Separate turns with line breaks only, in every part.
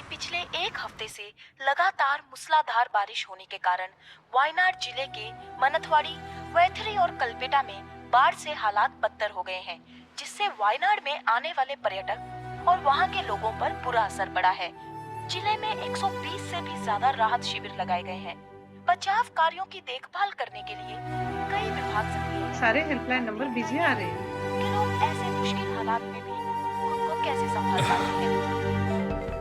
पिछले एक हफ्ते से लगातार मूसलाधार बारिश होने के कारण वायनाड जिले के मनथवाड़ी, वैथरी और कलपेटा में बाढ़ से हालात बदतर हो गए हैं, जिससे वायनाड में आने वाले पर्यटक और वहां के लोगों पर बुरा असर पड़ा है। जिले में 120 से भी ज्यादा राहत शिविर लगाए गए हैं। बचाव कार्यों की देखभाल करने के लिए कई विभाग सक्रिय हैं।
सारे हेल्पलाइन नंबर बिजी आ रहे हैं।
कि लोग ऐसे मुश्किल हालात में भी खुद को कैसे संभाल पाते हैं।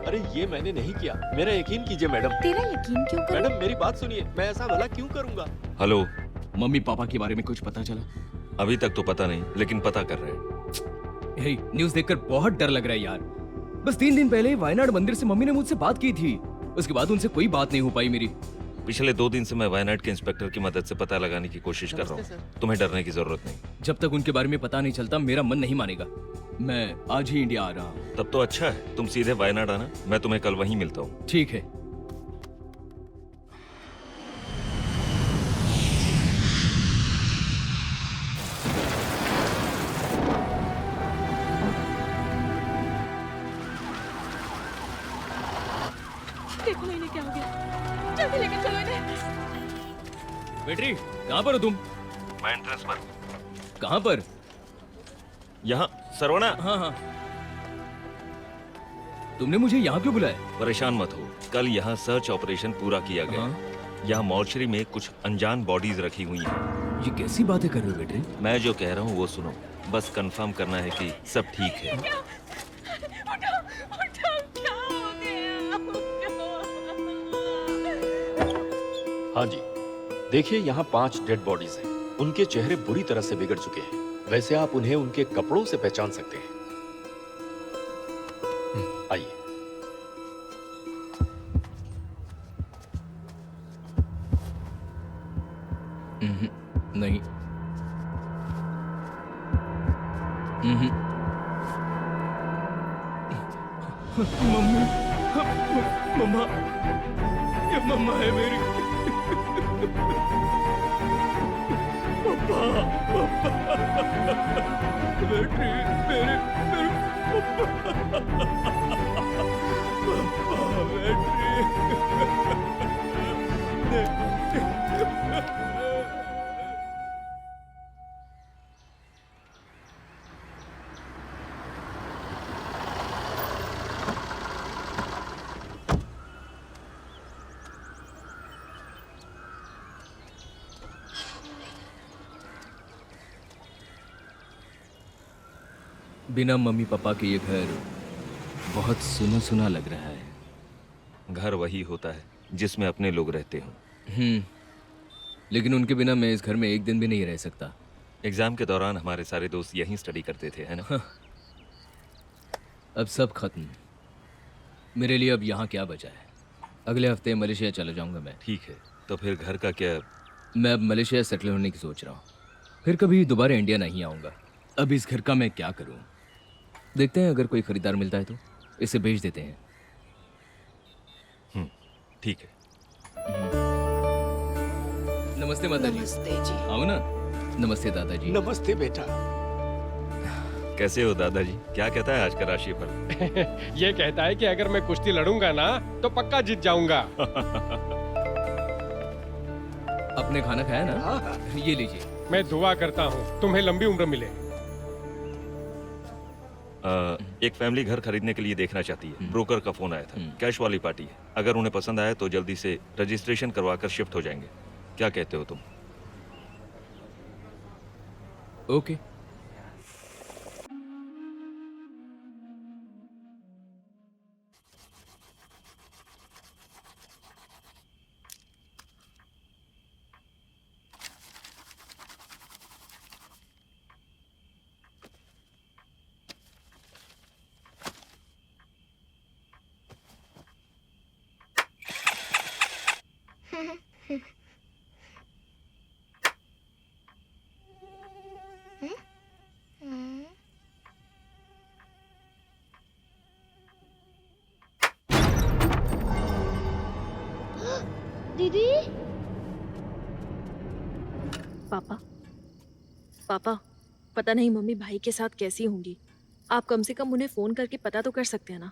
अरे ये मैंने नहीं किया, मेरा यकीन कीजिए मैडम।
तेरा यकीन क्यों करूं?
मैडम मेरी बात सुनिए, मैं ऐसा भला क्यों करूंगा?
हेलो,
मम्मी पापा के बारे में कुछ पता चला?
अभी तक तो पता नहीं, लेकिन पता कर रहे हैं।
हे, न्यूज़ देखकर बहुत डर लग रहा है यार। बस 3 दिन पहले वायनाड मंदिर से मम्मी ने मुझसे बात की थी, उसके बाद उनसे कोई बात नहीं हो पाई मेरी।
पिछले 2 दिन से मैं वायनाड के इंस्पेक्टर की मदद से पता लगाने की कोशिश कर रहा हूँ। तुम्हें डरने की जरूरत नहीं।
जब तक उनके बारे में पता नहीं चलता मेरा मन नहीं मानेगा। मैं आज ही इंडिया आ रहा हूँ।
तब तो अच्छा है, तुम सीधे वायनाड आना, मैं तुम्हें कल वहीं मिलता हूँ।
ठीक है।
देखो इन्हें क्या हो गया, जल्दी लेके चलो इन्हें।
बेटी, कहाँ पर हो तुम?
मैं एंट्रेंस पर।
कहाँ पर?
यहाँ सरवना।
हाँ हाँ। तुमने मुझे यहाँ क्यों बुलाया?
परेशान मत हो, कल यहाँ सर्च ऑपरेशन पूरा किया गया। यहाँ मॉर्चरी में कुछ अनजान बॉडीज रखी हुई हैं।
ये कैसी बातें कर रहे हो बेटे?
मैं जो कह रहा हूँ वो सुनो, बस कंफर्म करना है कि सब ठीक है।
उठो, उठो, क्या हो गया? उठो।
हाँ जी, देखिए यहाँ 5 डेड बॉडीज हैं। उनके चेहरे बुरी तरह से बिगड़ चुके हैं। वैसे आप उन्हें उनके कपड़ों से पहचान सकते हैं। आइए।
नहीं। मम्मी, मम्मा, ये मम्मा है मेरी। पापा, पापा, बेटी, मेरे पापा, बेटी। बिना मम्मी पापा के ये घर बहुत सुना सुना लग रहा है।
घर वही होता है जिसमें अपने लोग रहते हो।
लेकिन उनके बिना मैं इस घर में एक दिन भी नहीं रह सकता।
एग्जाम के दौरान हमारे सारे दोस्त यहीं स्टडी करते थे, है ना?
अब सब खत्म। मेरे लिए अब यहाँ क्या बचा है? अगले हफ्ते मलेशिया चला जाऊंगा मैं।
ठीक है, तो फिर घर का क्या?
मैं अब मलेशिया सेटल होने की सोच रहा हूँ। फिर कभी दोबारा इंडिया नहीं आऊँगा। अब इस घर का मैं क्या करूँ? देखते हैं, अगर कोई खरीदार मिलता है तो इसे बेच देते हैं।
ठीक है।
नमस्ते माता जी।
नमस्ते जी।
आओ ना। नमस्ते दादाजी।
नमस्ते बेटा।
कैसे हो दादाजी? क्या कहता है आज का राशिफल?
ये कहता है कि अगर मैं कुश्ती लड़ूंगा ना तो पक्का जीत जाऊंगा।
आपने खाना खाया ना? ये लीजिए।
मैं दुआ करता हूँ तुम्हें लंबी उम्र मिले।
एक फैमिली घर खरीदने के लिए देखना चाहती है। ब्रोकर का फोन आया था। कैश वाली पार्टी है। अगर उन्हें पसंद आया तो जल्दी से रजिस्ट्रेशन करवाकर शिफ्ट हो जाएंगे। क्या कहते हो तुम?
ओके।
दीदी। पापा, पापा, पता नहीं मम्मी भाई के साथ कैसी होंगी। आप कम से कम उन्हें फोन करके पता तो कर सकते हैं ना।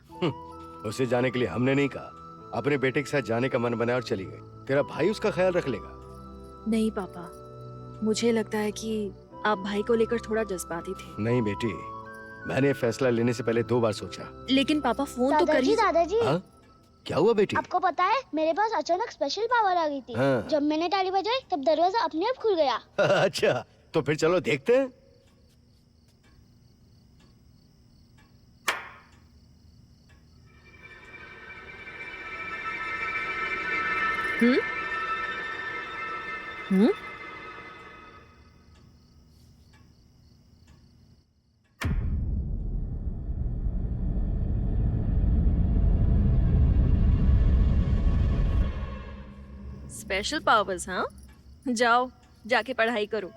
उसे जाने के लिए हमने नहीं कहा, अपने बेटे के साथ जाने का मन बनाया और चली गई। तेरा भाई उसका ख्याल रख लेगा।
नहीं पापा, मुझे लगता है कि आप भाई को लेकर थोड़ा जज्बाती थे।
नहीं बेटी, मैंने फैसला लेने से पहले 2 बार सोचा।
लेकिन पापा फोन तो
दादाजी
करिए।
दादाजी
हाँ? क्या हुआ बेटी?
आपको पता है मेरे पास अचानक स्पेशल पावर आ गई थी।
हाँ।
जब मैंने ताली बजाई तब दरवाजा अपने आप खुल गया।
अच्छा, तो फिर चलो देखते हैं।
हम्म? स्पेशल पावर्स, हाँ? जाओ, जाके पढ़ाई करो।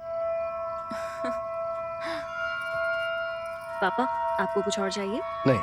पापा, आपको कुछ और चाहिए?
नहीं।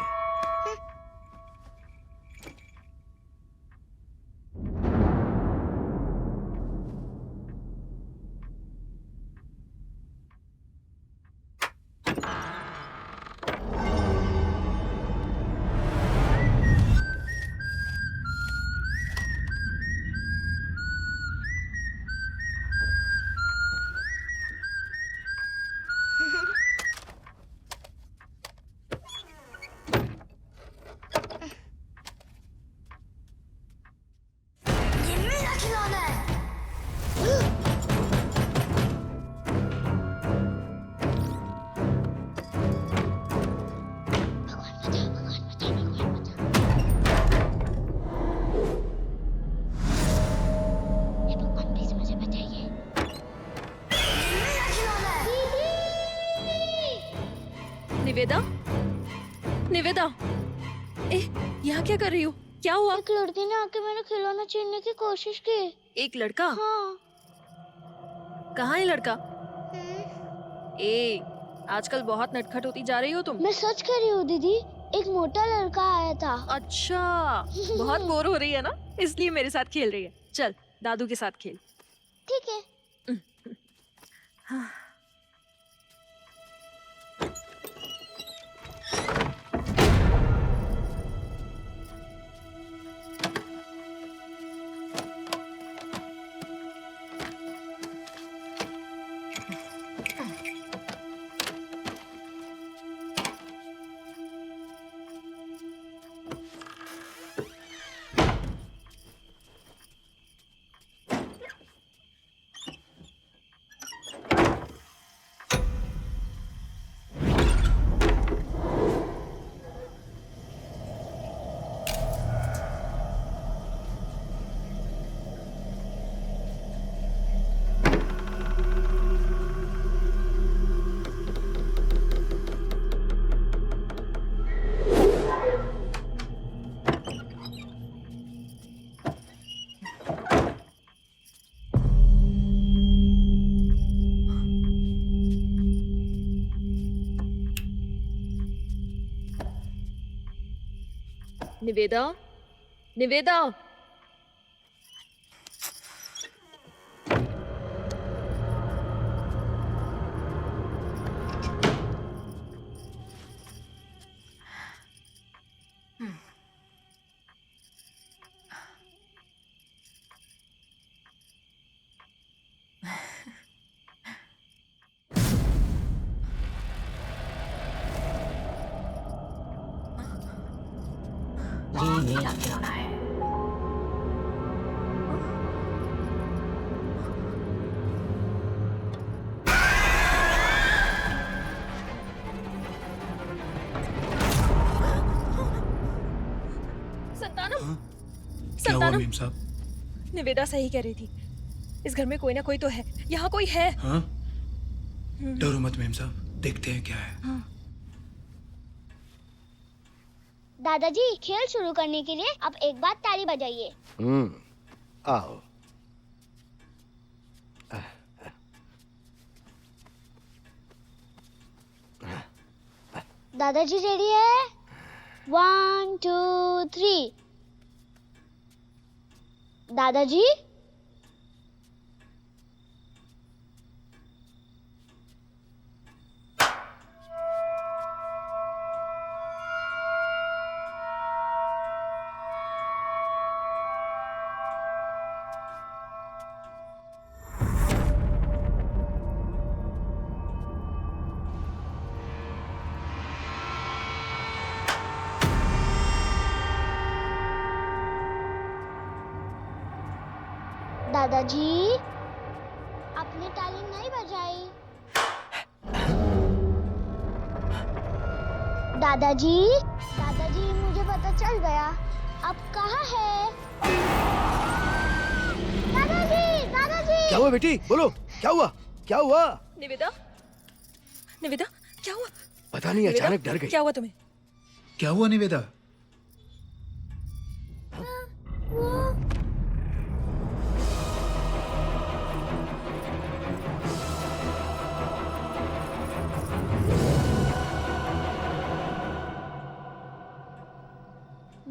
निवेदा, निवेदा, यहाँ क्या कर रही हो? क्या हुआ?
एक लड़की ने आके मेरा खिलौना छीनने की कोशिश की।
एक लड़का?
हाँ।
कहाँ है लड़का? आजकल बहुत नटखट होती जा रही हो तुम।
मैं सच कह रही हूँ दीदी, एक मोटा लड़का आया था।
अच्छा, बहुत बोर हो रही है ना, इसलिए मेरे साथ खेल रही है। चल, दादू के साथ खेल।
ठीक है।
निवेदा, निवेदा, संतानम, संतानम।
मेम साहब?
निवेदा सही कह रही थी, इस घर में कोई ना कोई तो है। यहाँ कोई है।
हाँ? डरो मत मेम साहब, देखते हैं क्या है।
हाँ।
दादाजी, खेल शुरू करने के लिए आप एक बार ताली बजाइए।
आओ।
दादाजी रेडी है? 1 2 3। दादाजी, दादाजी आपने ताली नहीं बजाई। दादाजी दादाजी मुझे पता चल गया, अब कहाँ है? दादाजी दादाजी।
क्या हुआ बेटी, बोलो क्या हुआ, क्या हुआ?
निवेदा, निवेदा क्या हुआ?
पता नहीं, अचानक डर गई।
क्या हुआ तुम्हें?
क्या हुआ निवेदा?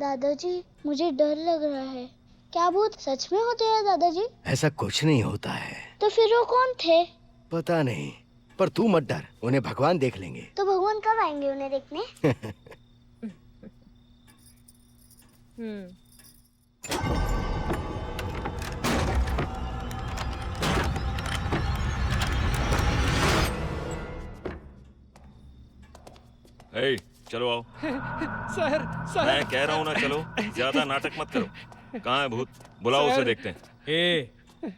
दादाजी मुझे डर लग रहा है, क्या भूत सच में होते हैं दादाजी?
ऐसा कुछ नहीं होता है।
तो फिर वो कौन थे?
पता नहीं, पर तू मत डर, उन्हें भगवान देख लेंगे।
तो भगवान कब आएंगे उन्हें देखने?
ए, चलो आओ।
सर सर
मैं कह रहा हूँ ना, चलो, ज्यादा नाटक मत करो। कहाँ है भूत? बुलाओ उसे, देखते हैं।
ए,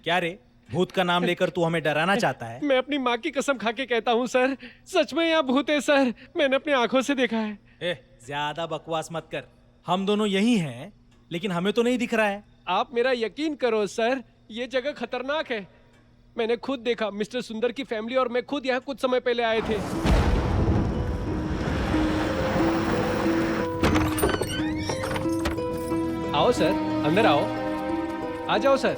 क्या रे, भूत का नाम लेकर तू हमें डराना चाहता है?
मैं अपनी माँ की कसम खा के कहता हूँ सर, सच में यहाँ भूत है सर, मैंने अपनी आंखों से देखा है।
ए, ज्यादा बकवास मत कर, हम दोनों यही हैं, लेकिन हमें तो नहीं दिख रहा है।
आप मेरा यकीन करो सर, ये जगह खतरनाक है। मैंने खुद देखा, मिस्टर सुंदर की फैमिली और मैं खुद यहाँ कुछ समय पहले आए थे। आओ सर, अंदर आओ, आ जाओ सर।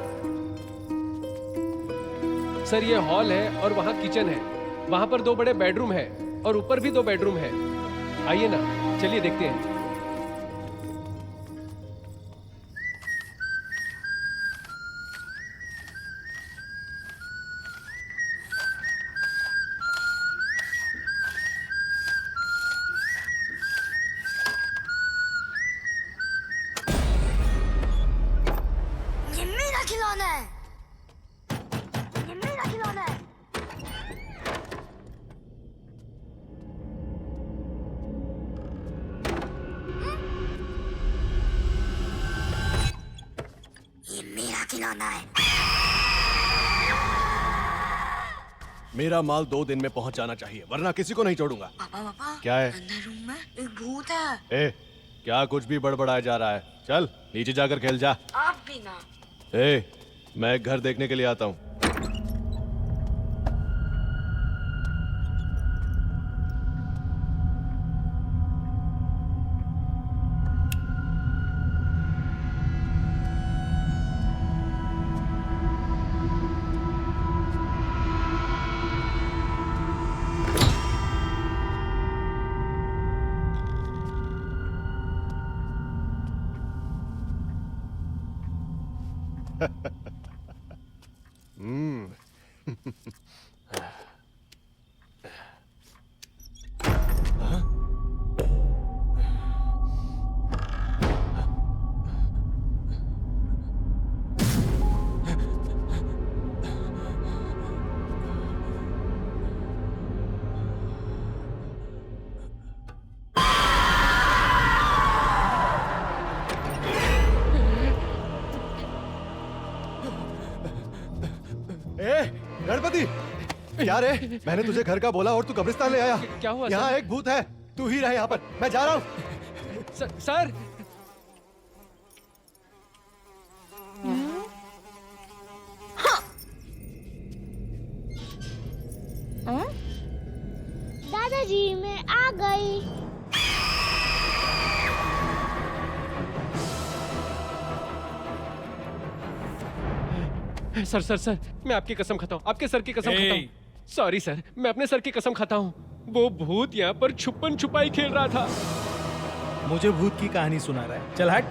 सर ये हॉल है और वहाँ किचन है, वहाँ पर 2 बड़े बेडरूम है और ऊपर भी 2 बेडरूम है। आइए ना, चलिए देखते हैं।
ये मेरा खिलौना है, ये मेरा खिलौना है। ये मेरा खिलौना है।
मेरा माल 2 दिन में पहुंच जाना चाहिए, वरना किसी को नहीं छोड़ूंगा।
पापा
क्या है?
अंदर रूम में एक भूत है।
ए, क्या कुछ भी बड़बड़ाया जा रहा है? चल नीचे जाकर खेल जा।
आप भी ना।
ए, मैं घर देखने के लिए आता हूँ। गणपति, क्या रे? मैंने तुझे घर का बोला और तू कब्रिस्तान ले आया।
क्या हुआ
यहाँ
सर?
एक भूत है, तू ही रह यहाँ पर, मैं जा रहा हूँ।
सर
दादाजी मैं आ गई।
सर सर सर, मैं आपकी कसम खाता हूँ, आपके सर की कसम खाता हूँ। सॉरी सर, मैं अपने सर की कसम खाता हूँ। वो भूत यहाँ पर छुपन छुपाई खेल रहा था।
मुझे भूत की कहानी सुना रहा है, चल हट।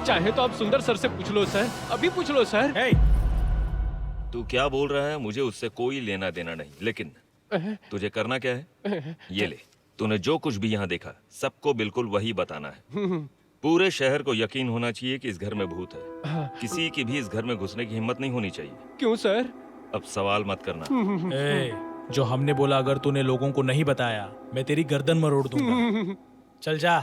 चाहे तो आप सुंदर सर से पूछ लो सर, अभी पूछ लो सर।
तू क्या बोल रहा है, मुझे उससे कोई लेना देना नहीं, लेकिन तुझे करना क्या है? ये ले, तूने जो कुछ भी यहाँ देखा सबको बिल्कुल वही बताना है। पूरे शहर को यकीन होना चाहिए कि इस घर में भूत है। किसी की भी इस घर में घुसने की हिम्मत नहीं होनी चाहिए।
क्यों सर?
अब सवाल मत करना।
जो हमने बोला अगर तूने लोगों को नहीं बताया, मैं तेरी गर्दन मरोड़ दूंगा। चल जा।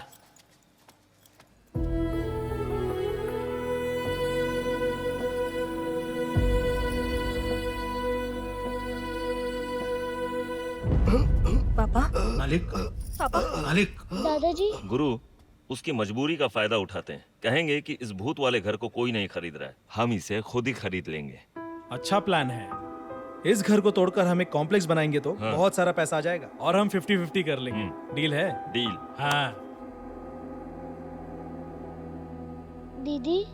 पापा
मालिक
पापा
मालिक
दादाजी
गुरु उसकी मजबूरी का फायदा उठाते हैं, कहेंगे कि इस भूत वाले घर को कोई नहीं खरीद रहा है, हम इसे खुद ही खरीद लेंगे।
अच्छा प्लान है। इस घर को तोड़कर हम एक कॉम्प्लेक्स बनाएंगे तो
हाँ।
बहुत सारा पैसा आ जाएगा और हम 50-50 कर लेंगे। डील है?
डील।
हाँ।
दीदी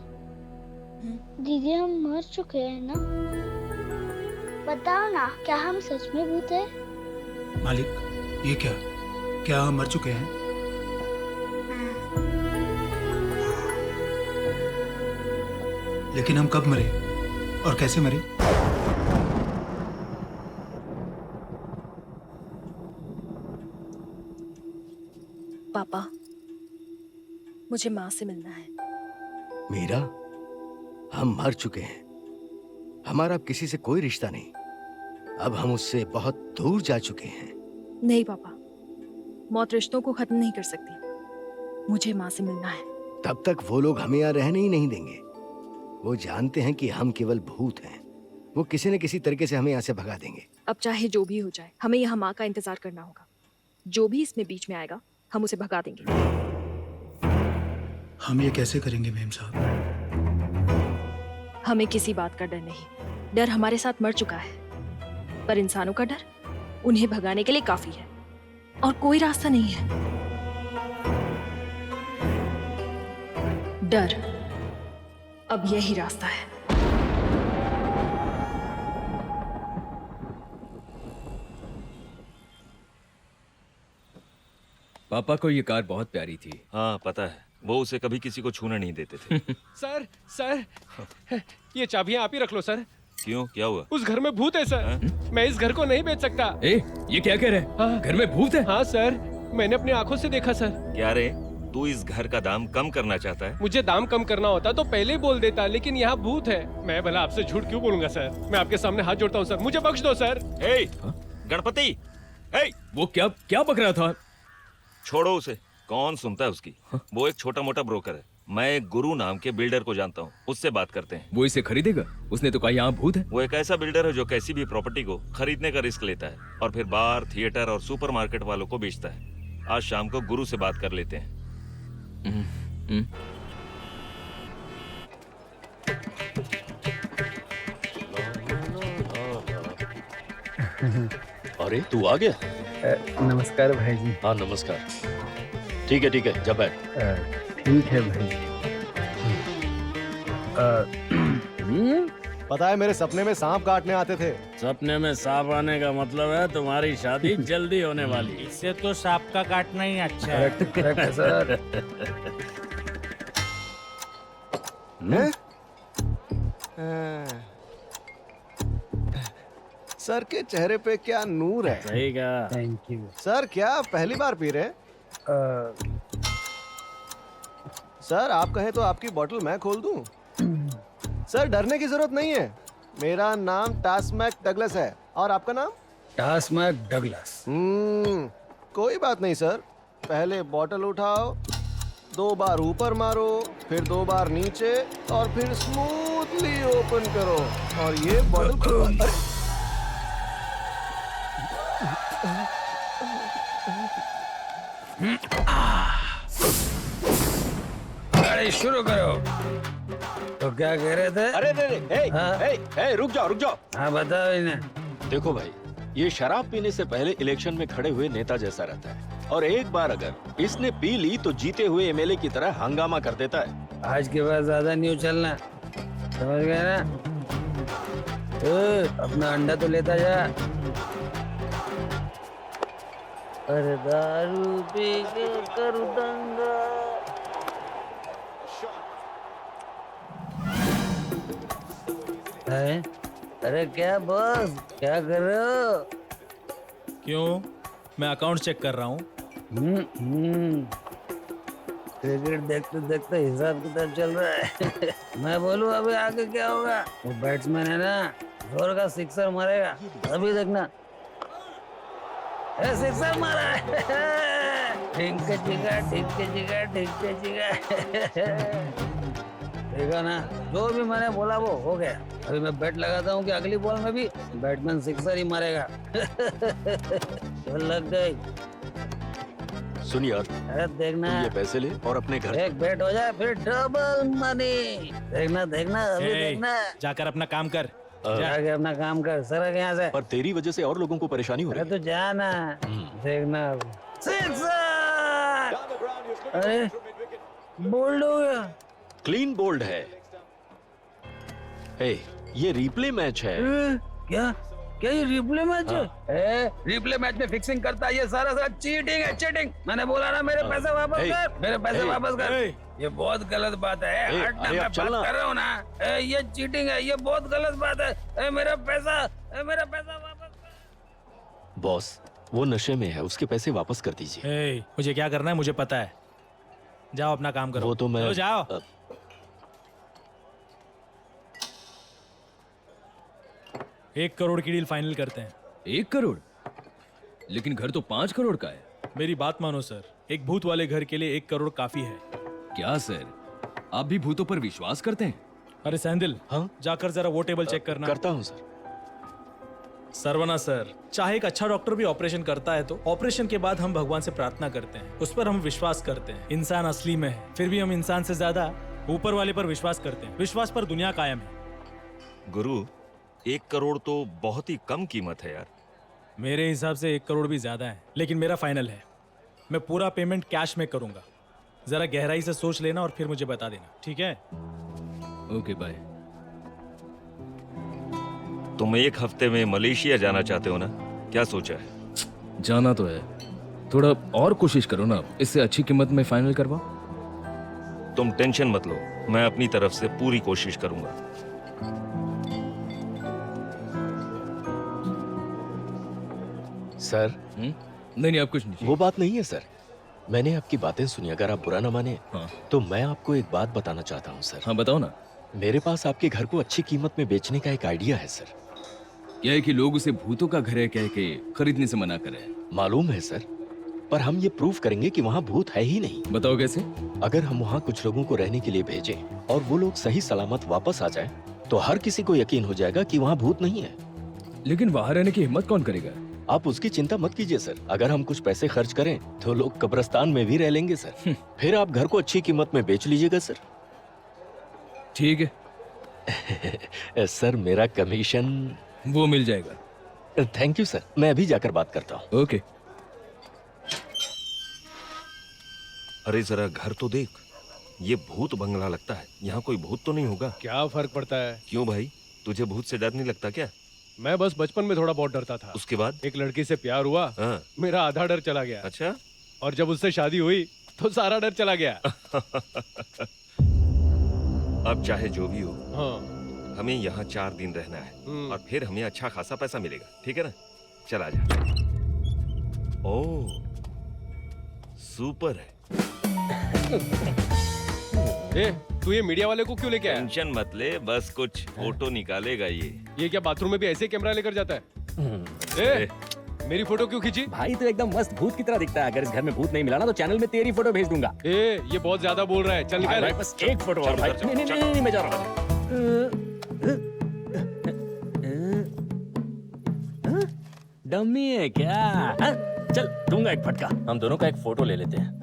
दीदी हम मर चुके हैं ना? बताओ ना, क्या हम सच में भूत है?
मालिक ये क्या हम मर चुके हैं? लेकिन हम कब मरे और कैसे मरे?
पापा मुझे माँ से मिलना है।
मीरा, हम मर चुके हैं। हमारा अब किसी से कोई रिश्ता नहीं। अब हम उससे बहुत दूर जा चुके हैं।
नहीं पापा, मौत रिश्तों को खत्म नहीं कर सकती। मुझे माँ से मिलना है।
तब तक वो लोग हमें यहाँ रहने ही नहीं देंगे। वो जानते हैं कि हम केवल भूत हैं। वो किसी न किसी तरीके से हमें यहाँ से भगा देंगे।
अब चाहे जो भी हो जाए, हमें यहाँ माँ का इंतजार करना होगा। जो भी इसमें बीच में आएगा, हम उसे भगा देंगे।
हम ये कैसे करेंगे मेम साहब?
हमें किसी बात का डर नहीं। डर हमारे साथ मर चुका है, पर इंसानों का डर उन्हें भगाने के लिए काफी है और कोई रास्ता नहीं है। डर अब यही रास्ता है।
पापा को ये कार बहुत प्यारी थी।
हाँ पता है, वो उसे कभी किसी को छूने नहीं देते थे।
सर सर ये चाबियां आप ही रख लो सर।
क्यों, क्या हुआ?
उस घर में भूत है सर। मैं इस घर को नहीं बेच सकता।
ये क्या कह रहे हैं?
हाँ।
घर में भूत है?
हाँ सर, मैंने अपनी आंखों से देखा सर।
क्या रे, तू इस घर का दाम कम करना चाहता है?
मुझे दाम कम करना होता तो पहले ही बोल देता, लेकिन यहाँ भूत है। मैं भला आपसे झूठ क्यों बोलूंगा सर? मैं आपके सामने हाथ जोड़ता हूँ सर, मुझे बख्श दो सर।
गणपति,
वो क्या बक रहा था?
छोड़ो उसे, कौन सुनता है उसकी? वो एक छोटा मोटा ब्रोकर है। मैं एक गुरु नाम के बिल्डर को जानता हूँ, उससे बात करते हैं।
वो इसे खरीदेगा? उसने तो कहा यहाँ भूत है।
वो एक ऐसा बिल्डर है जो कैसी भी प्रॉपर्टी को खरीदने का रिस्क लेता है और फिर बार, थिएटर और सुपरमार्केट वालों को बेचता है। आज शाम को गुरु से बात कर लेते हैं।
अरे तू आ गया?
नमस्कार भाई जी।
हाँ नमस्कार। ठीक है जब बैठ।
ठीक है भाई।
पता है मेरे सपने में सांप काटने आते थे।
सपने में सांप आने का मतलब है तुम्हारी शादी जल्दी होने वाली है।
इससे तो सांप का काटना ही अच्छा है।
करेक्ट है सर।
सर के चेहरे पे क्या नूर है।
सही कहा।
थैंक यू
सर, क्या पहली बार पी रहे? सर आप कहें तो आपकी बोतल मैं खोल दूं? सर डरने की जरूरत नहीं है। मेरा नाम टास्मैक डगलस है। और आपका नाम?
टास्मैक डगलस।
कोई बात नहीं सर। पहले बोतल उठाओ, 2 बार ऊपर मारो, फिर 2 बार नीचे और फिर स्मूथली ओपन करो और ये बोतल
अरे शुरू करो। तो क्या कह रहे थे?
अरे रुक जाओ।
हाँ बताओ इन्हें।
देखो भाई, ये शराब पीने से पहले इलेक्शन में खड़े हुए नेता जैसा रहता है और एक बार अगर इसने पी ली तो जीते हुए एमएलए की तरह हंगामा कर देता है।
आज के बाद ज्यादा न्यू चलना, समझ गए ना? अपना अंडा तो लेता जा। अरे दारू पी के करूं दंगा। अरे क्या बॉस, क्या कर रहे हो?
क्यों? मैं अकाउंट चेक कर रहा हूँ।
क्रिकेट देखते देखते हिसाब किताब चल रहा है। मैं बोलूं अभी आगे क्या होगा? वो बैट्समैन है ना, जोर का सिक्सर मारेगा, अभी देखना। सिक्सर मारा है। ठीक है जिगा। देखा ना, जो भी मैंने बोला वो हो गया। अभी मैं बेट लगाता हूँ कि अगली बॉल में भी बैट्समैन सिक्सर ही मारेगा। तो लग गई।
सुन यार,
अरे देखना,
तू ये पैसे ले और अपने घर
एक बेट हो जाए फिर डबल मनी। देखना देखना अभी
ए,
देखना।
जाकर अपना काम कर।
जाके अपना काम कर, सरक यहाँ से।
पर तेरी वजह से और लोगों को परेशानी हो रही
अरे तो जाना, देखना। सिक्सर! अरे बोल्ड हो गया।
क्लीन बोल्ड है। ए, ये रिप्ले मैच है।
क्या क्या ये रिप्ले मैच है? रिप्ले मैच में फिक्सिंग करता है, ये सारा चीटिंग है, चीटिंग। मैंने बोला ना मेरे पैसे वापस कर, मेरे पैसे वापस कर। ये बहुत गलत बात है। हटना, मैं बात कर रहा हूँ ना। ये चीटिंग है, ये बहुत गलत बात है। मेरा पैसा वापस कर।
बॉस, वो नशे में है, उसके पैसे वापस कर दीजिए।
ए, मुझे क्या करना है मुझे पता है। जाओ अपना काम करो।
वो तो मैं
चलो जाओ। 1 करोड़ की डील फाइनल करते हैं।
1 करोड़? लेकिन घर तो 5 करोड़ का है।
मेरी बात मानो सर, एक भूत वाले घर के लिए 1 करोड़ काफी है।
क्या सर, आप भी भूतों पर विश्वास करते हैं?
अरे सैंदिल,
हाँ?
जाकर जरा वो टेबल चेक करना।
करता हूँ सर।
सरवना सर, चाहे एक अच्छा डॉक्टर भी ऑपरेशन करता है तो ऑपरेशन के बाद हम भगवान से प्रार्थना करते हैं, उस पर हम विश्वास करते हैं। इंसान असली में है, फिर भी हम इंसान से ज्यादा ऊपर वाले पर विश्वास करते हैं। विश्वास पर दुनिया कायम है।
गुरु, 1 करोड़ तो बहुत ही कम कीमत है यार।
मेरे हिसाब से 1 करोड़ भी ज्यादा है, लेकिन मेरा फाइनल है। मैं पूरा पेमेंट कैश में करूंगा। जरा गहराई से सोच लेना और फिर मुझे बता देना, ठीक है?
Okay bye.
तुम 1 हफ्ते में मलेशिया जाना चाहते हो ना? क्या सोचा है?
जाना तो है, थोड़ा और कोशिश करो ना, इससे अच्छी कीमत में फाइनल करवाओ।
तुम टेंशन मत लो, मैं अपनी तरफ से पूरी कोशिश करूंगा।
सर,
नहीं आप कुछ नहीं।
वो बात नहीं है सर, मैंने आपकी बातें सुनी। अगर आप बुरा ना माने तो मैं आपको एक बात बताना चाहता हूँ सर।
हाँ बताओ ना।
मेरे पास आपके घर को अच्छी कीमत में बेचने का एक आइडिया है सर।
क्या है कि लोग उसे भूतों का घर है कह के खरीदने से मना करे।
मालूम है सर, पर हम ये प्रूफ करेंगे कि वहाँ भूत है ही नहीं।
बताओ कैसे?
अगर हम वहाँ कुछ लोगों को रहने के लिए भेजें और वो लोग सही सलामत वापस आ जाएं, तो हर किसी को यकीन हो जाएगा कि वहाँ भूत नहीं है।
लेकिन वहाँ रहने की हिम्मत कौन करेगा?
आप उसकी चिंता मत कीजिए सर। अगर हम कुछ पैसे खर्च करें तो लोग कब्रिस्तान में भी रह लेंगे सर। फिर आप घर को अच्छी कीमत में बेच लीजिएगा सर।
ठीक
है। सर, मेरा कमीशन
वो मिल जाएगा।
थैंक यू सर, मैं अभी जाकर बात करता हूँ।
ओके।
अरे जरा घर तो देख, ये भूत बंगला लगता है। यहाँ कोई भूत तो नहीं होगा?
क्या फर्क पड़ता है?
क्यों भाई, तुझे भूत से डर नहीं लगता क्या?
मैं बस बचपन में थोड़ा बहुत डरता था।
उसके बाद
एक लड़की से प्यार हुआ, मेरा आधा डर चला गया।
अच्छा?
और जब उससे शादी हुई तो सारा डर चला गया।
अब चाहे जो भी हो,
हमें
यहाँ 4 दिन रहना है और फिर हमें अच्छा खासा पैसा मिलेगा, ठीक है ना? चल आजा। ओह, सुपर है।
तू ये मीडिया वाले को क्यों लेके आया?
टेंशन मत ले, बस कुछ फोटो निकालेगा ये।
ये क्या बाथरूम में भी ऐसे कैमरा लेकर जाता है? मेरी फोटो क्यों खींची?
भाई तो एकदम मस्त भूत की तरह दिखता है। अगर इस घर में भूत नहीं मिला ना तो चैनल में तेरी फोटो भेज दूंगा।
ये बहुत ज्यादा बोल रहा है, चल निकाल।
बस एक फोटो और भाई। नहीं, मैं जा रहा हूँ। डम्मी है क्या? चल दूंगा एक फटका। हम दोनों का एक फोटो ले लेते हैं।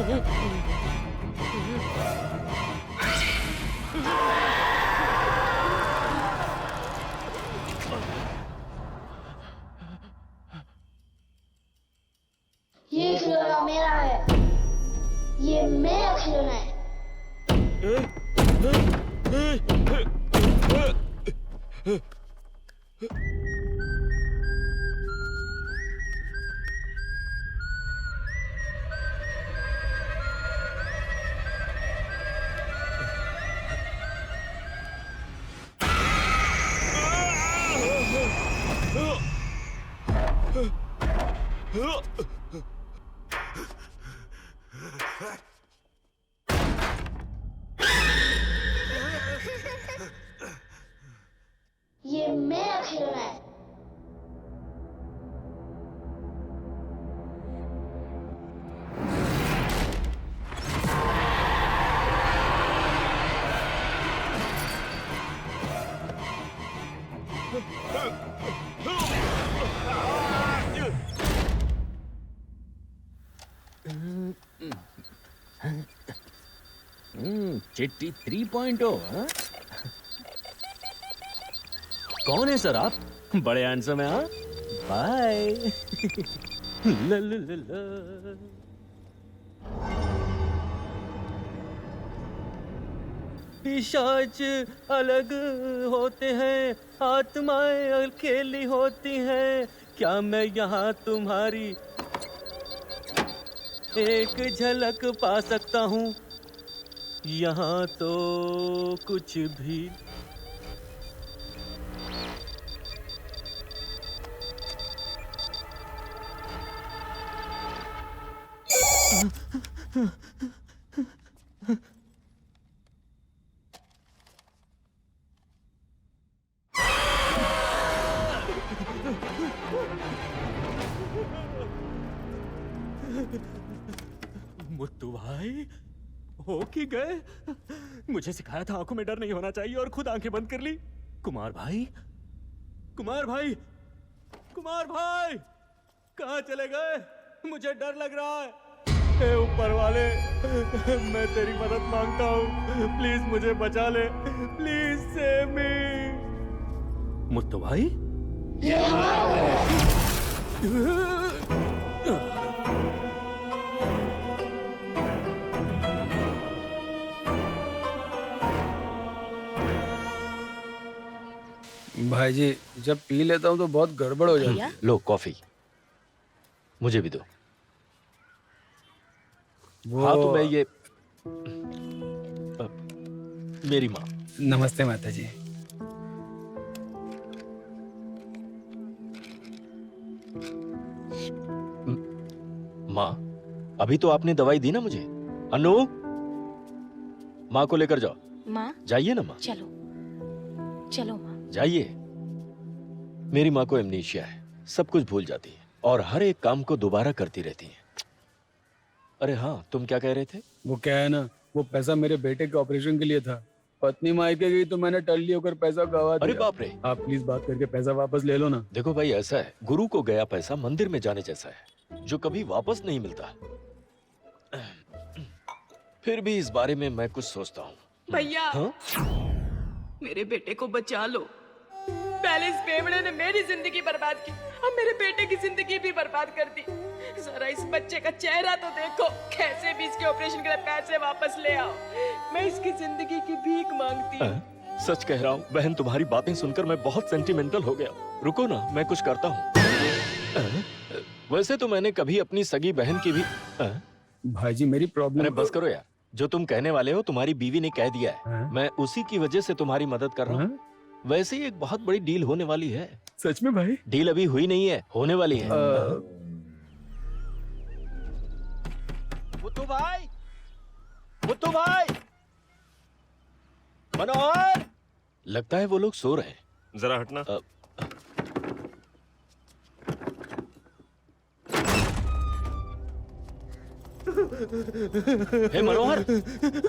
ये खिलौना मेरा है, ये मेरा खिलौना है। ये मेरा खिलौना है।
चिट्टी 3.0 हाँ? कौन है सर आप? बड़े हैंडसम है हाँ? बाय। ला ला ला ला। पिशाच अलग होते हैं, आत्माएं अकेली होती हैं। क्या मैं यहाँ तुम्हारी एक झलक पा सकता हूँ? यहाँ तो कुछ भी मुत्तू भाई हो कि गए? मुझे सिखाया था आंखों में डर नहीं होना चाहिए और खुद आंखें बंद कर ली। कुमार भाई, कुमार भाई, कुमार भाई कहाँ चले गए? मुझे डर लग रहा है। हे ऊपर वाले, मैं तेरी मदद मांगता हूँ, प्लीज मुझे बचा ले, प्लीज सेव मी। मुत्तू भाई
भाई जी जब पी लेता हूँ तो बहुत गड़बड़ हो जाती है।
लो कॉफी, मुझे भी दो। हाँ तो मैं ये मेरी माँ।
नमस्ते माता जी।
माँ अभी तो आपने दवाई दी ना मुझे। अनु, माँ को लेकर जाओ।
माँ
जाइए ना माँ,
चलो चलो माँ।
जाइए। मेरी माँ को एमनीशिया है, सब कुछ भूल जाती है और हर एक काम को दोबारा करती रहती है। अरे हाँ, तुम क्या कह रहे थे?
वो क्या है ना, वो पैसा मेरे बेटे के ऑपरेशन के लिए था। पत्नी मायके गई तो मैंने टल्ली होकर पैसा गवा दिया।
अरे बाप रे।
आप प्लीज बात करके पैसा वापस ले लो ना।
देखो भाई, ऐसा है, गुरु को गया पैसा मंदिर में जाने जैसा है, जो कभी वापस नहीं मिलता। फिर भी इस बारे में मैं कुछ सोचता हूँ।
भैया
हाँ?
मेरे बेटे को बचा लो। पहले इस बेवड़े ने मेरी जिंदगी बर्बाद की, अब मेरे बेटे की जिंदगी भी बर्बाद कर दी। जरा इस बच्चे का चेहरा तो देखो, कैसे भी इसके ऑपरेशन के लिए पैसे वापस ले आओ। मैं इसकी जिंदगी की भीख मांगती हूँ।
सच कह रहा हूँ बहन, तुम्हारी बातें सुनकर मैं बहुत सेंटिमेंटल हो गया। रुको ना, मैं कुछ करता हूँ। वैसे तो मैंने कभी अपनी सगी बहन की भी
भाई जी मेरी प्रॉब्लम।
अरे बस करो यार, जो तुम कहने वाले हो तुम्हारी बीवी ने कह दिया है। मैं उसी की वजह से तुम्हारी मदद कर रहा हूँ। वैसे ही एक बहुत बड़ी डील होने वाली है।
सच में भाई?
डील अभी हुई नहीं है, होने वाली है। मुत्तू भाई, मुत्तू भाई, मनोहर। लगता है वो लोग सो रहे हैं।
जरा हटना।
हे मनोहर,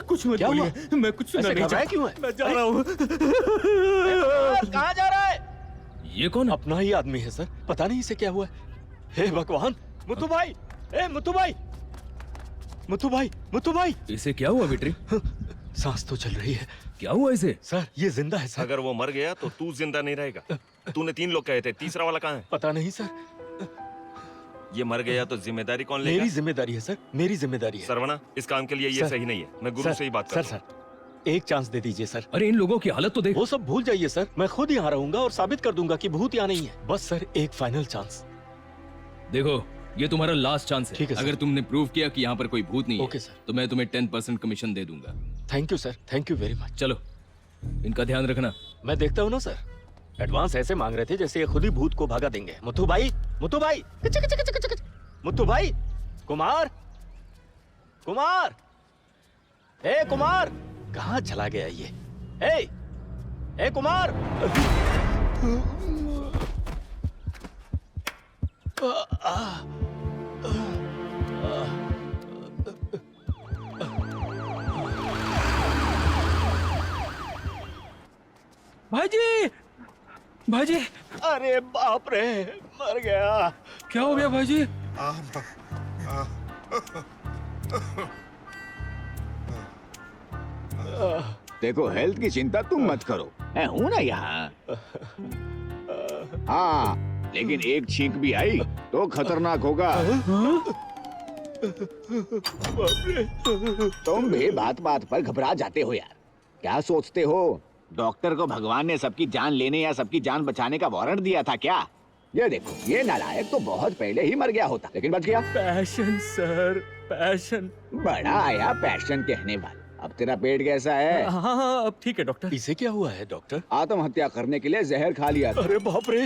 कुछ मत
क्या हुआ?
बोलिए, मैं कुछ सुनना
ऐसे
नहीं
घबराया
चाहता।
क्यों है?
मैं जा रहा हूँ।
कहाँ जा रहा है?
ये कौन?
अपना ही आदमी है सर, पता नहीं इसे क्या हुआ है। हे भगवान। मुत्तू भाई, ए मुत्तू भाई, मुत्तू भाई
इसे क्या हुआ बेटे?
सांस तो चल रही है।
क्या हुआ इसे?
सर ये जिंदा है सर।
अगर वो मर गया तो तू जिंदा नहीं रहेगा। तूने 3 लोग कहे थे, तीसरा वाला कहाँ है?
पता नहीं सर।
ये मर गया तो जिम्मेदारी कौन लेगा?
मेरी जिम्मेदारी है सर, मेरी जिम्मेदारी है।
सरवना, इस काम के लिए ये
सर,
सही नहीं है। मैं गुरु से ही बात कर
सर एक चांस दे दीजिए सर।
अरे इन लोगों की हालत तो देख।
वो सब भूल जाइए सर, मैं खुद यहाँ रहूंगा और साबित कर दूंगा कि भूत यहाँ नहीं है। बस सर एक फाइनल चांस।
देखो ये तुम्हारा लास्ट चांस है।
ठीक है सर।
अगर तुमने प्रूव किया कि यहाँ पर कोई भूत नहीं
ओके
है
सर।
तो मैं तुम्हें 10% कमीशन दे दूंगा।
Thank you sir, thank you very much.
चलो इनका ध्यान रखना।
मैं देखता हूँ ना सर, एडवांस ऐसे मांग रहे थे जैसे ये खुद ही भूत को भगा देंगे। मुत्तू भाई मुत्तू भाई, कुमार ए कुमार, कहाँ चला गया ये? ए कुमार,
भाईजी,
अरे बाप रे, मर गया।
क्या हो गया भाईजी?
देखो हेल्थ की चिंता तुम मत करो, मैं हूं ना यहाँ। हाँ लेकिन एक छींक भी आई तो खतरनाक होगा। तुम भी बात बात पर घबरा जाते हो यार। क्या सोचते हो डॉक्टर को भगवान ने सबकी जान लेने या सबकी जान बचाने का वारंट दिया था क्या? ये देखो, ये नालायक तो बहुत पहले ही मर गया होता, लेकिन बच गया।
Passion sir, passion.
बड़ा आया पैशन कहने वाला। अब तेरा पेट कैसा है?
हाँ अब ठीक है डॉक्टर।
इसे क्या हुआ है डॉक्टर?
आत्महत्या करने के लिए जहर खा लिया था।
अरे बाप रे।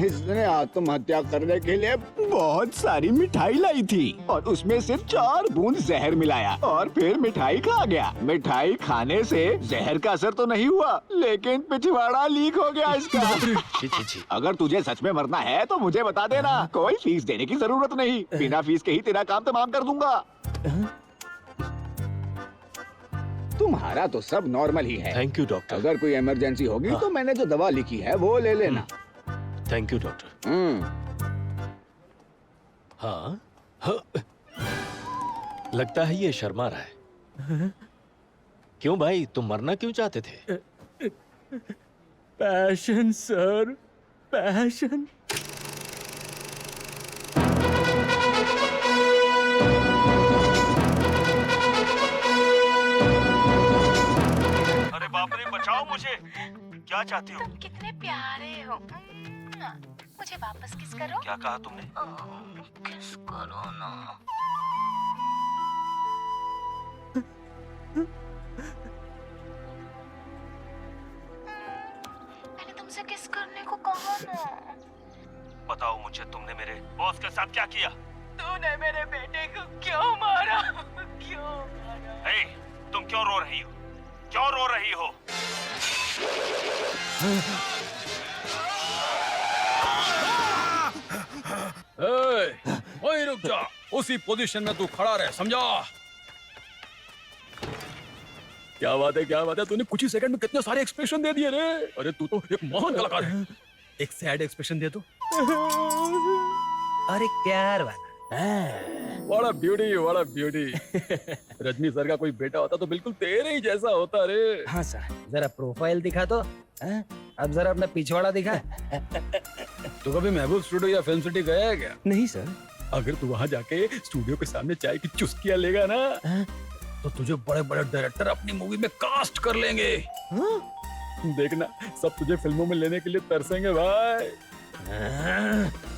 इसने आत्महत्या करने के लिए बहुत सारी मिठाई लाई थी और उसमें से 4 बूंद जहर मिलाया और फिर मिठाई खा गया। मिठाई खाने से जहर का असर तो नहीं हुआ, लेकिन पिछवाड़ा लीक हो गया इसका। अगर तुझे सच में मरना है तो मुझे बता देना, कोई फीस देने की जरूरत नहीं। बिना फीस के ही तेरा काम तमाम कर दूंगा। तुम्हारा तो सब नॉर्मल ही है।
Thank you doctor.
अगर कोई इमरजेंसी होगी तो मैंने जो दवा लिखी है वो ले लेना।
Thank you doctor. हाँ, लगता है ये शर्मा रहा है। क्यों भाई, तुम मरना क्यों चाहते थे?
Passion sir, passion.
अरे बाप रे, बचाओ मुझे। क्या चाहती हो?
तुम कितने प्यारे हो। मुझे वापस किस करो।
क्या कहा तुमने?
किस करो ना। मैंने तुमसे किस करने को कहा ना।
बताओ मुझे, तुमने मेरे बॉस के साथ क्या किया?
तूने मेरे बेटे को क्यों मारा? क्यों मारा?
हे, तुम क्यों रो रही हो? क्यों रो रही हो?
वहीं रुक जा, उसी पोजीशन में तू खड़ा रहे, समझा? क्या बात है, तूने कुछ ही सेकंड में कितने सारे एक्सप्रेशन दे दिए रे। अरे तू तो एक महान कलाकार है। एक सैड एक्सप्रेशन दे तो।
और एक प्यार वाला।
बड़ा ब्यूटी। रजनी सर का कोई बेटा होता तो बिल्कुल तेरे ही जैसा होता रे।
हाँ सर, जरा प्रोफाइल दिखा तो। अब जरा अपना पिछवाड़ा दिखा।
तू कभी महबूब स्टूडियो या फिल्म सिटी गया है क्या?
नहीं सर।
अगर तू वहाँ जाके स्टूडियो के सामने चाय की चुस्कियां लेगा ना, तो तुझे बड़े बड़े डायरेक्टर अपनी मूवी में कास्ट कर लेंगे। देखना, सब तुझे फिल्मों में लेने के लिए तरसेंगे भाई।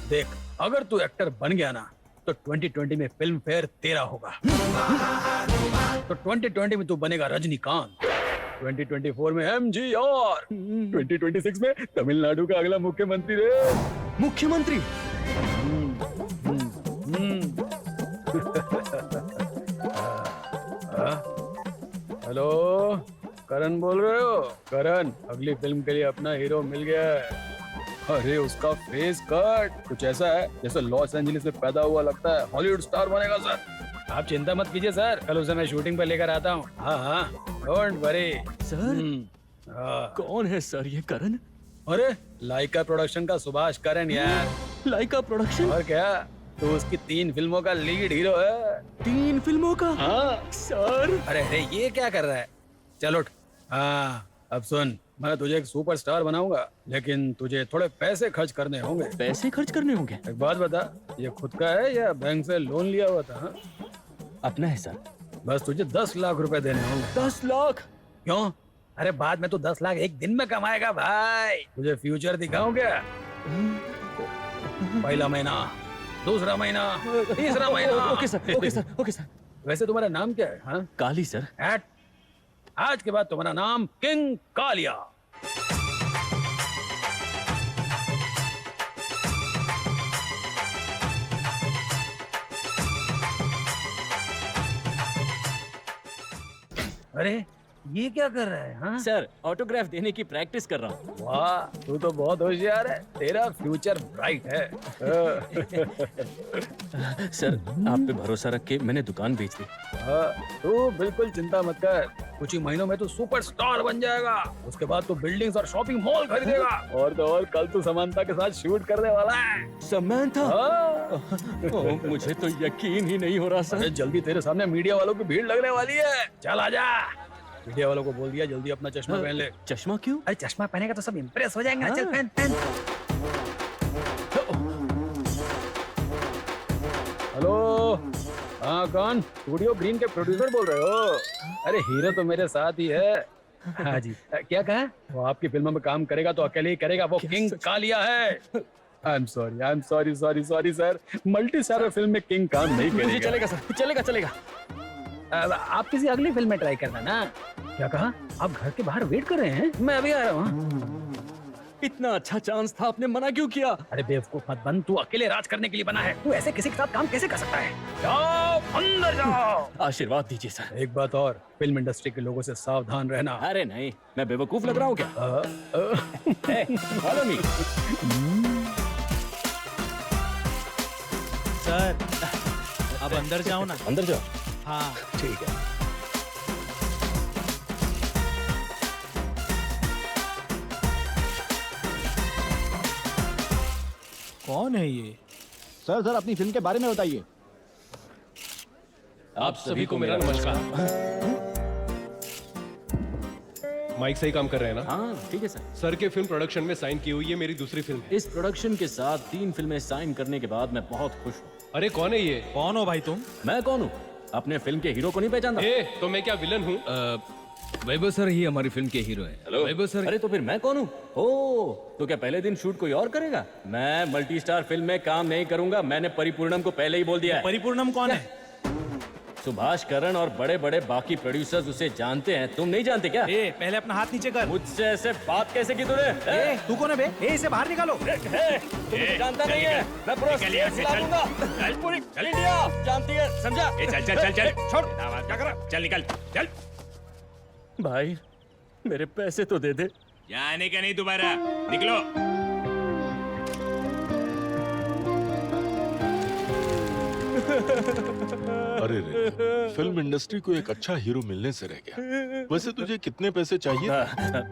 देख, अगर तू एक्टर बन गया ना तो 2020 में फिल्म फेयर तेरा होगा। तो 2020 में तू बनेगा रजनीकांत, 2024 में MGR, 2026 में तमिलनाडु का अगला मुख्यमंत्री रे।
मुख्यमंत्री?
हेलो, करण बोल रहे हो? करण, अगली फिल्म के लिए अपना हीरो मिल गया है। अरे उसका फेस कट कुछ ऐसा है जैसे लॉस एंजलिस में पैदा हुआ लगता है। हॉलीवुड स्टार बनेगा सर। आप चिंता मत कीजिए सर, कल उसे मैं शूटिंग पे लेकर आता हूँ। हाँ, डोंट वरी
सर। कौन है सर ये करण?
अरे लाइका प्रोडक्शन का सुभाष करण यार।
लाइका प्रोडक्शन?
और क्या, तू उसकी 3 फिल्मों का लीड हीरो है।
3 फिल्मों का?
हाँ
सर।
अरे ये क्या कर रहा है? चल उठ। हाँ अब सुन, मैं तुझे एक सुपरस्टार बनाऊंगा, लेकिन तुझे थोड़े पैसे खर्च करने होंगे।
पैसे खर्च करने होंगे?
एक बात बता, ये खुद का है या बैंक से लोन लिया हुआ था? हाँ?
अपना है सर।
बस तुझे 10 लाख रुपए देने होंगे।
10 लाख?
क्यों? अरे बाद में तो 10 लाख एक दिन में कमाएगा भाई। तुझे फ्यूचर दिखाऊं क्या? पहला महीना, दूसरा महीना, तीसरा महीना।
Okay sir, okay sir, okay sir.
वैसे तुम्हारा नाम क्या है? हाँ?
काली सर।
आज के बाद तुम्हारा नाम किंग कालिया। अरे ये क्या कर रहा है? हाँ?
सर ऑटोग्राफ देने की प्रैक्टिस कर रहा हूँ।
वाह तू तो बहुत होशियार है, तेरा फ्यूचर ब्राइट है।
सर आप पे भरोसा रख के मैंने दुकान बेच दी।
तू बिल्कुल चिंता मत कर, कुछ ही महीनों में तू सुपरस्टार बन जाएगा। उसके बाद तू बिल्डिंग्स और शॉपिंग मॉल खरीदेगा। और तो और कल तू समांता के साथ शूट करने वाला है।
समांता? मुझे तो यकीन ही नहीं हो रहा सर।
जल्दी तेरे सामने मीडिया वालों की भीड़ लगने वाली है। चल आजा। मीडिया वालों को बोल दिया जल्दी अपना चश्मा पहन ले।
चश्मा क्यों?
अरे चश्मा पहनेगा तो सब इम्प्रेस हो जाएंगे। चल पहन पहन। हेलो, हाँ कौन? स्टूडियो ग्रीन के प्रोड्यूसर बोल रहे हो? अरे हीरो तो मेरे साथ ही है। हाँ जी, क्या कहा? वो आपकी फिल्म में काम करेगा तो अकेले ही करेगा, वो किंग कालिया है। I am sorry sir, multi starrer film में किंग काम नहीं करेगा।
चलेगा सर, चलेगा चलेगा।
आप किसी अगली फिल्म में ट्राई करना ना। क्या कहा? आप घर के बाहर वेट कर रहे हैं? मैं अभी आ रहा हूँ।
इतना अच्छा चांस था, आपने मना क्यों किया?
अरे बेवकूफ मत बन, तू अकेले राज करने के लिए बना है। तू ऐसे किसी के साथ काम कैसे कर सकता है? जाओ अंदर जाओ।
आशीर्वाद दीजिए सर।
एक बात और, फिल्म इंडस्ट्री के लोगों से सावधान रहना।
अरे नहीं, मैं बेवकूफ लग रहा हूँ क्या? Follow me.
सर अब अंदर जाओ ना।
अंदर जाओ।
हाँ
ठीक है।
कौन है ये?
सर अपनी फिल्म के बारे में बताइए।
आप सभी को मेरा नमस्कार। माइक सही काम कर रहे हैं ना?
हाँ ठीक है सर।
सर के फिल्म प्रोडक्शन में साइन की हुई ये मेरी दूसरी फिल्म है।
इस प्रोडक्शन के साथ 3 फिल्में साइन करने के बाद मैं बहुत खुश हूँ।
अरे कौन है ये?
कौन हो भाई तुम?
मैं कौन हूँ? अपने फिल्म के हीरो को नहीं पहचानता?
तो मैं क्या विलन हूँ?
वैभव सर ही हमारी फिल्म के हीरो हैं।
हेलो
वैभव सर।
अरे तो फिर मैं कौन हूँ? ओ तो क्या पहले दिन शूट कोई और करेगा? मैं मल्टी स्टार फिल्म में काम नहीं करूंगा। मैंने परिपूर्णम को पहले ही बोल दिया है।
परिपूर्णम कौन है?
सुभाष करण और बड़े बड़े बाकी प्रोड्यूसर्स उसे जानते हैं, तुम नहीं जानते क्या?
पहले अपना हाथ नीचे कर।
मुझसे ऐसे बात कैसे की तूने?
तू कौन है बे? इसे बाहर निकालो।
तुम जानता नहीं है, मैं पूरा स्टेट हिला दूंगा। पूरी इंडिया जानती है, समझा?
चल छोड़ आवाज क्या कर रहा? चल निकल चल।
भाई मेरे पैसे तो दे दे।
जाने का नहीं दोबारा, निकलो।
अरे रे, फिल्म इंडस्ट्री को एक अच्छा हीरो मिलने से रह गया। वैसे तुझे कितने पैसे चाहिए?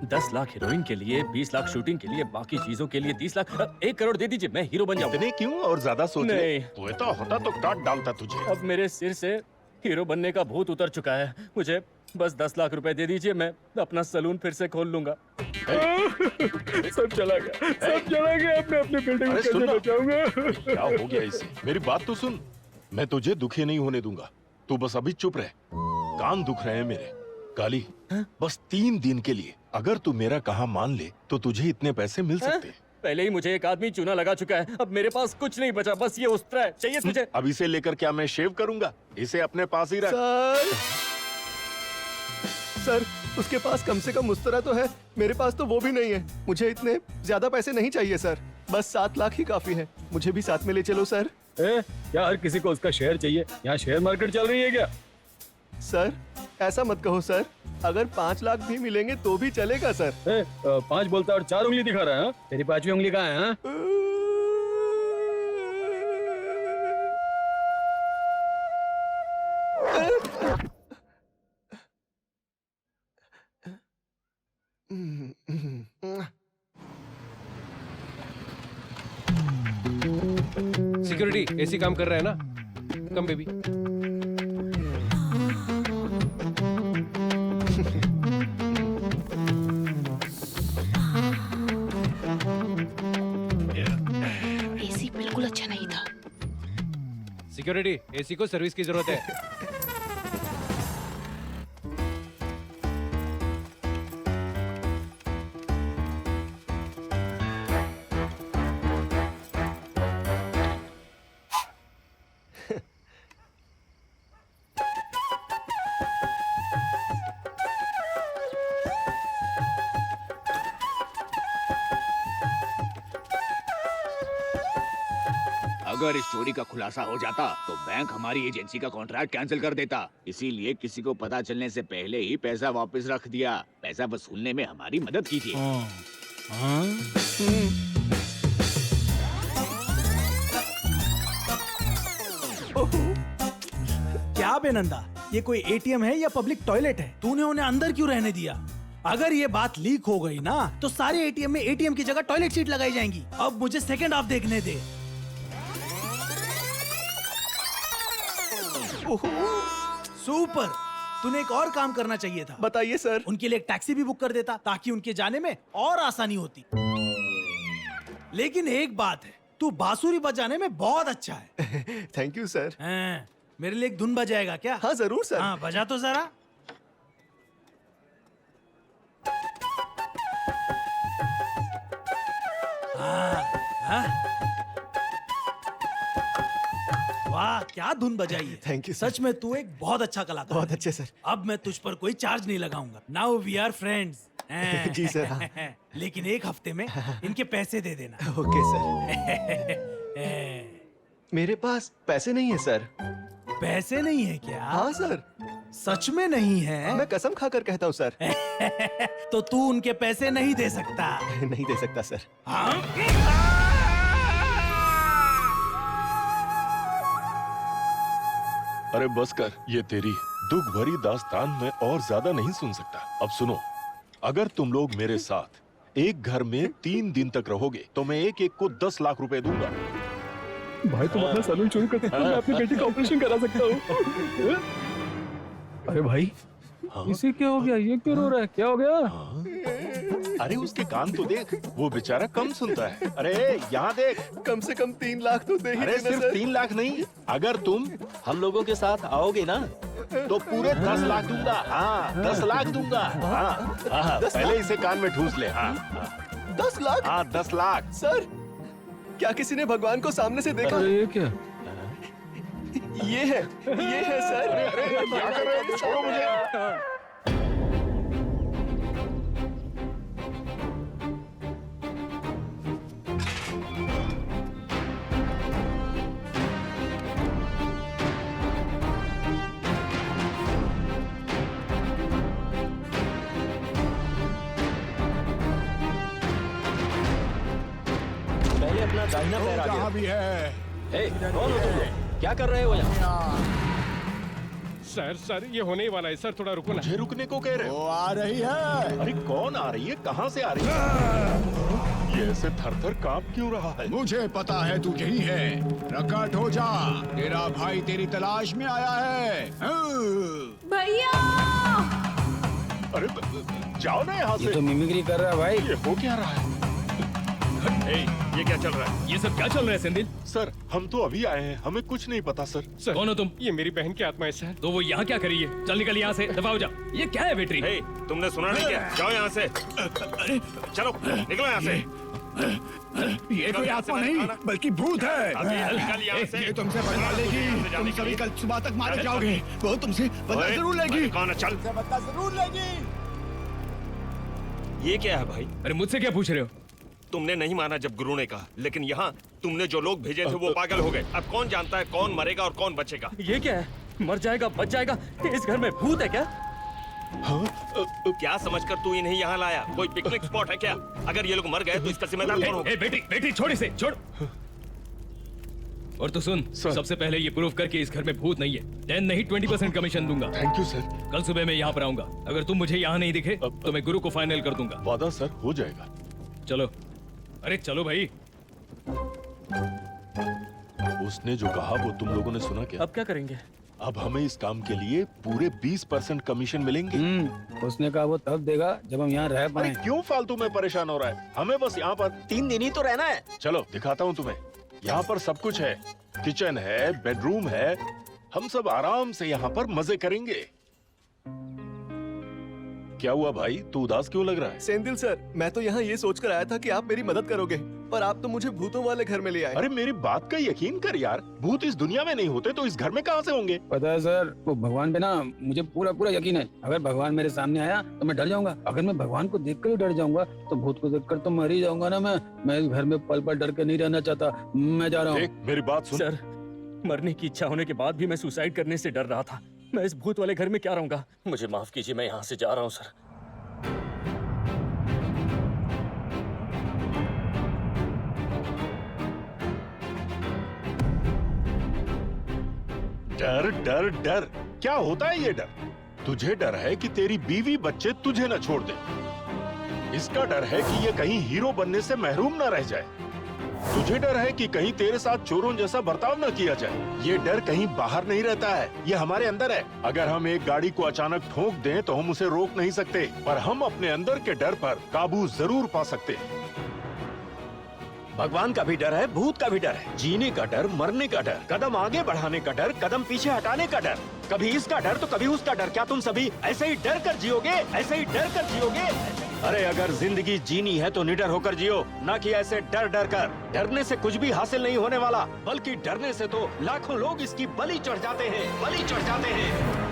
10 लाख हीरोइन के लिए, 20 लाख शूटिंग के लिए, बाकी चीजों के लिए 30 लाख। 1 करोड़ दे दीजिए, मैं हीरो बन जाऊँ।
इतने क्यों और ज्यादा सोच रहे?
नहीं।
होता तो काट डालता तुझे।
अब मेरे सिर से हीरो बनने का भूत उतर चुका है। मुझे बस 10 लाख रुपए दे दीजिए, मैं अपना सलून फिर से खोल लूंगा।
सब चला गया। अपने बिल्डिंग
अरे
कैसे
सुन ना।
बचाऊंगा?
क्या हो गया इसे? मेरी बात तो सुन। मैं तुझे दुखी नहीं होने दूंगा। तू बस अभी चुप रह। कान दुख रहे हैं मेरे। काली, बस 3 दिन के लिए अगर तू मेरा कहा मान ले तो तुझे इतने पैसे मिल सकते हैं।
पहले ही मुझे एक आदमी चूना लगा चुका है, अब मेरे पास कुछ नहीं बचा, बस ये उस्त्रा है। चाहिए तुझे?
अब इसे लेकर क्या मैं शेव करूंगा? इसे अपने पास ही रख।
सर उसके पास कम से कम उस्तरा तो है, मेरे पास तो वो भी नहीं है। मुझे इतने ज्यादा पैसे नहीं चाहिए सर, बस 7 लाख ही काफी है। मुझे भी साथ में ले चलो सर।
क्या हर किसी को उसका शेयर चाहिए? यहाँ शेयर मार्केट चल रही है क्या?
सर ऐसा मत कहो सर, अगर 5 लाख भी मिलेंगे तो भी चलेगा सर।
5 बोलता और 4 उंगली दिखा रहा है। तेरी 5वीं उंगली कहाँ है?
सिक्योरिटी एसी काम कर रहा है ना? Come baby.
एसी बिल्कुल अच्छा नहीं था।
सिक्योरिटी एसी को सर्विस की जरूरत है।
अगर इस चोरी का खुलासा हो जाता तो बैंक हमारी एजेंसी का कॉन्ट्रैक्ट कैंसिल कर देता। इसीलिए किसी को पता चलने से पहले ही पैसा वापस रख दिया। पैसा वसूलने में हमारी मदद कीजिए।
क्या बेनंदा, ये कोई एटीएम है या पब्लिक टॉयलेट है? तूने उन्हें अंदर क्यों रहने दिया? अगर ये बात लीक हो गई ना तो सारे एटीएम में एटीएम की जगह टॉयलेट सीट लगाई जाएंगी। अब मुझे सेकंड हाफ देखने दे। सुपर, तूने एक और काम करना चाहिए था।
बताइए सर।
उनके लिए एक टैक्सी भी बुक कर देता ताकि उनके जाने में और आसानी होती। लेकिन एक बात है, तू बांसुरी बजाने में बहुत अच्छा है।
Thank you sir.
मेरे लिए एक धुन बजाएगा क्या?
हाँ जरूर सर।
हाँ बजा तो जरा। वाह क्या धुन बजाई है।
Thank you.
सच में तू एक बहुत अच्छा कलाकार।
बहुत अच्छे सर।
अब मैं तुझ पर कोई चार्ज नहीं लगाऊंगा। Now we are friends.
जी सर। हाँ।
लेकिन एक हफ्ते में इनके पैसे दे देना।
Okay sir. मेरे पास पैसे नहीं है सर।
पैसे नहीं है क्या?
हाँ सर।
सच में नहीं है?
मैं कसम खाकर कहता हूँ सर।
तो तू उनके पैसे नहीं दे सकता।
नहीं दे सकता सर।
हाँ?
अरे बस कर, ये तेरी दुख भरी दास्तान में और ज्यादा नहीं सुन सकता। अब सुनो, अगर तुम लोग मेरे साथ एक घर में 3 दिन तक रहोगे तो मैं एक एक को 10 लाख रुपए दूंगा।
भाई तुम अपना सैलून शुरू कर सकते हो, मैं अपनी बेटी का ऑपरेशन करा सकता हूँ। अरे भाई इसे क्या हो गया? ये क्यों रो रहा है? क्या हो गया?
अरे उसके कान तो देख, वो बेचारा कम सुनता है। अरे यहाँ देख,
कम से कम 3 लाख तो दे ही
अरे
देना
सिर्फ
सर।
3 लाख नहीं, अगर तुम हम लोगों के साथ आओगे ना तो पूरे 10 लाख दूंगा। हाँ 10 लाख दूंगा। हाँ पहले इसे कान में ठूस ले। हाँ
10 लाख?
हाँ 10 लाख।
सर क्या किसी ने भगवान को सामने से देखा?
ये क्या?
ये है सर।
अरे क्या कर रहे हो? छोड़ो मुझे।
पहले अपना दाहिना पैर आगे।
कहाँ भी है?
कौन हो तुम लोग? क्या कर रहे हो यहाँ?
सर ये होने ही वाला है सर, थोड़ा रुको ना।
मुझे रुकने को कह रहे हो?
वो आ रही है।
अरे कौन आ रही है? कहाँ से आ रही है? ये ऐसे थर-थर कांप क्यों रहा है?
मुझे पता है तू यही है। प्रकट हो जा, तेरा भाई तेरी तलाश में आया है।
भैया
अरे जाओ ना यहाँ से।
ये तो मिमिक्री कर रहा है भाई।
ये हो क्या रहा है? ये क्या चल रहा है?
ये सब क्या चल रहा है सेंदिल?
सर हम तो अभी आए हैं, हमें कुछ नहीं पता सर।
कौन हो तुम? ये मेरी बहन की आत्मा है सर।
तो वो यहाँ क्या करी है? चल निकल यहाँ से, दफा हो जा। ये क्या है बेटरी?
तुमने सुना नहीं क्या? जाओ यहाँ से। चलो निकलो यहाँ से।
ये कोई आत्मा नहीं बल्कि भूत है।
निकल यहाँ से।
ये तुमसे बदला लेगी। तुम सभी कल सुबह तक मारे जाओगे। वो तुमसे बदला जरूर लेगी।
कौन है? चल।
बदला जरूर लेगी।
ये क्या है भाई?
अरे मुझसे क्या पूछ रहे हो?
तुमने नहीं माना जब गुरु ने कहा, लेकिन यहाँ तुमने जो लोग भेजे थे वो पागल हो गए। अब कौन जानता है कौन मरेगा और कौन बचेगा?
ये क्या है? मर जाएगा बच जाएगा? इस घर में भूत है क्या?
क्या समझकर तू इन्हें यहाँ लाया? कोई पिकनिक स्पॉट है क्या? अगर ये लोग मर गए तो इसका जिम्मेदार कौन होगा?
बेटी छोड़ इसे, छोड़। और तू सुन, सबसे पहले ये प्रूफ करके इस घर में भूत नहीं है 10 नहीं 20% कमीशन दूंगा।
Thank you sir.
कल सुबह मैं यहाँ पर आऊंगा। अगर तुम मुझे यहाँ नहीं दिखे तो मैं गुरु को फाइनल कर दूंगा।
वादा सर, हो जाएगा।
चलो। अरे चलो भाई।
वो उसने जो कहा वो तुम लोगों ने सुना क्या?
अब क्या करेंगे?
अब हमें इस काम के लिए पूरे 20% कमीशन मिलेंगे।
उसने कहा वो तब देगा जब हम यहाँ रह
अरे
पाए।
क्यों फालतू में परेशान हो रहा है? हमें बस यहाँ पर 3 दिन ही तो रहना है। चलो दिखाता हूँ तुम्हें। यहाँ पर सब कुछ है, किचन है, बेडरूम है। हम सब आराम से यहाँ पर मजे करेंगे। क्या हुआ भाई, तू उदास क्यों लग रहा है?
सेंदिल सर, मैं तो यहाँ ये सोचकर आया था कि आप मेरी मदद करोगे, पर आप तो मुझे भूतों वाले घर में ले आए।
अरे मेरी बात का यकीन कर यार, भूत इस दुनिया में नहीं होते तो इस घर में कहाँ से होंगे?
पता है सर, वो भगवान पे ना मुझे पूरा पूरा यकीन है। अगर भगवान मेरे सामने आया तो मैं डर जाऊंगा। अगर मैं भगवान को देखकर ही डर जाऊंगा तो भूत को देखकर तो मर ही जाऊंगा ना। मैं इस घर में पल पल डर के नहीं रहना चाहता। मैं जा रहा हूँ।
मेरी बात सुन।
सर, मरने की इच्छा होने के बाद भी मैं सुसाइड करने से डर रहा था। मैं इस भूत वाले घर में क्या रहूंगा? मुझे माफ कीजिए, मैं यहाँ से जा रहा हूँ सर।
डर डर डर, क्या होता है ये डर? तुझे डर है कि तेरी बीवी बच्चे तुझे न छोड़ दे। इसका डर है कि ये कहीं हीरो बनने से महरूम न रह जाए। तुझे डर है कि कहीं तेरे साथ चोरों जैसा बर्ताव न किया जाए। ये डर कहीं बाहर नहीं रहता है, ये हमारे अंदर है। अगर हम एक गाड़ी को अचानक ठोक दें तो हम उसे रोक नहीं सकते, पर हम अपने अंदर के डर पर काबू जरूर पा सकते हैं।
भगवान का भी डर है, भूत का भी डर है, जीने का डर, मरने का डर, कदम आगे बढ़ाने का डर, कदम पीछे हटाने का डर, कभी इसका डर तो कभी उसका डर। क्या तुम सभी ऐसे ही डर कर जियोगे? ऐसे ही डर कर जियोगे? अरे अगर जिंदगी जीनी है तो निडर होकर जियो, ना कि ऐसे डर डर कर। डरने से कुछ भी हासिल नहीं होने वाला, बल्कि डरने से तो लाखों लोग इसकी बलि चढ़ जाते हैं, बलि चढ़ जाते हैं।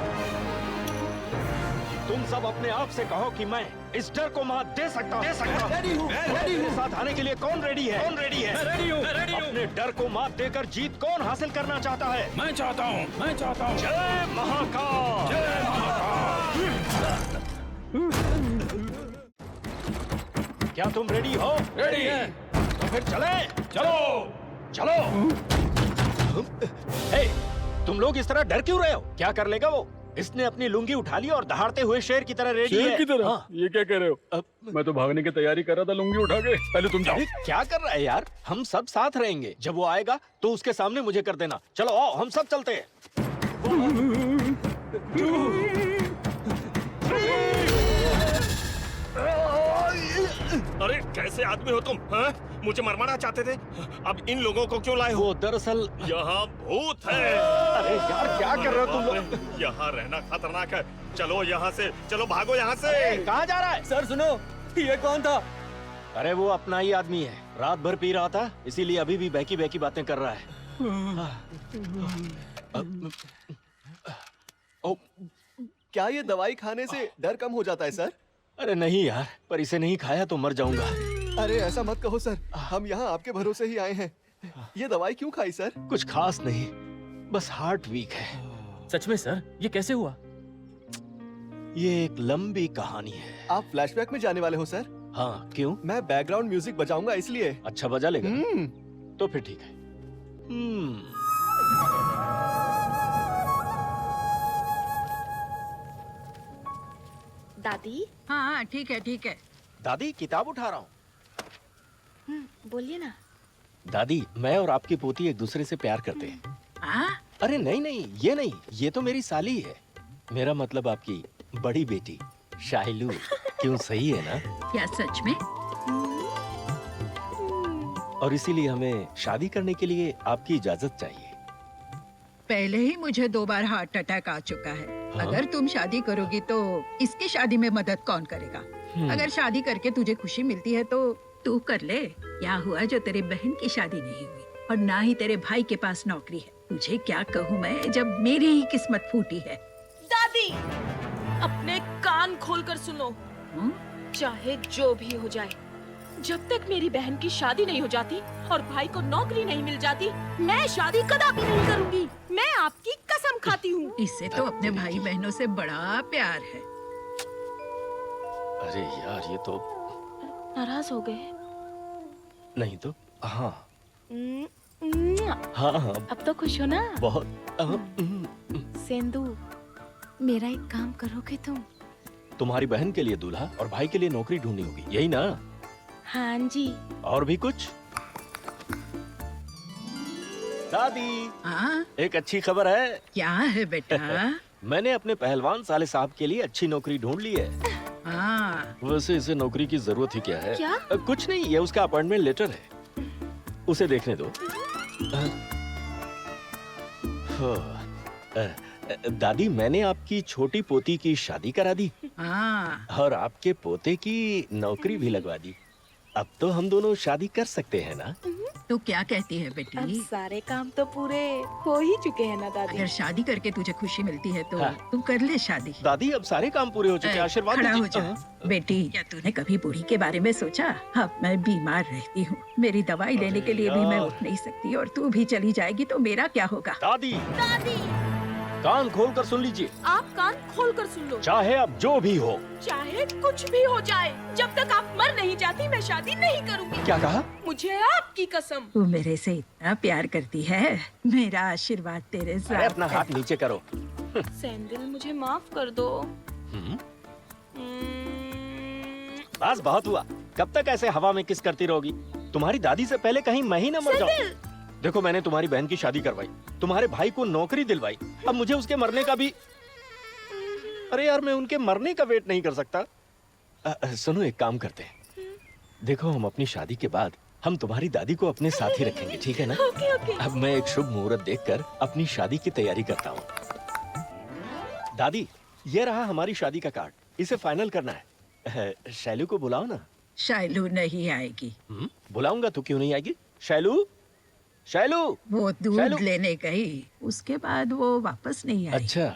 तुम सब अपने आप से कहो कि मैं इस डर को मात दे सकता हूँ।
रेडी हूँ, रेडी हूँ।
मेरे साथ आने के लिए कौन रेडी है? कौन रेडी है?
मैं रेडी हूँ, मैं रेडी हूँ।
अपने डर को मात देकर जीत कौन हासिल करना चाहता है?
मैं चाहता हूँ, मैं चाहता हूँ।
जय महाकाल!
जय महाकाल!
क्या तुम रेडी हो?
रेडी है।
तो फिर चले, चलो, चलो। हे, तुम लोग इस तरह डर क्यों रहे हो? क्या कर लेगा वो? इसने अपनी लुंगी उठा ली और दहाड़ते हुए शेर की तरह रेडी है।
शेर की तरह?
हाँ।
ये क्या कह रहे हो? मैं तो भागने की तैयारी कर रहा था लुंगी उठा के। पहले तुम जाओ।
क्या कर रहा है यार? हम सब साथ रहेंगे। जब वो आएगा तो उसके सामने मुझे कर देना। चलो आओ, हम सब चलते हैं।
अरे कैसे आदमी हो तुम? हाँ? मुझे मरवाना चाहते थे, अब इन लोगों को क्यों लाए हो?
वो दरअसल
यहाँ भूत है।
अरे यार क्या कर रहे हो तुम लोग?
यहाँ रहना खतरनाक है। चलो यहाँ से, चलो भागो यहाँ से।
कहाँ जा रहा है?
सर सुनो, ये कौन था?
अरे वो अपना ही आदमी है, रात भर पी रहा था, इसीलिए अभी भी बहकी बहकी बातें कर रहा है।
क्या ये दवाई खाने से डर कम हो जाता है सर?
अरे नहीं यार, पर इसे नहीं खाया तो मर जाऊंगा।
अरे ऐसा मत कहो सर, हम यहाँ आपके भरोसे ही आए हैं। ये दवाई क्यों खाई सर?
कुछ खास नहीं, बस हार्ट वीक है।
सच में सर, ये कैसे हुआ?
ये एक लंबी कहानी है।
आप फ्लैशबैक में जाने वाले हो सर?
हाँ, क्यों?
मैं बैकग्राउंड म्यूजिक बजाऊंगा इसलिए।
अच्छा बजा लेगा? तो फिर ठीक है।
दादी।
हाँ ठीक है ठीक है।
दादी किताब उठा रहा हूँ।
बोलिए ना।
दादी, मैं और आपकी पोती एक दूसरे से प्यार करते हैं। अरे नहीं नहीं, ये नहीं, ये तो मेरी साली है। मेरा मतलब आपकी बड़ी बेटी शाइलू। क्यों, सही है ना?
क्या सच में?
और इसीलिए हमें शादी करने के लिए आपकी इजाजत चाहिए।
पहले ही मुझे 2 बार हार्ट अटैक आ चुका है।
हाँ?
अगर तुम शादी करोगी तो इसकी शादी में मदद कौन करेगा? अगर शादी करके तुझे खुशी मिलती है तो तू कर ले। क्या हुआ जो तेरी बहन की शादी नहीं हुई और ना ही तेरे भाई के पास नौकरी है? तुझे क्या कहूँ मैं, जब मेरी ही किस्मत फूटी है।
दादी, अपने कान खोलकर सुनो। चाहे जो भी हो जाए, जब तक मेरी बहन की शादी नहीं हो जाती और भाई को नौकरी नहीं मिल जाती, मैं शादी कदापि नहीं करूंगी। मैं आपकी कसम खाती हूँ।
इससे तो अपने भाई बहनों से बड़ा प्यार है।
अरे यार, ये तो
नाराज हो गए?
नहीं तो हाँ
हाँ
हाँ।
अब तो खुश हो ना?
बहुत।
सेंदू, मेरा एक काम करोगे तुम?
तुम्हारी बहन के लिए दूल्हा और भाई के लिए नौकरी ढूंढनी होगी, यही ना?
हाँ जी।
और भी कुछ? दादी,
हाँ
एक अच्छी खबर है।
क्या है बेटा?
मैंने अपने पहलवान साले साहब के लिए अच्छी नौकरी ढूंढ ली है।
हाँ
वैसे इसे नौकरी की जरूरत ही क्या है?
क्या?
कुछ नहीं, ये उसका अपॉइंटमेंट लेटर है। उसे देखने दो।
दादी, मैंने आपकी छोटी पोती की शादी करा दी
हाँ
और आपके पोते की नौकरी भी लगवा दी। अब तो हम दोनों शादी कर सकते हैं ना?
तो क्या कहती है
अब
बेटी?
सारे काम तो पूरे हो ही चुके हैं ना दादी।
अगर शादी करके तुझे खुशी मिलती है तो
हाँ।
तू कर ले शादी।
दादी, अब सारे काम पूरे हो चुके हैं, आशीर्वाद
खड़ा हो
दीजिए।
जा। बेटी, क्या तूने कभी बूढ़ी के बारे में सोचा? अब मैं बीमार रहती हूँ, मेरी दवाई लेने के लिए भी मैं उठ नहीं सकती, और तू भी चली जाएगी तो मेरा क्या होगा?
दादी,
दादी,
कान खोल कर सुन लीजिए।
आप कान खोल कर सुन लो।
चाहे अब जो भी हो।
चाहे कुछ भी हो जाए, जब तक आप मर नहीं जाती मैं शादी नहीं करूंगी।
क्या कहा?
मुझे आपकी कसम।
तू मेरे से इतना प्यार करती है, मेरा आशीर्वाद तेरे
अरे
साथ
अपना हाथ नीचे करो।
सैंडल, मुझे माफ कर दो।
बस बहुत हुआ। कब तक ऐसे हवा में किस करती रहोगी? तुम्हारी दादी से पहले कहीं मैं ही न मर जाऊं। देखो, मैंने तुम्हारी बहन की शादी करवाई, तुम्हारे भाई को नौकरी दिलवाई, अब मुझे उसके मरने का भी। अरे यार, मैं उनके मरने का वेट नहीं कर सकता। सुनो, एक काम करते हैं। देखो, हम अपनी शादी के बाद हम तुम्हारी दादी को अपने साथ ही रखेंगे, ठीक है ना?
Okay okay.
अब मैं एक शुभ मुहूर्त देखकर अपनी शादी की तैयारी करता हूँ। दादी, ये रहा हमारी शादी का कार्ड, इसे फाइनल करना है। शैलू को बुलाओ ना।
शायलू नहीं आएगी।
बुलाऊंगा तो क्यों नहीं आएगी? शैलू, शैलू।
वो दूध
शैलू।
लेने गई, उसके बाद वो वापस नहीं आई।
अच्छा,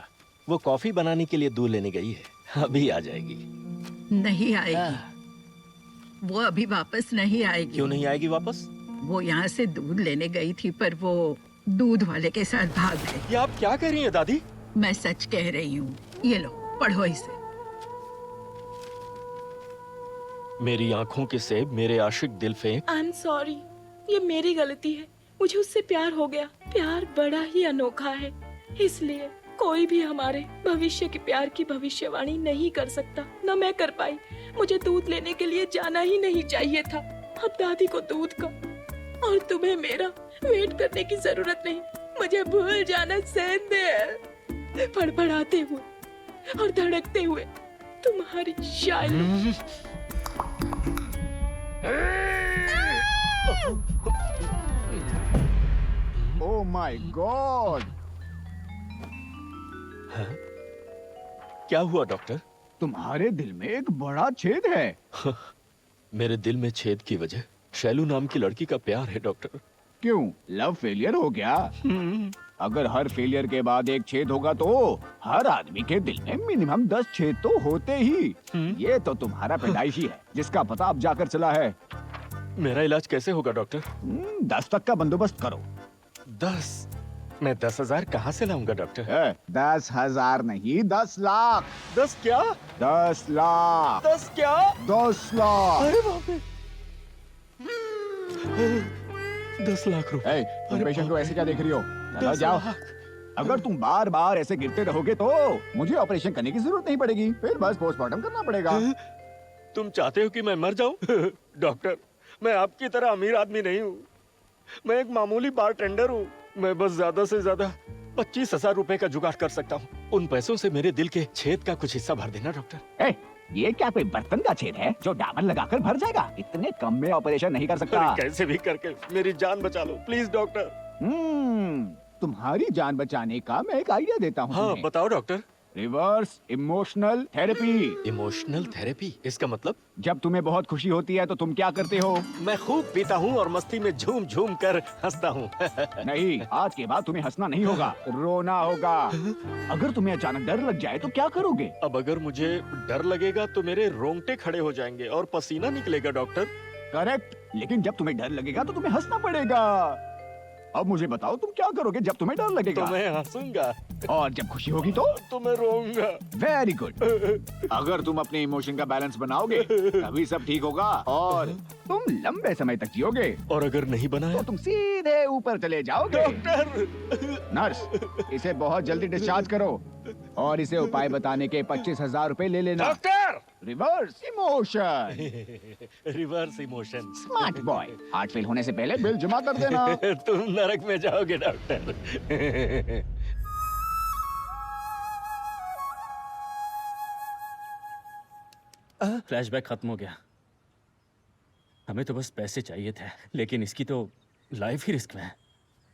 वो कॉफी बनाने के लिए दूध लेने गई है, अभी आ जाएगी।
नहीं आएगी, वो अभी वापस नहीं आएगी।
क्यों नहीं आएगी वापस?
वो यहाँ से दूध लेने गई थी, पर वो दूध वाले के साथ भाग गई।
ये आप क्या कह रही हैं दादी?
मैं सच कह रही हूँ। ये लो, पढ़ो इसे।
मेरी आंखों के सेब मेरे आशिक दिल फेंक।
आई एम सॉरी, ये मेरी गलती है। मुझे उससे प्यार हो गया। प्यार बड़ा ही अनोखा है, इसलिए कोई भी हमारे भविष्य के प्यार की भविष्यवाणी नहीं कर सकता। न मैं कर पाई। मुझे दूध लेने के लिए जाना ही नहीं चाहिए था। अब दादी को दूध का और तुम्हें मेरा वेट करने की जरूरत नहीं। मुझे भूल जाना सेंदे। फड़फड़ाते हुए और धड़कते हुए तुम्हारी शायरी।
Oh my God!
क्या हुआ डॉक्टर?
तुम्हारे दिल में एक बड़ा छेद है।
मेरे दिल में छेद की वजह शैलू नाम की लड़की का प्यार है डॉक्टर।
क्यों, लव फेलियर हो गया? अगर हर फेलियर के बाद एक छेद होगा तो हर आदमी के दिल में मिनिमम 10 छेद तो होते ही। ये तो तुम्हारा पैदाइशी है, जिसका पता अब जाकर चला है।
मेरा इलाज कैसे होगा डॉक्टर?
10 तक का बंदोबस्त करो।
10? मैं 10,000 कहाँ से लाऊंगा डॉक्टर?
10,000 नहीं, 10 लाख।
10 क्या?
10 लाख।
10 क्या?
10 लाख।
अरे बाप रे! 10 लाख रुपए।
तुम पेशेंट को ऐसे क्या देख रही हो? चलो
10
जाओ।
लाख।
अगर तुम बार बार ऐसे गिरते रहोगे तो मुझे ऑपरेशन करने की जरूरत नहीं पड़ेगी, फिर बस पोस्टमार्टम करना पड़ेगा।
तुम चाहते हो कि मैं मर जाऊं? डॉक्टर, मैं आपकी तरह अमीर आदमी नहीं हूँ। मैं एक मामूली बारटेंडर हूँ। मैं बस ज्यादा से ज्यादा 25,000 रुपए का जुगाड़ कर सकता हूँ। उन पैसों से मेरे दिल के छेद का कुछ हिस्सा भर देना डॉक्टर।
ये क्या कोई बर्तन का छेद है जो डामर लगाकर भर जाएगा? इतने कम में ऑपरेशन नहीं कर सकता।
अरे कैसे भी करके मेरी जान बचा लो प्लीज डॉक्टर।
तुम्हारी जान बचाने का मैं एक आइडिया देता हूँ।
हाँ बताओ doctor.
Reverse emotional therapy.
Emotional therapy? इसका मतलब?
जब तुम्हें बहुत खुशी होती है तो तुम क्या करते हो?
मैं खूब पीता हूँ और मस्ती में झूम झूम कर हंसता हूँ।
नहीं, आज के बाद तुम्हें हंसना नहीं होगा, रोना होगा। अगर तुम्हें अचानक डर लग जाए तो क्या करोगे?
अब अगर मुझे डर लगेगा तो मेरे रोंगटे खड़े हो जाएंगे और पसीना निकलेगा डॉक्टर।
करेक्ट, लेकिन जब तुम्हें डर लगेगा तो तुम्हें हंसना पड़ेगा। अब मुझे बताओ तुम क्या करोगे जब तुम्हें डर लगेगा?
तो मैं हंसूंगा।
और जब खुशी होगी तो
मैं रोऊंगा।
Very good. अगर तुम अपने इमोशन का बैलेंस बनाओगे तभी सब ठीक होगा और तुम लंबे समय तक जियोगे।
और अगर नहीं बनाया
तो तुम सीधे ऊपर चले जाओगे।
डॉक्टर!
नर्स, इसे बहुत जल्दी डिस्चार्ज करो और इसे उपाय बताने के 25,000 रुपए ले लेना।
Doctor!
Reverse emotion.
Reverse emotion.
Smart boy, heart fail होने से पहले बिल जमा कर देना।
तुम नरक में जाओगे डॉक्टर।
फ्लैशबैक खत्म हो गया। हमें तो बस पैसे चाहिए थे, लेकिन इसकी तो लाइफ ही रिस्क में है।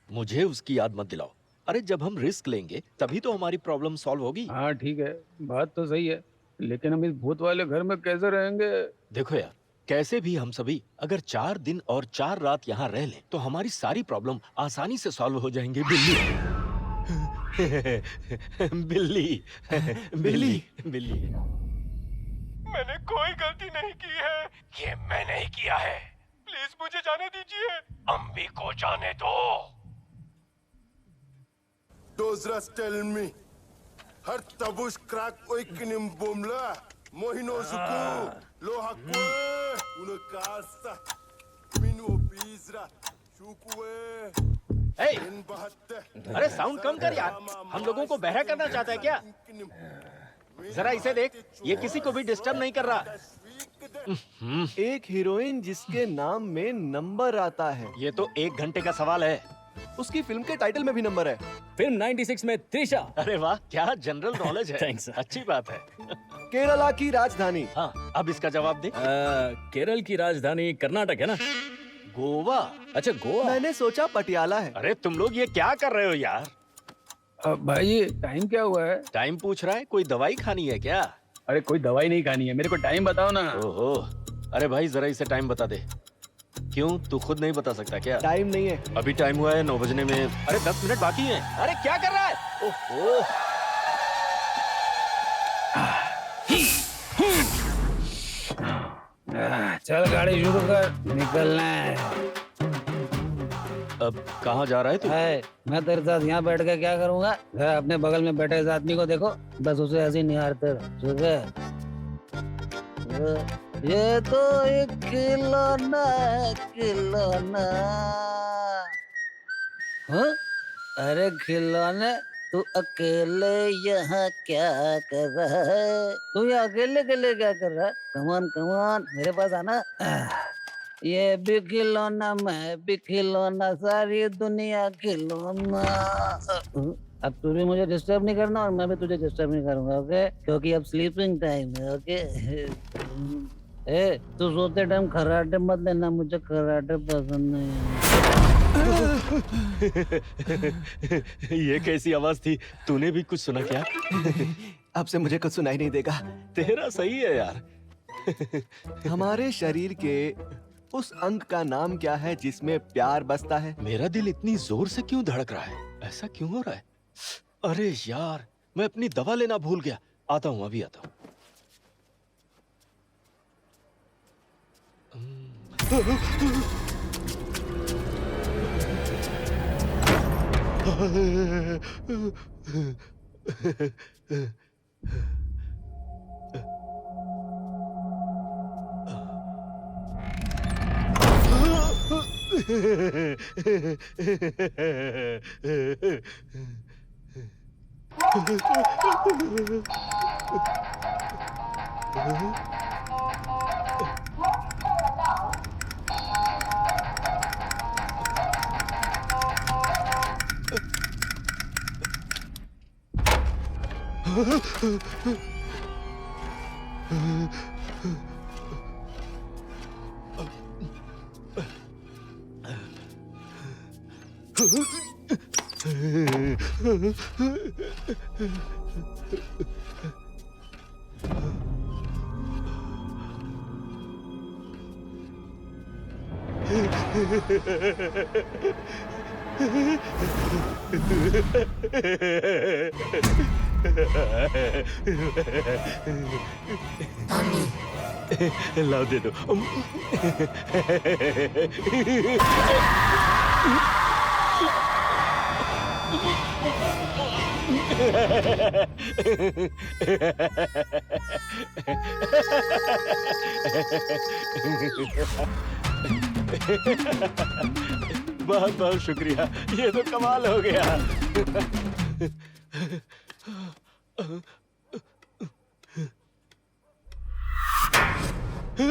मुझे उसकी याद मत दिलाओ। अरे जब हम रिस्क लेंगे तभी तो हमारी प्रॉब्लम सॉल्व होगी।
हाँ ठीक है, बात तो सही है, लेकिन हम इस भूत वाले घर में कैसे रहेंगे?
देखो यार, कैसे भी हम सभी अगर 4 दिन और 4 रात यहाँ रह लें तो हमारी सारी प्रॉब्लम आसानी से सॉल्व हो जाएंगे। बिल्ली बिल्ली बिल्ली बिल्ली।
मैंने कोई गलती नहीं की है। ये मैंने ही किया है। प्लीज मुझे जाने दीजिए। अम्बी को जाने दो।
Dozras tell me, har tabush crack oikinim bomla, mohino zuku, lo hakwe, una casa, minu bizra, shukwe.
अरे साउंड कम कर यार, हम लोगों को बहरा करना चाहता है क्या? जरा इसे देख, ये किसी को भी डिस्टर्ब नहीं कर रहा।
एक हीरोइन जिसके नाम में नंबर आता है।
ये तो 1 घंटे का सवाल है।
उसकी फिल्म के टाइटल में भी नंबर है।
फिल्म 96 में त्रिशा।
अरे वाह, क्या जनरल नॉलेज है।
Thanks, sir.
अच्छी बात है।
केरला की राजधानी।
हाँ, अब इसका जवाब दे।
केरल की राजधानी कर्नाटक है ना?
गोवा।
अच्छा गोवा।
मैंने सोचा पटियाला है।
अरे तुम लोग ये क्या कर रहे हो यार?
भाई टाइम क्या हुआ है?
टाइम पूछ रहा है? कोई दवाई खानी है क्या?
अरे कोई दवाई नहीं खानी है, मेरे को टाइम बताओ ना।
ओहो, अरे भाई जरा इसे टाइम बता दे। क्यों, तू खुद नहीं बता सकता क्या?
टाइम नहीं है।
अभी टाइम हुआ है 9 बजने में। अरे 10 मिनट बाकी हैं। अरे क्या कर रहा है? ओहो।
चल गाड़ी शुरू कर, निकलना है।
अब कहाँ जा रहा है तू?
मैं तेरे साथ यहाँ बैठ के क्या करूँगा? अपने बगल में बैठे इस आदमी को देखो, बस उसे ऐसे निहारते रहो, ठीक है? ये तो एक खिलौना है, खिलौना। हाँ? अरे खिलौने, तू अकेले यहाँ क्या कर रहा है? तू यहाँ अकेले अकेले क्या कर रहा है? कमान कमान, मेरे पास आना। ये भी खिलौना, मैं भी खिलौना, सारी दुनिया खिलौना। अब तू भी मुझे डिस्टर्ब नहीं करना और मैं भी तुझे डिस्टर्ब नहीं करूंगा, ओके? क्योंकि अब स्लीपिंग टाइम है, ओके? ए, तू सोते टाइम खर्राटे मत लेना, मुझे खर्राटे पसंद नहीं है।
ये कैसी आवाज थी? तूने भी कुछ सुना क्या?
अब से मुझे कुछ सुनाई नहीं देगा।
तेरा सही है यार।
हमारे शरीर के उस अंग का नाम क्या है जिसमें प्यार बसता है?
मेरा दिल इतनी जोर से क्यों धड़क रहा है? ऐसा क्यों हो रहा है? अरे यार, मैं अपनी दवा लेना भूल गया। आता हूँ, अभी आता हूँ। लाओ दे दो। बहुत बहुत शुक्रिया, ये तो कमाल हो गया। हे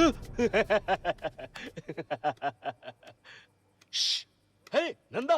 नंदा,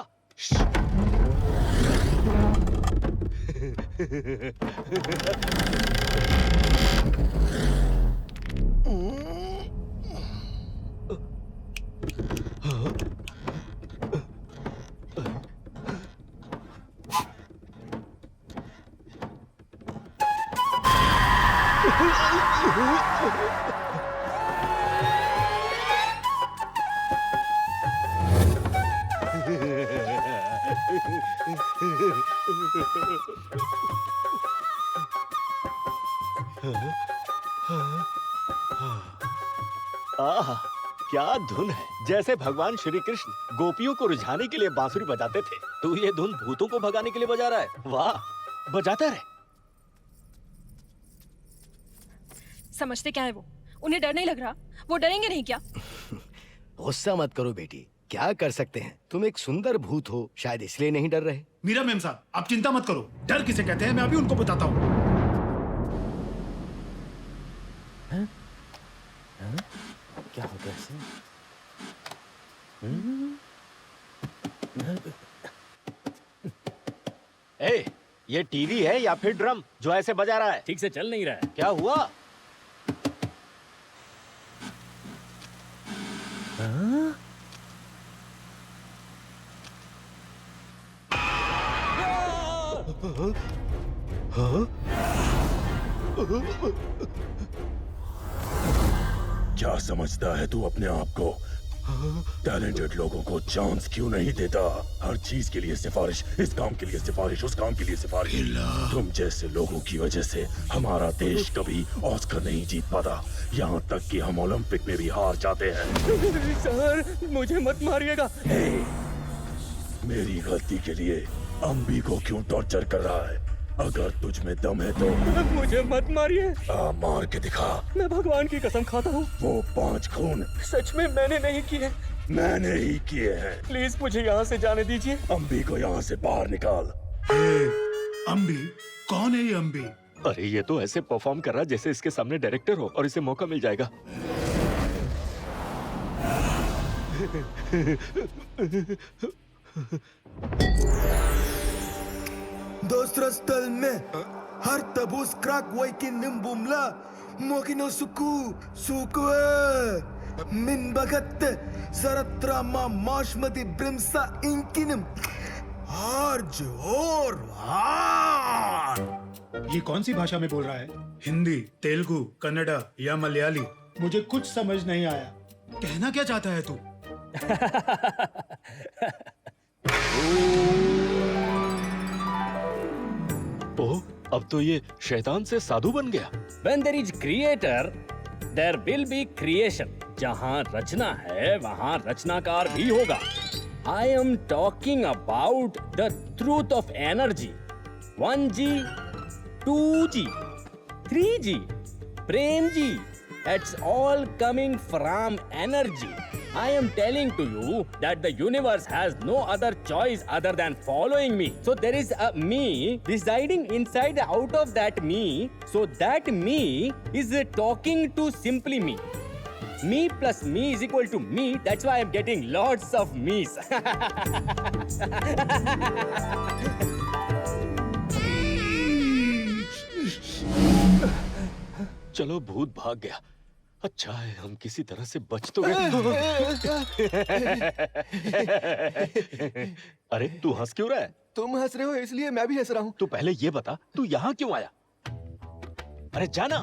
आहा, क्या धुन है। जैसे भगवान श्री कृष्ण गोपियों को रिझाने के लिए बांसुरी बजाते थे, तू ये धुन भूतों को भगाने के लिए बजा रहा है। वाह, बजाता रहे।
समझते क्या है वो? उन्हें डर नहीं लग रहा? वो डरेंगे नहीं क्या?
गुस्सा मत करो बेटी, क्या कर सकते हैं। तुम एक सुंदर भूत हो, शायद इसलिए नहीं डर रहे।
मीरा मैम साहब, आप चिंता मत करो। डर किसे कहते हैं मैं अभी उनको बताता हूँ।
क्या हो गया इसे? ए, ये टीवी है या फिर ड्रम जो ऐसे बजा रहा है?
ठीक से चल नहीं रहा है।
क्या हुआ?
क्या समझता है तू अपने आप को? टैलेंटेड लोगों को चांस क्यों नहीं देता? हर चीज के लिए सिफारिश, इस काम के लिए सिफारिश, उस काम के लिए सिफारिश। तुम जैसे लोगों की वजह से हमारा देश कभी ऑस्कर नहीं जीत पाता, यहाँ तक कि हम ओलंपिक में भी हार जाते हैं।
सर, मुझे मत मारिएगा।
मेरी गलती के लिए अम्बी को क्यों टॉर्चर कर रहा है? अगर तुझ में दम है तो
मुझे मत मारिए।
मार के दिखा।
मैं भगवान की कसम खाता हूँ,
वो 5 खून
सच में मैंने नहीं किए।
मैंने ही किए हैं।
प्लीज मुझे यहाँ से जाने दीजिए।
अम्बी को यहाँ से बाहर निकाल।
अम्बी? कौन है ये अम्बी?
अरे ये तो ऐसे परफॉर्म कर रहा है जैसे इसके सामने डायरेक्टर हो और इसे मौका मिल जाएगा।
Dostrastal me har tabus krak waikin nimbumla mokino suku min bagat zaratrama mashmati brimsa inkinim harj और
ये कौन सी भाषा में बोल रहा है? हिंदी, तेलुगु, कन्नड़ा या मलयाली? मुझे कुछ समझ नहीं आया। कहना क्या चाहता है तू?
ओह, अब तो ये शैतान से साधु बन गया।
When there is creator, there will be creation. जहाँ रचना है, वहाँ रचनाकार भी होगा। I am talking about the truth of energy. 1G, 2G, 3G, Prem Ji. It's all coming from energy. I am telling to you that the universe has no other choice other than following me. So there is a me residing inside out of that me. So that me is talking to simply me. Me plus me is equal to me. That's why I'm getting lots of me's.
चलो भूत भाग गया। अच्छा है हम किसी तरह से बच तो गए। अरे तू हंस क्यों रहा है?
तुम हंस रहे हो इसलिए मैं भी हंस रहा हूँ।
तू पहले ये बता तू यहाँ क्यों आया? अरे जाना।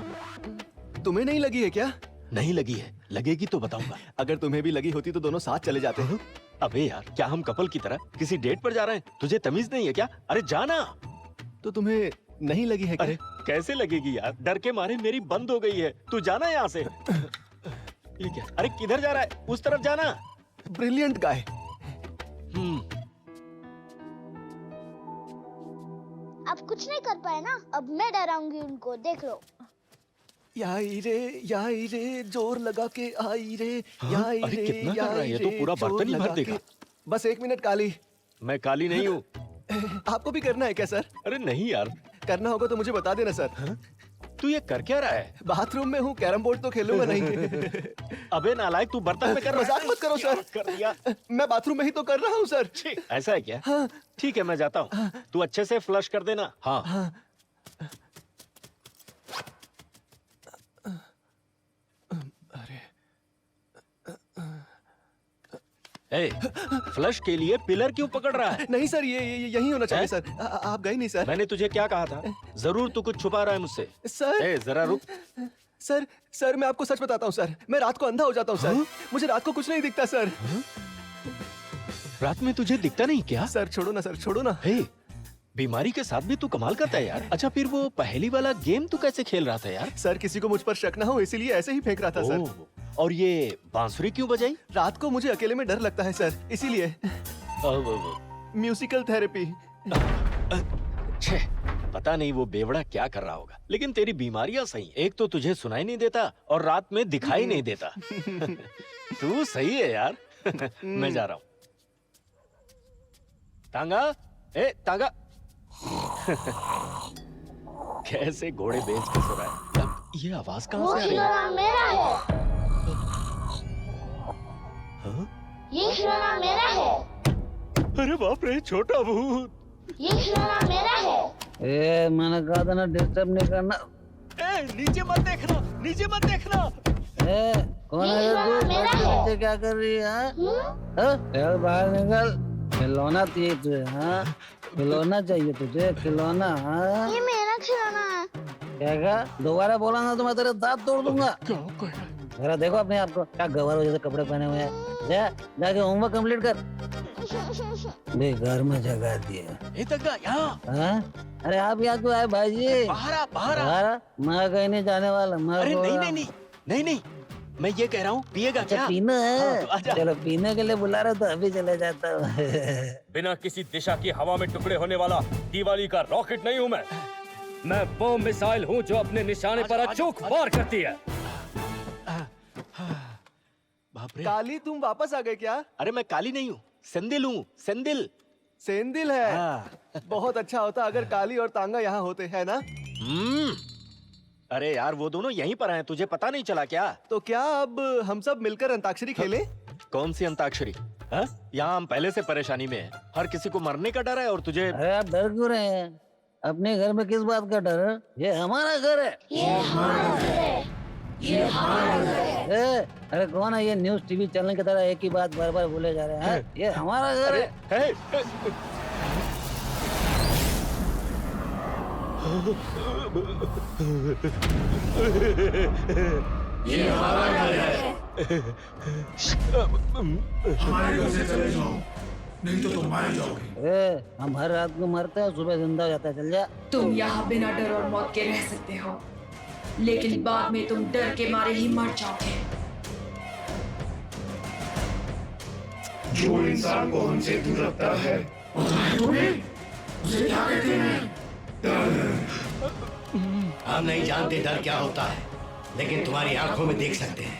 तुम्हें नहीं लगी है क्या?
नहीं लगी है, लगेगी तो बताऊंगा।
अगर तुम्हें भी लगी होती तो दोनों साथ चले जाते हैं।
अबे यार क्या हम कपल की तरह किसी डेट पर जा रहे हैं? तुझे तमीज नहीं है क्या? अरे जाना।
तो तुम्हें नहीं लगी है क्या?
अरे कैसे लगेगी यार, डर के मारे मेरी बंद हो गई है। तू जाना यहाँ से। ये क्या? अरे किधर जा रहा है? उस तरफ जाना।
ब्रिलियंट गाय।
अब कुछ नहीं कर पाए ना, अब मैं डराऊंगी उनको, देख लो।
याई रे जोर लगा के आई रे। याई
अरे
रे
कितना कर रहा है ये तो पूरा बर्तन ही भर देगा।
बस 1 मिनट काली।
मैं काली नहीं हूँ।
आपको भी करना है क्या सर?
अरे नहीं यार।
करना होगा तो मुझे बता देना सर।
तू ये कर क्या रहा है?
बाथरूम में हूँ, कैरम बोर्ड तो खेलूंगा नहीं।
अबे नालायक, तू बर्तन में कर रहा है।
मजाक मत करो सर।
कर दिया।
मैं बाथरूम में ही तो कर रहा हूँ सर।
ऐसा है क्या? हाँ। ठीक है, मैं जाता हूँ। तू अच्छे से फ्लश कर देना। हाँ। ए, फ्लश के लिए पिलर क्यों पकड़ रहा है?
नहीं सर, ये यही होना चाहिए सर। आप गए नहीं सर।
मैंने तुझे क्या कहा था? जरूर तू कुछ छुपा रहा है मुझसे।
सर।
ए, जरा रुक।
सर मैं आपको सच बताता हूँ सर, मैं रात को अंधा हो जाता हूँ सर। मुझे रात को कुछ नहीं दिखता सर।
रात में तुझे दिखता नहीं क्या?
सर छोड़ो ना सर, छोड़ो ना।
हे, बीमारी के साथ भी तू कमाल करता है यार। अच्छा, फिर वो पहली वाला गेम तू कैसे खेल रहा था यार?
सर किसी को मुझ पर शक ना हो इसीलिए ऐसे ही फेंक रहा था सर।
और ये बांसुरी क्यों बजाई?
रात को मुझे अकेले में डर लगता है सर, इसीलिए। Musical therapy.
पता नहीं वो बेवड़ा क्या कर रहा होगा, लेकिन तेरी बीमारियां सही। एक तो तुझे सुनाई नहीं देता और रात में दिखाई नहीं देता। तू सही है यार। मैं जा रहा हूँ। तांगा, ए तांगा। कैसे घोड़े बेच के सो रहा है। अब ये आवाज कहाँ से आ रही है?
मेरा है।
हाँ?
ये खिलौना मेरा है।
अरे बाप रे, छोटा भूत।
ये खिलौना मेरा है।
ए, मैंने कहा था ना डिस्टर्ब नहीं करना।
ए, नीचे मत देखना, नीचे मत देखना।
ए, कौन है तू? नीचे क्या कर रही है? चल बाहर निकल। खिलौना चाहिए तुझे? हाँ, खिलौना चाहिए तुझे? खिलौना? हाँ,
ये मेरा खिलौना है।
क्या कहा? दोबारा बोला ना तो मैं तेरे दांत तोड़ दूंगा। जरा देखो अपने आप को, क्या गवार जैसे कपड़े पहने हुए हैं। जाके होमवर्क कंप्लीट कर। घर में जगा दिया। यहाँ। अरे आप यहाँ क्यों आए भाई जी? बाहर। मैं कहीं नहीं जाने वाला।
अरे नहीं, मैं ये कह रहा हूँ, पिएगा क्या?
पीना है?
हाँ, तो
चलो पीने के लिए बुला रहे तो अभी चले जाता हूँ।
बिना किसी दिशा की हवा में टुकड़े होने वाला दिवाली का रॉकेट नहीं हूँ मैं बम मिसाइल हूँ जो अपने निशाने पर अचूक वार करती है।
बाप रे।
काली, तुम वापस आ गए क्या?
अरे मैं काली नहीं हूँ, सेंदिल हूँ।
सेंदिल है। बहुत अच्छा होता अगर काली और तांगा यहाँ होते, है ना?
अरे यार, वो दोनों यहीं पर हैं, तुझे पता नहीं चला क्या?
तो क्या अब हम सब मिलकर अंताक्षरी खेलें?
कौन सी अंताक्षरी? यहाँ हम पहले से परेशानी में हैं। हर किसी को मरने का डर है और तुझे।
अरे आप डर क्यों रहे हैं? अपने घर में किस बात का डर है? ये हमारा घर है। अरे कौन है ये न्यूज़ टीवी चैनल की तरह एक ही बात बार बार बोले जा रहे हैं? ये हमारा घर है।
ये हमारा घर है। हमारे घर से चले जाओ, नहीं तो तुम मारे जाओगे।
हम हर रात को मरते हैं, सुबह जिंदा हो जाता है। चल जा।
तुम यहाँ बिना डर और मौत के रह सकते हो, लेकिन बाद में तुम डर के मारे ही मर जाओगे।
जो इंसान को हमसे दूर रखता है, पता है तुम्हें उसे क्या कहते हैं?
हम नहीं जानते डर क्या होता है, लेकिन तुम्हारी आंखों में देख सकते हैं।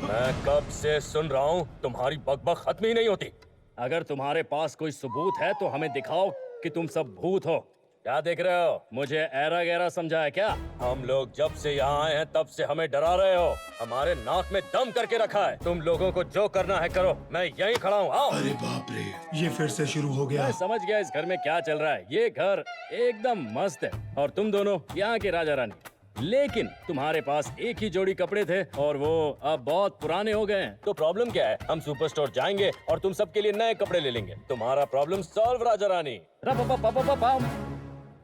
मैं कब से सुन रहा हूँ, तुम्हारी बकबक खत्म ही नहीं होती। अगर तुम्हारे पास कोई सबूत है तो हमें दिखाओ कि तुम सब भूत हो। क्या देख रहे हो? मुझे ऐरा गैरा समझा है क्या? हम लोग जब से यहाँ आए हैं तब से हमें डरा रहे हो, हमारे नाक में दम करके रखा है। तुम लोगों को जो करना है करो, मैं यहीं खड़ा हूँ। आओ।
अरे बाप रे, ये फिर से शुरू हो गया।
मैं समझ गया इस घर में क्या चल रहा है। ये घर एकदम मस्त है और तुम दोनों यहाँ के राजा रानी। लेकिन तुम्हारे पास एक ही जोड़ी कपड़े थे और वो अब बहुत पुराने हो गए हैं। तो प्रॉब्लम क्या है? हम सुपर स्टोर जाएंगे और तुम सबके लिए नए कपड़े ले लेंगे। तुम्हारा प्रॉब्लम सॉल्व, राजा रानी।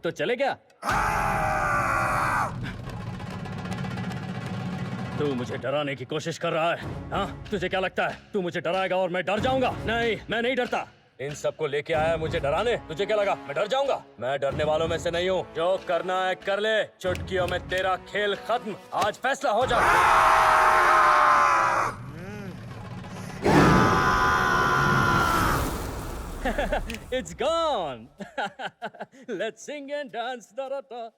तो चले क्या? तू मुझे डराने की कोशिश कर रहा है? हाँ, तुझे क्या लगता है तू मुझे डराएगा और मैं डर जाऊंगा? नहीं, मैं नहीं डरता। इन सबको लेके आया मुझे डराने। तुझे क्या लगा मैं डर जाऊंगा? मैं डरने वालों में से नहीं हूँ। जो करना है कर ले, चुटकियों में तेरा खेल खत्म। आज फैसला हो जाए। It's gone. Let's sing and dance. Da-da-da.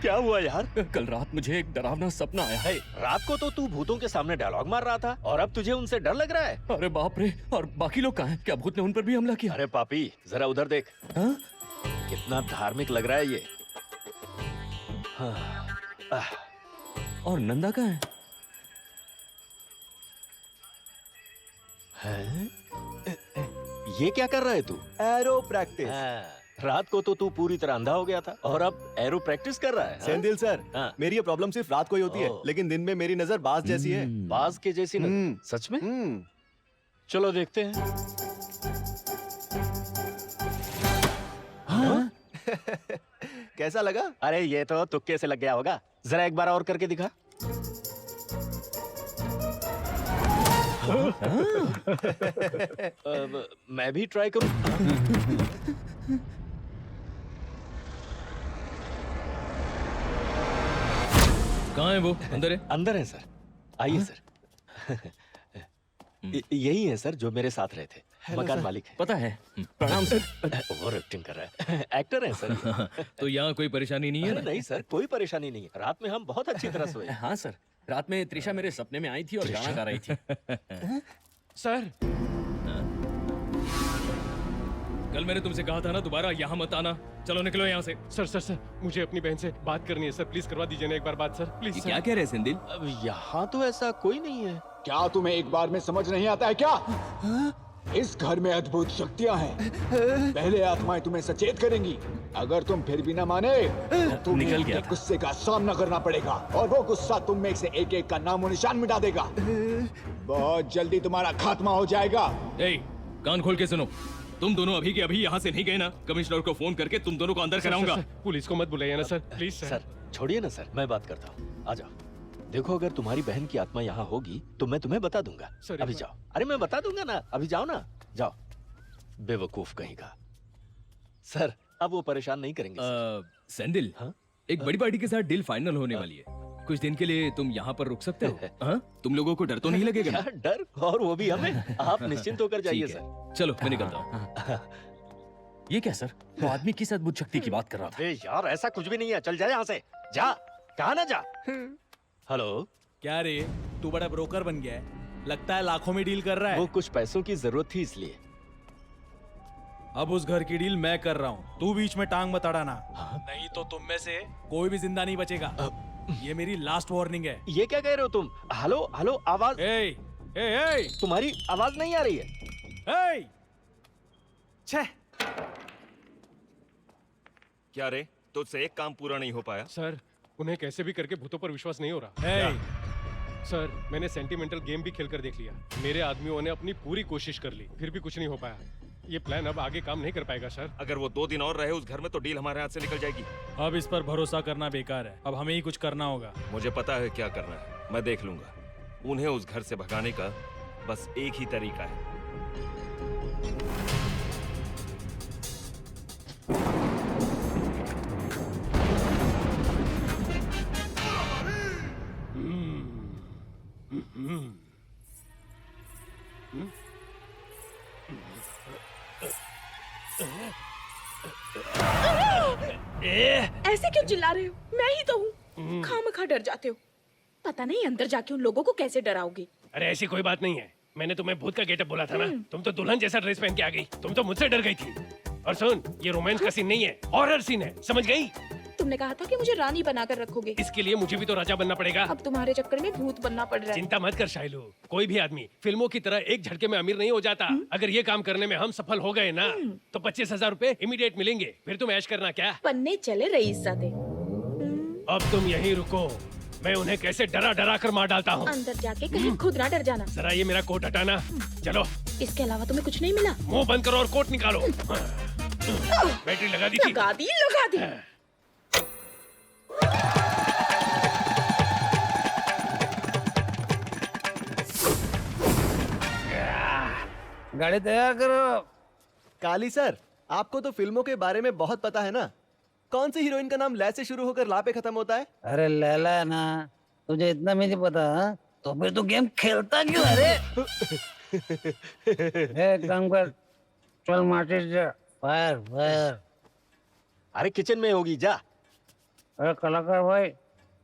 क्या हुआ यार?
कल रात मुझे एक डरावना सपना आया है।
रात को तो तू भूतों के सामने डायलॉग मार रहा था और अब तुझे उनसे डर लग रहा है?
अरे बाप रे, और बाकी लोग कहाँ हैं? क्या भूत ने उन पर भी हमला किया?
अरे पापी, जरा उधर देख।
हाँ?
कितना धार्मिक लग रहा है ये। हाँ।
और नंदा कहाँ है?
हैं? ये क्या कर रहा है तू?
Arrow practice.
रात को तो तू पूरी तरह अंधा हो गया था और अब एरो प्रैक्टिस कर रहा है।
सेंदिल सर,
हाँ।
मेरी ये प्रॉब्लम सिर्फ रात को ही होती है, लेकिन दिन में मेरी नजर बाज जैसी है।
बाज के जैसी नजर? सच में? चलो देखते हैं।
हाँ? कैसा लगा?
अरे ये तो तुक्के से लग गया होगा। जरा एक बार और करके दिखा। अब मैं भी ट्राई करूं।
कहाँ है वो? अंदर है?
अंदर है सर। आइए सर। यही है सर जो मेरे साथ रहे थे। मकान मालिक है।
पता है। प्रणाम सर।
ओवर एक्टिंग कर रहा है। एक्टर है सर।
तो यहाँ कोई परेशानी नहीं है
अरे
ना?
नहीं सर, कोई परेशानी नहीं है। रात में हम बहुत अच्छी तरह सोए।
हाँ सर, रात में त्रिशा मेरे सपने में आई थी और गाना गा रही थी।
सर,
कल मैंने तुमसे कहा था ना दोबारा यहाँ मत आना। चलो निकलो यहाँ से।
सर, मुझे अपनी बहन से बात करनी है सर। प्लीज करवा दीजिए ना एक बार बात सर, प्लीज।
क्या कह रहे हैं सेंदिल?
अब यहाँ तो ऐसा कोई नहीं है।
क्या तुम्हें एक बार में समझ नहीं आता है क्या? इस घर में अद्भुत शक्तियाँ हैं। पहले आत्माएं तुम्हें सचेत करेंगी। अगर तुम फिर भी न माने तो तुम्हें
निकल गया
अपने गुस्से का सामना करना पड़ेगा और वो गुस्सा तुम में से एक एक का नामो निशान मिटा देगा। बहुत जल्दी तुम्हारा खात्मा हो जाएगा।
ए, कान खोल के सुनो। तुम दोनों अभी के अभी यहाँ से नहीं गए ना, कमिश्नर को फोन करके तुम दोनों को अंदर कराऊंगा।
पुलिस को मत बुलाइए ना सर, प्लीज
सर। छोड़िए ना सर, मैं बात करता हूँ। आ जाओ। देखो, अगर तुम्हारी बहन की आत्मा यहाँ होगी तो मैं तुम्हें बता दूंगा। अभी जाओ। अरे मैं बता दूंगा ना, अभी जाओ ना, जाओ। बेवकूफ कहीं का। सर, अब वो परेशान नहीं करेंगे।
सेंदिल, हाँ? एक बड़ी पार्टी के साथ डील फाइनल होने वाली है। कुछ दिन के लिए तुम यहाँ पर रुक सकते हो? हाँ? तुम लोगों को डर तो नहीं लगेगा?
क्या डर? और वो भी हमें? आप निश्चिंत होकर जाइए सर।
चलो मैं निकलता हूँ।
ये क्या सर? वो आदमी किस अद्भुत शक्ति की बात कर रहा था?
यार ऐसा कुछ भी नहीं है। चल जा यहाँ से। जा। कहा ना जा। हेलो।
क्या रे, तू बड़ा ब्रोकर बन गया है? लगता है लाखों में डील कर रहा है।
वो कुछ पैसों की जरूरत थी इसलिए।
अब उस घर की डील मैं कर रहा हूँ, तू बीच में टांग मत अड़ाना। नहीं तो तुम में से कोई भी जिंदा नहीं बचेगा। ये मेरी लास्ट वार्निंग है।
ये क्या कह रहे हो तुम? हेलो हेलो, आवाज।
ए,
तुम्हारी आवाज नहीं आ रही है।
छे।
क्या रे, तुझसे एक काम पूरा नहीं हो पाया?
सर, उन्हें कैसे भी करके भूतों पर विश्वास नहीं हो रहा। सर, मैंने सेंटिमेंटल गेम भी खेलकर देख लिया। मेरे आदमियों ने अपनी पूरी कोशिश कर ली, फिर भी कुछ नहीं हो पाया। ये प्लान अब आगे काम नहीं कर पाएगा सर।
अगर वो 2 दिन और रहे उस घर में तो डील हमारे हाथ से निकल जाएगी।
अब इस पर भरोसा करना बेकार है। अब हमें ही कुछ करना होगा।
मुझे पता है क्या करना है, मैं देख लूंगा। उन्हें उस घर से भगाने का बस एक ही तरीका है।
ऐसे क्यों चिल्ला रहे हो? मैं ही तो हूँ। खामखा डर जाते हो। पता नहीं अंदर जाके उन लोगों को कैसे डराओगे।
अरे ऐसी कोई बात नहीं है। मैंने तुम्हें भूत का गेटअप बोला था ना। तुम तो दुल्हन जैसा ड्रेस पहन के आ गई। तुम तो मुझसे डर गई थी। और सुन, ये रोमांस का सीन नहीं है, हॉरर सीन है, समझ गई?
तुमने कहा था कि मुझे रानी बनाकर रखोगे।
इसके लिए मुझे भी तो राजा बनना पड़ेगा।
अब तुम्हारे चक्कर में भूत बनना पड़ रहा है।
चिंता मत कर शाइलू, कोई भी आदमी फिल्मों की तरह एक झटके में अमीर नहीं हो जाता। अगर ये काम करने में हम सफल हो गए ना तो 25,000 रुपए इमीडिएट मिलेंगे। फिर तुम ऐश करना। क्या
पन्ने चले रईसज़ादे।
अब तुम यहीं रुको, मैं उन्हें कैसे डरा डरा कर मार डालता हूँ।
अंदर जाके कहीं खुद ना डर जाना।
जरा ये मेरा कोट हटाना। चलो।
इसके अलावा तुम्हें कुछ नहीं मिला?
मुंह बंद करो और कोट निकालो। बैटरी लगा दी थी।
लगा दी।
गाड़ी तैयार करो।
काली सर, आपको तो फिल्मों के बारे में बहुत पता है ना। कौन सी हीरोइन का नाम लै से शुरू होकर ला पे खत्म होता है?
अरे लैला है ना, तुझे इतना भी नहीं पता? हाँ? तो फिर तू गेम खेलता क्यों? अरे एक काम कर, चल माचिस जा। Fire fire.
अरे किचन में होगी, जा।
अरे कलाकार भाई,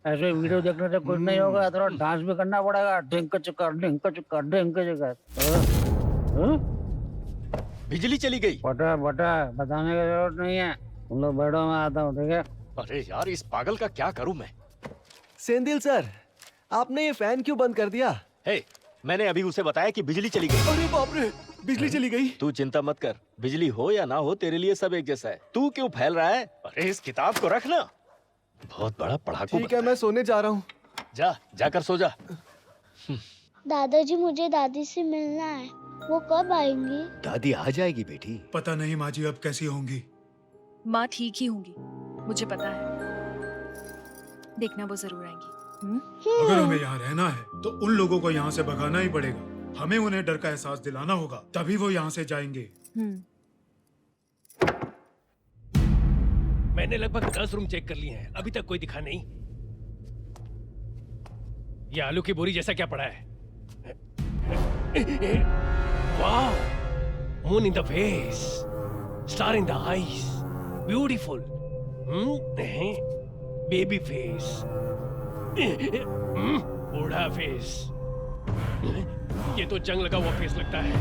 ऐसे वीडियो देखने से कुछ नहीं होगा, थोड़ा डांस भी करना पड़ेगा। ढिंक चुका ढिंक चुका ढिंक चुका।
बिजली चली गई।
बता बताने की जरूरत नहीं है, तुम लोग बैठो, मैं आता हूँ, ठीक है?
अरे यार, इस पागल का क्या करूं मैं।
सेंधिल सर, आपने ये फैन क्यों बंद कर दिया?
हे, मैंने अभी उसे बताया कि बिजली चली गई।
अरे बाप रे, बिजली चली गई।
तू चिंता मत कर, बिजली हो या ना हो तेरे लिए सब एक जैसा है। तू क्यों फैल रहा है? अरे इस किताब को रखना, बहुत बड़ा पढ़ाकू।
ठीक है, मैं सोने जा रहा हूँ।
जाकर सो जा।
दादाजी, मुझे दादी से मिलना है, वो कब आएंगी?
दादी आ जाएगी बेटी।
पता नहीं माँ जी अब कैसी होंगी।
माँ ठीक ही होंगी, मुझे पता है। देखना, वो जरूर आएंगी।
अगर हमें यहाँ रहना है तो उन लोगों को यहाँ से भगाना ही पड़ेगा। हमें उन्हें डर का एहसास दिलाना होगा, तभी वो यहाँ से जाएंगे।
मैंने लगभग 10 रूम चेक कर लिए हैं, अभी तक कोई दिखा नहीं। ये आलू की बोरी जैसा क्या पड़ा है? वाह, moon in the face, star in the eyes, beautiful. Baby face, बूढ़ा फेस। ये तो जंग लगा हुआ फेस लगता है।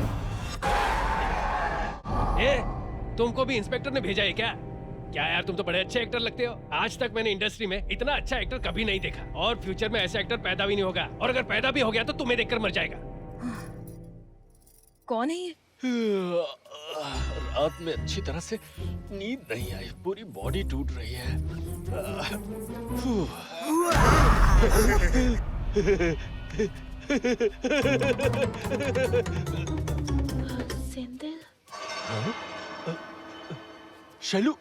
तुमको भी इंस्पेक्टर ने भेजा है क्या? क्या यार, तुम तो बड़े अच्छे एक्टर लगते हो। आज तक मैंने इंडस्ट्री में इतना अच्छा एक्टर कभी नहीं देखा, और फ्यूचर में ऐसा एक्टर पैदा भी नहीं होगा, और अगर पैदा भी हो गया तो तुम्हें देखकर मर जाएगा।
कौन है ये?
रात में अच्छी तरह से नींद नहीं आई, पूरी बॉडी टूट रही है।
सेंधिल,
शैलू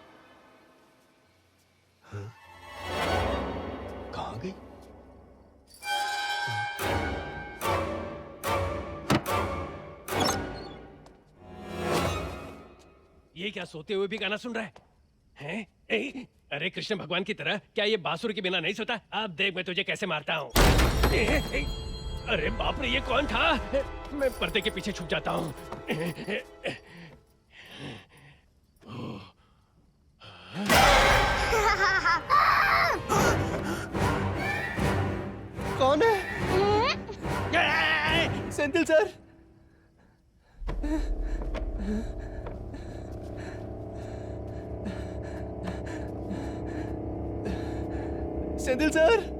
कहाँ गई?
ये क्या सोते हुए भी गाना सुन रहा है? हैं? अरे कृष्ण भगवान की तरह क्या ये बांसुरी के बिना नहीं सोता? अब देख मैं तुझे कैसे मारता हूँ। अरे बाप रे, ये कौन था? मैं पर्दे के पीछे छुप जाता हूँ।
कौन है? सेंथिल सर। सेंथिल सर।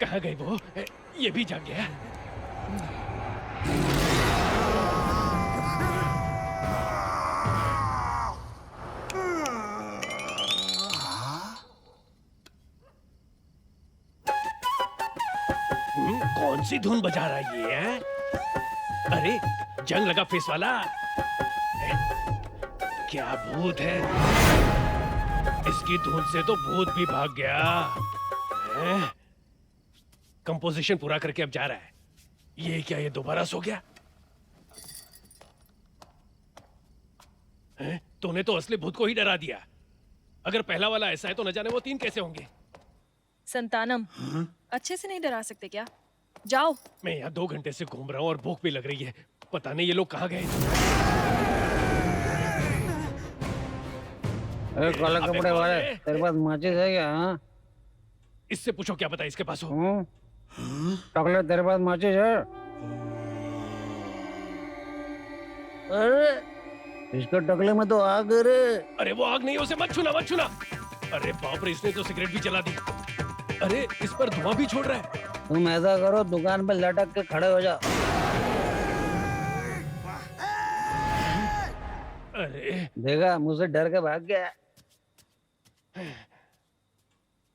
कहाँ गई वो? ये भी जाग गया। कौन सी धुन बजा रहा है ये? अरे जंग लगा फेस वाला, क्या भूत है? इसकी धुन से तो भूत भी भाग गया। कंपोजिशन पूरा करके अब जा रहा है। ये क्या, ये दोबारा सो गया? तूने तो असली भूत को ही डरा दिया। अगर पहला वाला ऐसा है तो न जाने वो 3 कैसे होंगे।
संतानम, अच्छे से नहीं डरा सकते क्या? जाओ।
मैं यहाँ 2 घंटे से घूम रहा हूँ और भूख भी लग रही है। पता नहीं ये लोग कहाँ गए।
अरे काला कपड़े वाले, तेरे पास माचिस है क्या? हाँ?
इससे पूछो क्या पता इसके पास हो।
चॉकलेट, तेरे पास माचिस है? अरे इसके टकले में तो आग है रे।
अरे वो आग नहीं, उसे मत छूना, मत छूना। अरे बाप रे, इसने तो सिगरेट भी जला दी। अरे इस पर धुआं भी छोड़ रहा है।
तुम ऐसा करो, दुकान पे लटक के खड़े हो जाओ।
अरे
देखा, मुझसे डर के भाग गया।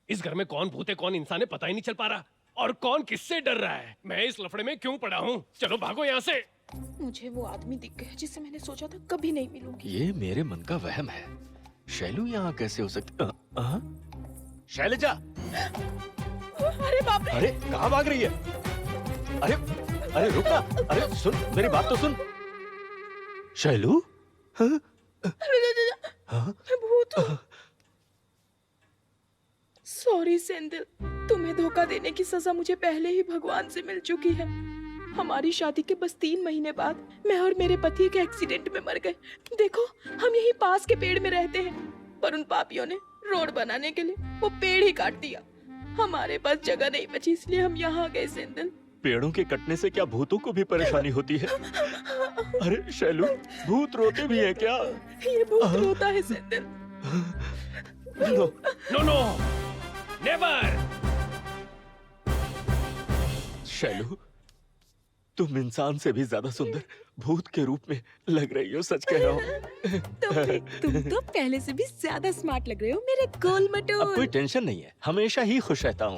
इस घर में कौन भूत है कौन इंसान है पता ही नहीं चल पा रहा, और कौन किससे डर रहा है। मैं इस लफड़े में क्यों पड़ा हूँ? चलो भागो यहाँ से।
मुझे वो आदमी दिख गया जिससे मैंने सोचा था कभी नहीं मिलूंगी।
ये मेरे मन का वहम है। शैलू यहाँ कैसे हो सकती? शैलजा!
अरे बाप रे!
अरे कहाँ भाग रही है? अरे रुक ना! अरे सुन, मेरी बात तो सुन। शैलू?
भूत हूँ। सॉरी सेंथिल, तुम्हें धोखा देने की सजा मुझे पहले ही भगवान से मिल चुकी है। हमारी शादी के बस 3 महीने बाद मैं और मेरे पति एक एक्सीडेंट में मर गए। देखो, हम यहीं पास के पेड़ में रहते हैं, पर उन पापियों ने रोड बनाने के लिए वो पेड़ ही काट दिया। हमारे पास जगह नहीं बची, इसलिए हम यहाँ आ गए सेंदिल।
पेड़ों के कटने से क्या भूतों को भी परेशानी होती है? अरे शैलू, भूत रोते भी हैं क्या?
ये भूत रोता है Sendil.
No
no, never.
Shailu, तुम इंसान से भी ज्यादा सुंदर भूत के रूप में लग रही हो, सच कह रहा हूँ।
तुम तो पहले से भी ज्यादा स्मार्ट लग रहे हो मेरे गोल
अब
मटोल।
कोई टेंशन नहीं है, हमेशा ही खुश रहता हूँ।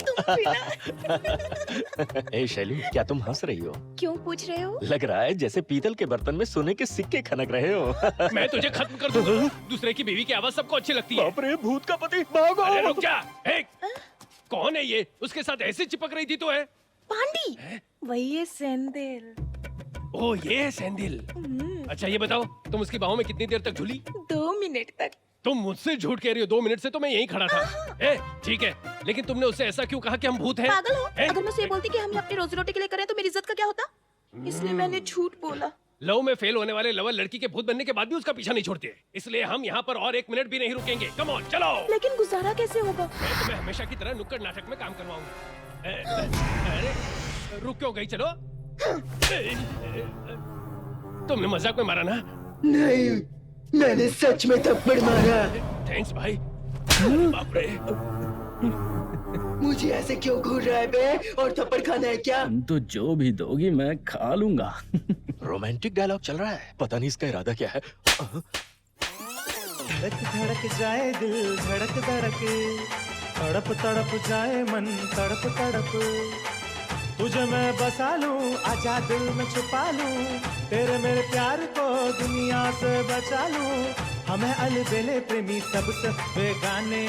ए शैलू, क्या तुम हंस रही हो?
क्यों पूछ रहे हो?
लग रहा है जैसे पीतल के बर्तन में सोने के सिक्के खनक रहे हो।
मैं तुझे खत्म कर दूंगा। दूसरे की बीवी की आवाज सबको अच्छी लगती है।
बाप रे, भूत का पति, भागो!
अरे रुक जा। कौन है ये? उसके साथ ऐसे चिपक रही थी तो है?
पांडी, वही है सेंदिल।
ओ, ये है सेंदिल। अच्छा ये बताओ, तुम उसकी बाहों में कितनी देर तक झूली?
2 मिनट तक।
तुम मुझसे झूठ कह रही हो। 2 मिनट से तो मैं यहीं खड़ा था। ठीक है, लेकिन तुमने उससे ऐसा क्यों कहा कि हम भूत हैं?
पागल हो? अगर मैं उसे बोलती कि हम अपनी रोजी रोटी के लिए करें तो मेरी इज्जत का क्या होता? इसलिए मैंने झूठ बोला।
लव में फेल होने वाले लवर लड़की के भूत बनने के बाद भी उसका पीछा नहीं छोड़ते, इसलिए हम यहाँ पर और 1 मिनट भी नहीं रुकेंगे। कम ऑन, चलो।
लेकिन गुजारा कैसे होगा?
मैं तुम्हें हमेशा की तरह नुक्कड़ नाटक में काम करवाऊंगा। अरे रुक क्यों गई? चलो। तुमने मजाक में मारा ना?
नहीं, मैंने सच में थप्पड़ मारा।
थैंक्स भाई। बाप रे,
मुझे ऐसे क्यों घूर रहा है बे? और थप्पड़ खाना है क्या?
तुम तो जो भी दोगी मैं खा लूंगा।
रोमांटिक डायलॉग चल रहा है, पता नहीं इसका इरादा क्या है।
धड़क धड़क जाए दिल, धड़क धड़क, तड़प तड़प जाए मन, तड़प तड़प, तुझे मैं बसा लूं, आजा दिल में छुपा लूं, तेरे मेरे प्यार को दुनिया से बचा लूं, हमें अलबेले प्रेमी सबसे बेगाने,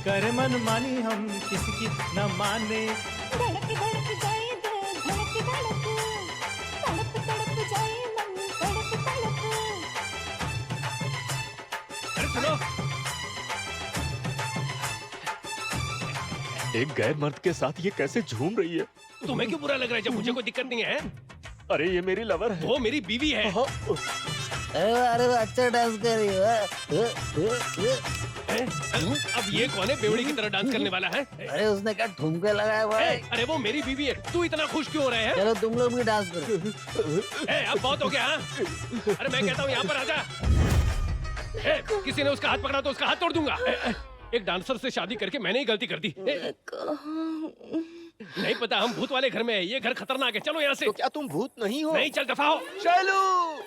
करे मन मानी हम किसी की न माने।
धड़क धड़क जाए दिल, धड़क धड़क, तड़प तड़प जाए मन, तड़प तड़प।
अरे सुनो,
एक गैर मर्द के साथ ये कैसे झूम रही है?
तुम्हें क्यों बुरा लग रहा है जब मुझे कोई दिक्कत नहीं है?
अरे ये मेरी लवर है।
वो मेरी बीवी है।
अरे अच्छा डांस कर रही हो।
अब ये कौन है बेवड़ी की तरह डांस करने वाला है?
अरे उसने क्या ठुमके लगाया भाई?
अरे वो मेरी बीवी है, तू इतना खुश क्यों हो रहे हैं?
चलो तुम लोग भी डांस करो।
अब बहुत हो गया। अरे मैं कहता हूँ यहाँ पर आजा। किसी ने उसका हाथ पकड़ा तो उसका हाथ तोड़ दूंगा। एक डांसर से शादी करके मैंने ही गलती कर दी। नहीं पता, हम भूत वाले घर में है, ये घर खतरनाक है। चलो यहाँ से।
तो क्या तुम भूत नहीं हो?
नहीं, चल दफा हो।
शैलू!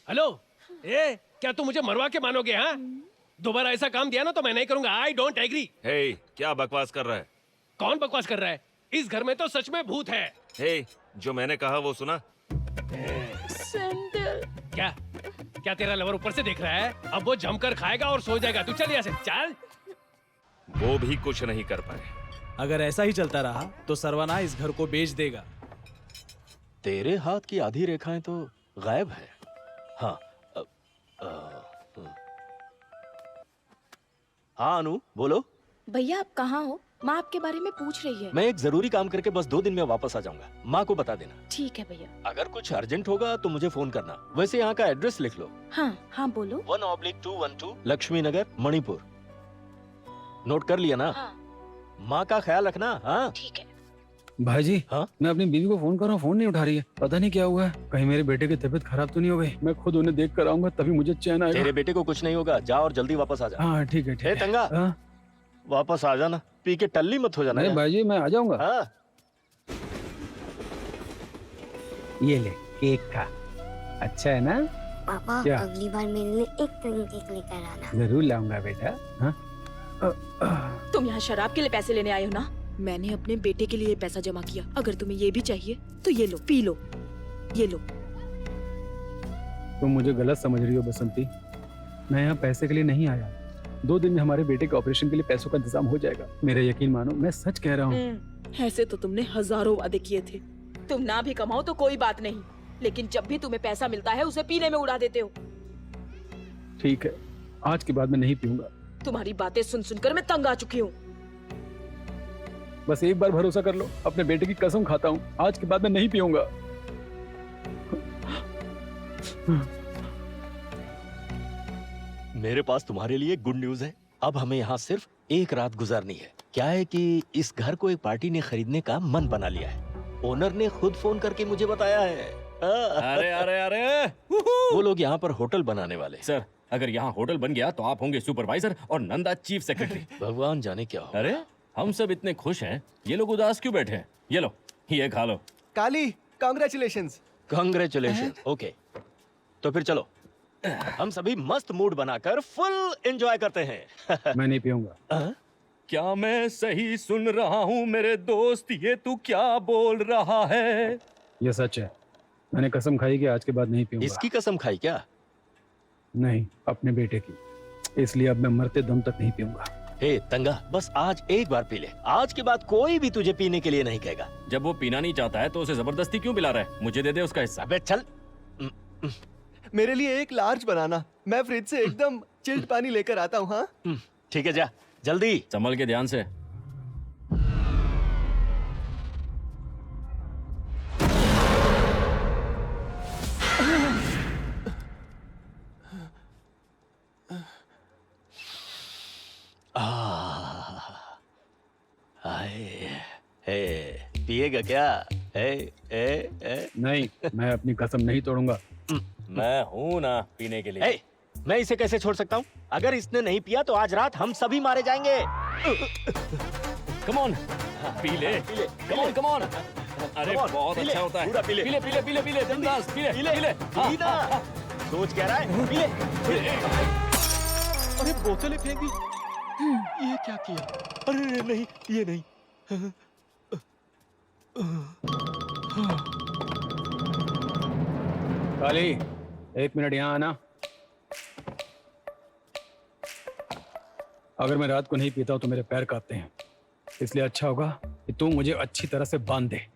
हेलो, क्या तुम मुझे मरवा के मानोगे? हाँ, दोबारा ऐसा काम दिया ना तो मैं नहीं करूंगा। I don't agree.
हे, क्या बकवास कर रहा है?
कौन बकवास कर रहा है? इस घर में तो सच में भूत है।
हे, जो मैंने कहा वो सुना?
क्या क्या तेरा लवर ऊपर से देख रहा है? अब वो जमकर खाएगा और सो जाएगा। तू चल यहाँ से, चल।
वो भी कुछ नहीं कर पाए।
अगर ऐसा ही चलता रहा तो सरवना इस घर को बेच देगा।
तेरे हाथ की आधी रेखाएं तो गायब है। हाँ, हाँ अनु, बोलो।
भैया आप कहाँ हो? माँ आपके बारे में पूछ रही है।
मैं एक जरूरी काम करके बस 2 दिन में वापस आ जाऊंगा। माँ को बता देना।
ठीक है भैया।
अगर कुछ अर्जेंट होगा तो मुझे फोन करना। वैसे यहाँ का एड्रेस लिख लो।
हाँ हाँ बोलो।
1/212 लक्ष्मी नगर, मणिपुर। नोट कर लिया ना?
हाँ।
माँ का ख्याल रखना। हाँ
ठीक है।
भाईजी,
हाँ?
मैं अपनी बीवी को फोन कर रहा हूँ, फोन नहीं उठा रही है। पता नहीं क्या हुआ है। कहीं मेरे बेटे की तबीयत खराब तो नहीं हो गई? मैं खुद उन्हें देख कर आऊंगा तभी मुझे चैन आएगा।
तेरे बेटे को कुछ नहीं होगा, जा और जल्दी वापस आ जा।
हाँ ठीक है, ठीक है।
तंगा, वापस आ जाना, पी के टल्ली मत हो जाना।
नहीं भाईजी, मैं आ जाऊंगा।
हाँ।
ये ले, केक खा। अच्छा है ना?
पापा,
क्या?
अगली बार मेरे लिए एक टन केक लेकर आना।
जरूर लाऊंगा बेटा। हाँ?
तुम यहाँ शराब के लिए पैसे लेने आए हो ना? मैंने अपने बेटे के लिए पैसा जमा किया। अगर तुम्हें ये भी चाहिए तो ये लो, पी लो, ये लो।
तुम मुझे गलत समझ रही हो बसंती। मैं यहाँ पैसे के लिए नहीं आया। 2 दिन में हमारे बेटे के ऑपरेशन के लिए पैसों का इंतजाम हो जाएगा। मेरा यकीन मानो, मैं सच कह रहा हूँ।
ऐसे तो तुमने हजारों वादे किए थे। तुम ना भी कमाओ तो कोई बात नहीं, लेकिन जब भी तुम्हें पैसा मिलता है उसे पीने में उड़ा देते हो।
ठीक है, आज के बाद मैं नहीं पीऊंगा।
तुम्हारी बातें सुन सुनकर मैं तंग आ चुकी हूँ।
बस एक बार भरोसा कर लो, अपने बेटे की कसम खाता हूँ, आज के बाद मैं नहीं पीऊंगा।
मेरे पास तुम्हारे लिए गुड न्यूज है। अब हमें यहाँ सिर्फ एक रात गुजारनी है। क्या है कि इस घर को एक पार्टी ने खरीदने का मन बना लिया है। ओनर ने खुद फोन करके मुझे बताया है।
अरे अरे अरे
वो लोग यहाँ पर होटल बनाने वाले।
सर, अगर यहाँ होटल बन गया तो आप होंगे सुपरवाइजर और नंदा चीफ सेक्रेटरी।
भगवान जाने क्या हो।
अरे हम सब इतने खुश हैं, ये लोग उदास क्यों बैठे हैं? ये लो, ये खा लो।
काली, कांग्रेचुलेशंस।
कांग्रेचुलेशन। ओके, तो फिर चलो हम सभी मस्त मूड बनाकर फुल एंजॉय करते हैं।
मैं नहीं पीऊंगा।
क्या मैं सही सुन रहा हूँ मेरे दोस्त? ये तू क्या बोल रहा है?
ये सच है, मैंने कसम खाई कि आज के बाद नहीं पीऊंगा।
इसकी कसम खाई क्या?
नहीं, अपने बेटे की। इसलिए अब मैं मरते दम तक नहीं पीऊंगा।
हे तंगा, बस आज एक बार पी ले। आज के बाद कोई भी तुझे पीने के लिए नहीं कहेगा।
जब वो पीना नहीं चाहता है तो उसे जबरदस्ती क्यों पिला रहा है? मुझे दे दे उसका हिस्सा।
अबे चल।
मेरे लिए एक लार्ज बनाना, मैं फ्रिज से एकदम चिल्ड पानी लेकर आता हूँ। हाँ
ठीक है, जा जल्दी।
संभल के, ध्यान से।
पिएगा क्या?
नहीं, मैं अपनी कसम नहीं तोड़ूंगा।
मैं हूँ ना पीने के लिए।
मैं इसे कैसे छोड़ सकता हूँ? अगर इसने नहीं पिया तो आज रात हम सभी मारे जाएंगे।
कम ऑन, पी ले। Come on, come on. अरे बहुत अच्छा होता है।
पी ले,
पी ले, पी ले, पी ले, पी ले, बिंदास, पी ले, पी ले।
पी ना। सोच क्या रहा है? पी ले। अरे बोतलें फेंक दी। ये क्या किया? अरे नहीं, ये नहीं।
काली, 1 मिनट यहाँ आना। अगर मैं रात को नहीं पीता हूं तो मेरे पैर कांपते हैं, इसलिए अच्छा होगा कि तू मुझे अच्छी तरह से बांध दे।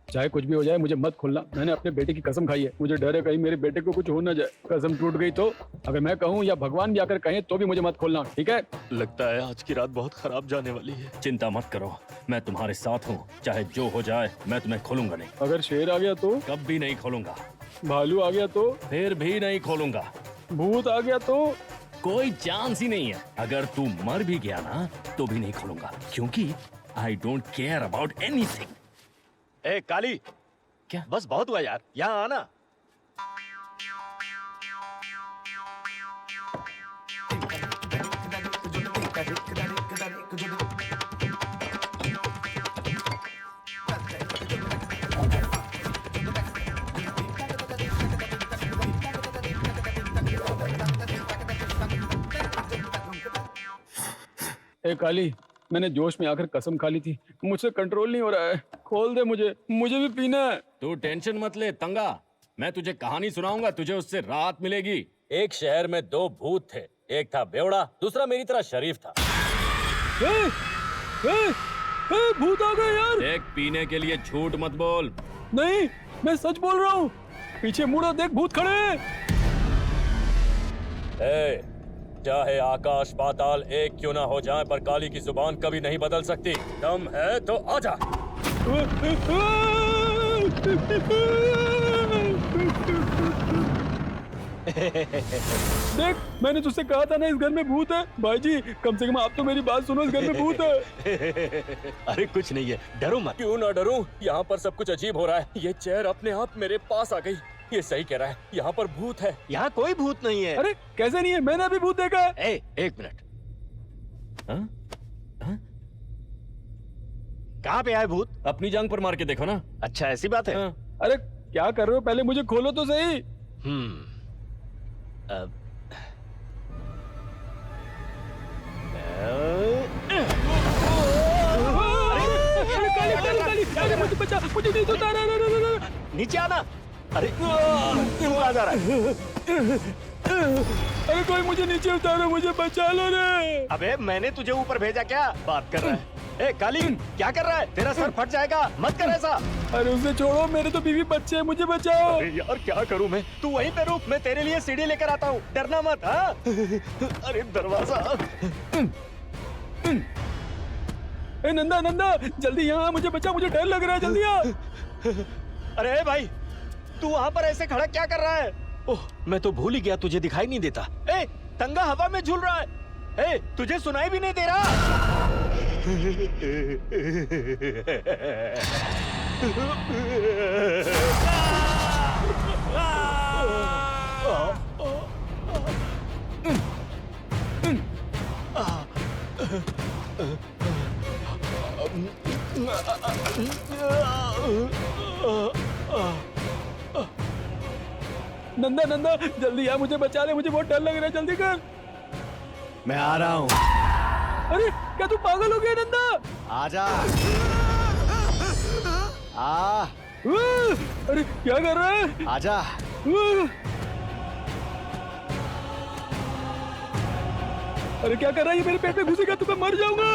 चाहे कुछ भी हो जाए, मुझे मत खोलना। मैंने अपने बेटे की कसम खाई है, मुझे डर है कहीं मेरे बेटे को कुछ हो ना जाए। कसम टूट गई तो अगर मैं कहूँ या भगवान भी आकर कहें तो भी मुझे मत खोलना, ठीक है?
लगता है आज की रात बहुत खराब जाने वाली है।
चिंता मत करो, मैं तुम्हारे साथ हूँ। चाहे जो हो जाए मैं तुम्हें खोलूंगा नहीं।
अगर शेर आ गया तो?
कभी नहीं खोलूंगा।
भालू आ गया तो?
फिर भी नहीं खोलूंगा।
भूत आ गया तो?
कोई चांस ही नहीं है। अगर तू मर भी गया ना तो भी नहीं खोलूंगा, क्योंकि I don't care about anything.
ए काली,
क्या?
बस बहुत हुआ यार, यहाँ आना।
ए काली, मैंने जोश में आकर कसम खा ली थी, मुझसे कंट्रोल नहीं हो रहा है। खोल दे मुझे भी पीना है।
तू टेंशन मत ले तंगा, मैं तुझे कहानी सुनाऊंगा, तुझे उससे राहत मिलेगी। एक शहर में 2 भूत थे, एक था बेवड़ा, दूसरा मेरी तरह शरीफ था।
भूत आ गए यार।
देख, पीने के लिए झूठ मत बोल।
नहीं, मैं सच बोल रहा हूँ। पीछे मुड़ा देख, भूत खड़े हैं।
चाहे आकाश पाताल एक क्यों ना हो जाए, पर काली की जुबान कभी नहीं बदल सकती। दम है तो आजा।
देख, मैंने तुझसे कहा था ना इस घर में भूत है। भाई जी, कम से कम आप तो मेरी बात सुनो, इस घर में भूत है।
अरे कुछ नहीं है, डरो मत।
क्यों ना डरूं? यहाँ पर सब कुछ अजीब हो रहा है। ये चेयर अपने आप मेरे पास आ गई। ये सही कह रहा है, यहाँ पर भूत है।
यहाँ कोई भूत नहीं है।
अरे कैसे नहीं है? मैंने अभी भूत देखा है।
एक मिनट, कहाँ पे आए भूत?
अपनी जांग पर मार के देखो ना।
अच्छा, ऐसी बात है।
अरे क्या कर रहे हो? पहले मुझे खोलो तो सही। मुझे बचा, मुझे नहीं उतारा।
नीचे आना। अरे क्यों आ जा रहा है?
अरे कोई मुझे नीचे उतारो, मुझे बचा लो रे।
अबे मैंने तुझे ऊपर भेजा, क्या बात कर रहा है? ए काली, क्या कर रहा है? तेरा सर फट जाएगा, मत कर ऐसा।
अरे उसे छोड़ो, मेरे तो बीवी बच्चे हैं, मुझे बचाओ।
अरे यार क्या करूं मैं? तू वहीं पे रुक, मैं तेरे लिए सीढ़ी लेकर आता हूँ, डरना मत। हाँ? अरे दरवाजा।
ए नंदा नंदा जल्दी यहाँ आ, मुझे बचा, मुझे डर लग रहा है, जल्दी आ।
अरे भाई तू वहां पर ऐसे खड़ा क्या कर रहा है? ओह मैं तो भूल ही गया, तुझे दिखाई नहीं देता। ए तंगा हवा में झूल रहा है। ए तुझे सुनाई भी नहीं दे रहा?
नंदा नंदा जल्दी आ, मुझे बचा ले, मुझे बहुत डर लग रहा है, जल्दी कर।
मैं आ रहा हूँ।
अरे क्या तू पागल हो गया नंदा?
आजा।
अरे क्या कर रहा है?
आजा।
अरे क्या कर रहा है ये? मेरे पेट में घुसेगा तो मैं मर जाऊंगा।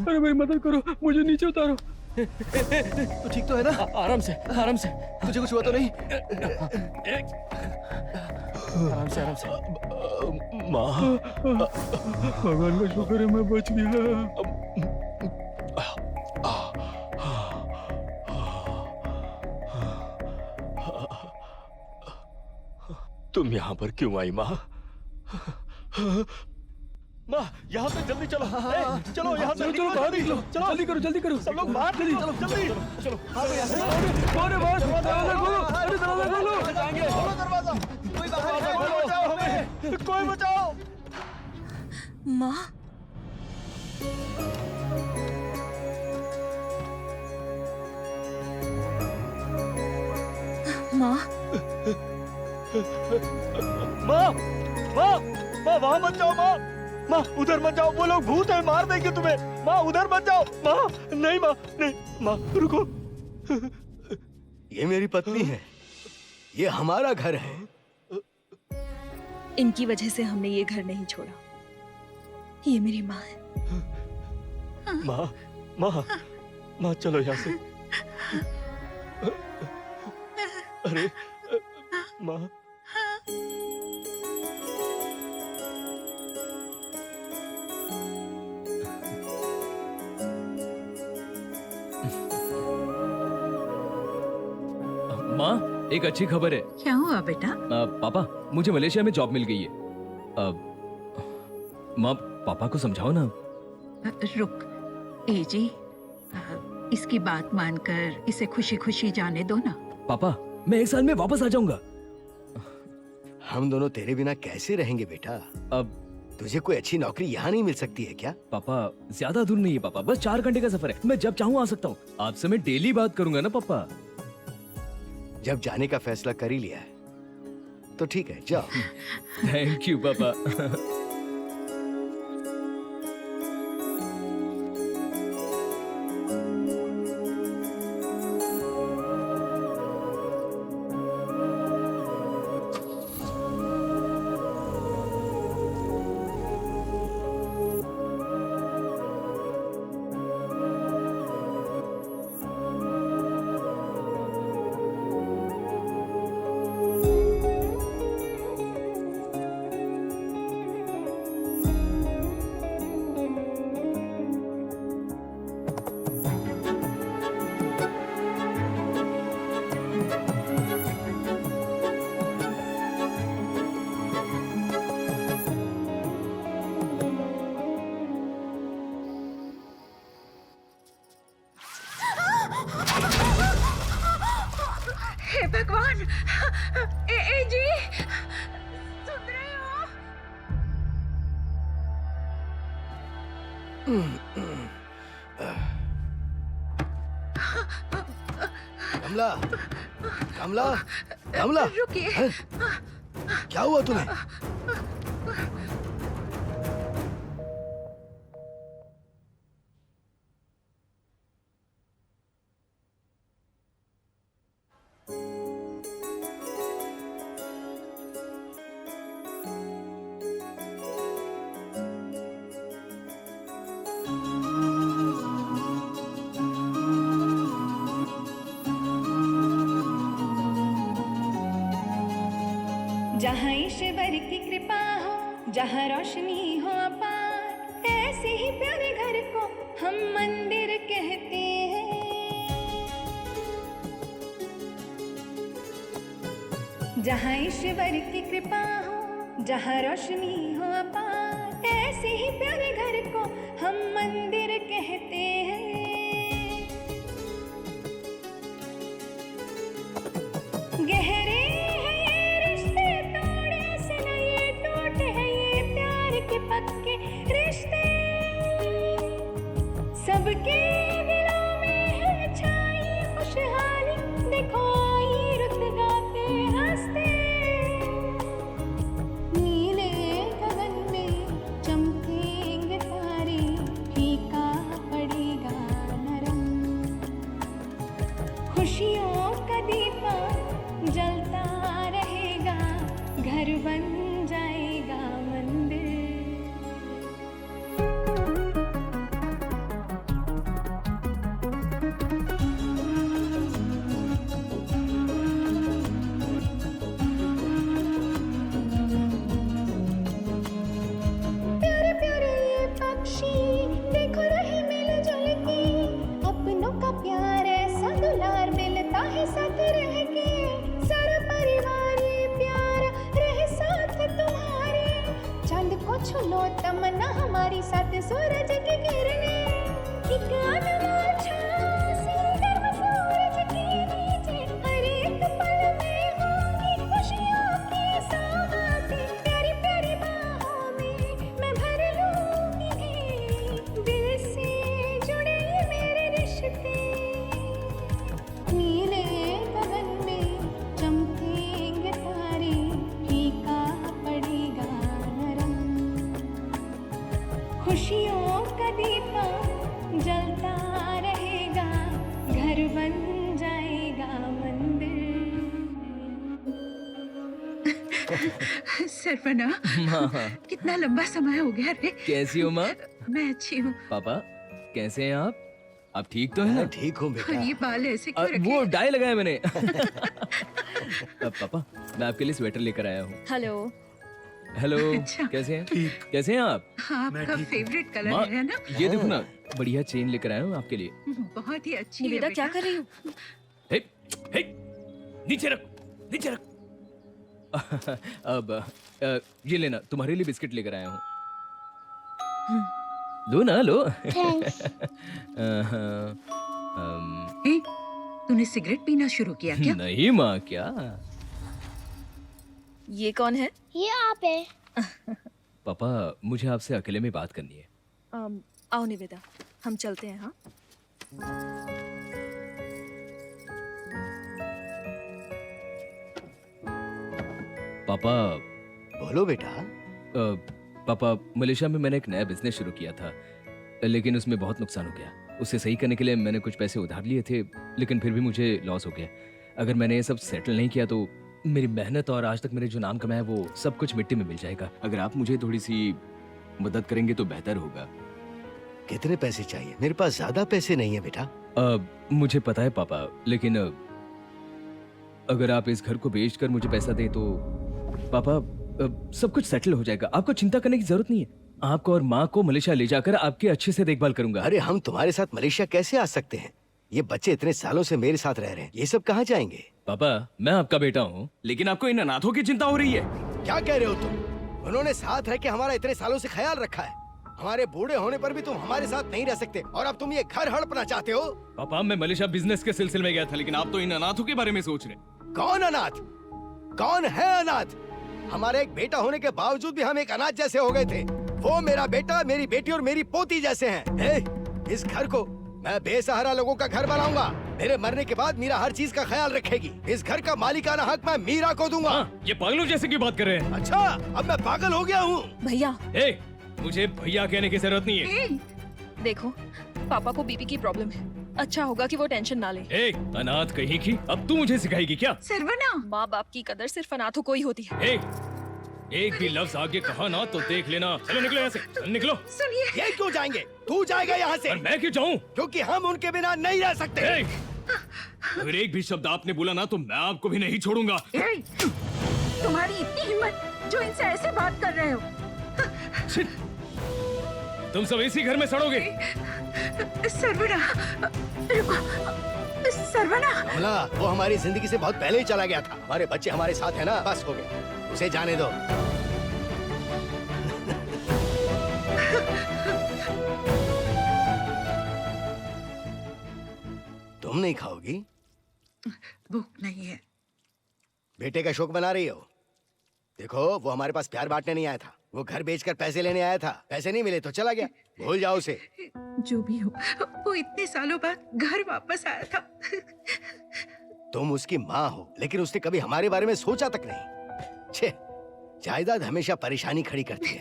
अरे मेरी मदद करो, मुझे नीचे उतारो।
तू ठीक तो है ना?
आराम से, आराम से।
तुझे कुछ हुआ तो नहीं?
आराम से, आराम से।
माँ
भगवान का शुक्र है मैं बच गया।
तुम यहाँ पर क्यों आई माँ? माँ यहाँ से जल्दी चलो। चलो यहाँ से
चलो बाहर निकलो,
चलो
जल्दी करो, जल्दी करो।
सब लोग बाहर
जल्दी
चलो, जल्दी चलो।
कौन है बाहर? दरवाजा खोलो, अरे दरवाजा खोलो।
खोलो दरवाजा। कोई बचाओ हमें, कोई बचाओ।
माँ माँ
माँ माँ माँ वहाँ मत जाओ। माँ माँ उधर मत जाओ, वो लोग भूत है, मार देंगे तुम्हें। माँ उधर मत जाओ। माँ नहीं, माँ नहीं, माँ रुको।
ये मेरी पत्नी है, ये हमारा घर है।
इनकी वजह से हमने ये घर नहीं छोड़ा। ये मेरी माँ है।
माँ माँ माँ चलो यहाँ से। अरे माँ
माँ एक अच्छी खबर है।
क्या हुआ बेटा?
पापा मुझे मलेशिया में जॉब मिल गई है। माँ पापा को समझाओ ना।
रुक एजी, इसकी बात मानकर इसे खुशी खुशी जाने दो ना।
पापा मैं 1 साल में वापस आ जाऊंगा।
हम दोनों तेरे बिना कैसे रहेंगे बेटा?
अब
तुझे कोई अच्छी नौकरी यहाँ नहीं मिल सकती है क्या?
पापा ज्यादा दूर नहीं है पापा, बस 4 घंटे का सफर है। मैं जब चाहूँ आ सकता हूँ। आपसे मैं डेली बात करूंगा ना पापा।
जब जाने का फैसला कर ही लिया है तो ठीक है, जाओ।
थैंक यू पापा।
हे भगवान, एजी सुन रहे हो?
कमला, कमला, कमला,
रुकिए।
हैं? क्या हुआ तुम्हें?
जहाँ ईश्वर की कृपा हो, जहाँ रोशनी हो अपार, ऐसे ही प्यारे घर को हम मंदिर कहते हैं। जहाँ ईश्वर की कृपा हो, जहाँ रोशनी हो अपार, ऐसे ही प्यारे घर को हम मंदिर कहते हैं। गहरे पक्के रिश्ते सबके दिलों में है छाई खुशहाली, देखो आई रुत गाते हंसते। नीले गगन में चमकेंगे तारे, फीका पड़ेगा नरम, खुशियों का दीपा जलता रहेगा, घर बन जाएगा मंदिर। छुलो तमन्ना हमारी साथ सूरज की किरणें, एक अनमोल छाँव सी गर्म सूरज के नीचे, हर एक पल में होंगी खुशियों की सौगातें। प्यारी प्यारी बाहों में मैं भर लूंगी, दिल से जुड़े मेरे रिश्ते। नीले गगन में चमकेंगे तारे, फीका पड़ेगा खुशियों का दीपा जलता रहेगा, घर बन जाएगा मंदिर।
सरवना, कितना लंबा समय हो गया रे।
कैसी हो माँ?
मैं अच्छी हूँ।
पापा कैसे हैं आप? आप ठीक तो हैं?
मैं ठीक हूँ बेटा।
ये बाल ऐसे क्यों रखे?
वो डाई लगाया मैंने। पापा मैं आपके लिए स्वेटर लेकर आया हूँ।
हेलो।
हेलो।
अच्छा।
कैसे हैं? कैसे हैं आप?
हाँ, आपका फेवरेट कलर
माँ,
है ना?
ये देखो ना, बढ़िया चेन लेकर आया हूँ आपके लिए।
बहुत ही अच्छी है
निवेदा, क्या
बेटा।
कर रही हो?
हे, हे, नीचे रख, नीचे रख। अब ये लेना, तुम्हारे लिए बिस्किट लेकर आया हूँ। लो ना, लो।
ए, तूने सिगरेट पीना शुरू किया क्या?
नहीं माँ, क्या?
ये कौन है?
ये आप है।
पापा मुझे आपसे अकेले में बात करनी है।
आओ निवेदा, हम चलते हैं। हाँ,
पापा।
बोलो बेटा।
पापा मलेशिया में मैंने एक नया बिजनेस शुरू किया था, लेकिन उसमें बहुत नुकसान हो गया। उसे सही करने के लिए मैंने कुछ पैसे उधार लिए थे, लेकिन फिर भी मुझे लॉस हो गया। अगर मैंने ये सब सेटल नहीं किया तो मेरी मेहनत और आज तक मैंने जो नाम कमाया वो सब कुछ मिट्टी में मिल जाएगा। अगर आप मुझे थोड़ी सी मदद करेंगे तो बेहतर होगा।
कितने पैसे चाहिए? मेरे पास ज्यादा पैसे नहीं है बेटा।
मुझे पता है पापा, लेकिन अगर आप इस घर को बेचकर मुझे पैसा दें तो पापा सब कुछ सेटल हो जाएगा। आपको चिंता करने की जरूरत नहीं है। आपको और माँ को मलेशिया ले जाकर आपके अच्छे से देखभाल करूंगा।
अरे हम तुम्हारे साथ मलेशिया कैसे आ सकते हैं? ये बच्चे इतने सालों से मेरे साथ रह रहे हैं, ये सब कहाँ जाएंगे?
पापा मैं आपका बेटा हूँ, लेकिन आपको इन अनाथों की चिंता हो रही है।
क्या कह रहे हो तुम? उन्होंने साथ रह के हमारा इतने सालों से ख्याल रखा है। हमारे बूढ़े होने पर भी तुम हमारे साथ नहीं रह सकते और अब तुम ये घर हड़पना चाहते हो?
पापा मैं मलेशिया बिजनेस के सिलसिले में गया था, लेकिन आप तो इन अनाथों के बारे में सोच रहे।
कौन अनाथ? कौन है अनाथ? हमारे एक बेटा होने के बावजूद भी हम एक अनाथ जैसे हो गए थे। वो मेरा बेटा, मेरी बेटी और मेरी पोती जैसे हैं। इस घर को मैं बेसहारा लोगों का घर बनाऊंगा। मेरे मरने के बाद मीरा हर चीज का ख्याल रखेगी। इस घर का मालिकाना हक मैं मीरा को दूंगा।
ये पागलों जैसे की बात कर रहे हैं।
अच्छा, अब मैं पागल हो गया हूँ।
भैया
मुझे भैया कहने की जरूरत नहीं है।
देखो, पापा को बीपी की प्रॉब्लम है। अच्छा होगा कि वो टेंशन ना ले।
अनाथ कहीं की, अब तू मुझे सिखाएगी क्या?
सर्वना, माँ बाप की कदर सिर्फ अनाथों को ही होती है।
एक भी लफ्ज आगे कहा ना तो देख लेना। चलो निकलो यहाँ से, निकलो।
सुनिए, ये क्यों जाएंगे? तू जाएगा यहाँ से।
और मैं क्यों जाऊँ?
क्योंकि हम उनके बिना नहीं रह सकते।
अगर एक भी शब्द आपने बोला ना तो मैं आपको भी नहीं छोड़ूंगा।
तुम्हारी इतनी हिम्मत जो इनसे ऐसे बात कर रहे हो?
तुम सब इसी घर में सड़ोगे।
सर्वना, सर्वना।
कमला, वो हमारी जिंदगी से बहुत पहले ही चला गया था। हमारे बच्चे हमारे साथ है ना, बस हो गया, उसे जाने दो। तुम नहीं खाओगी?
भूख नहीं है।
बेटे का शौक बना रही हो? देखो, वो हमारे पास प्यार बांटने नहीं आया था, वो घर बेचकर पैसे लेने आया था। पैसे नहीं मिले तो चला गया, भूल जाओ उसे।
जो भी हो, वो इतने सालों बाद घर वापस आया था।
तुम उसकी माँ हो, लेकिन उसने कभी हमारे बारे में सोचा तक नहीं। छे, जायदाद हमेशा परेशानी खड़ी करती है।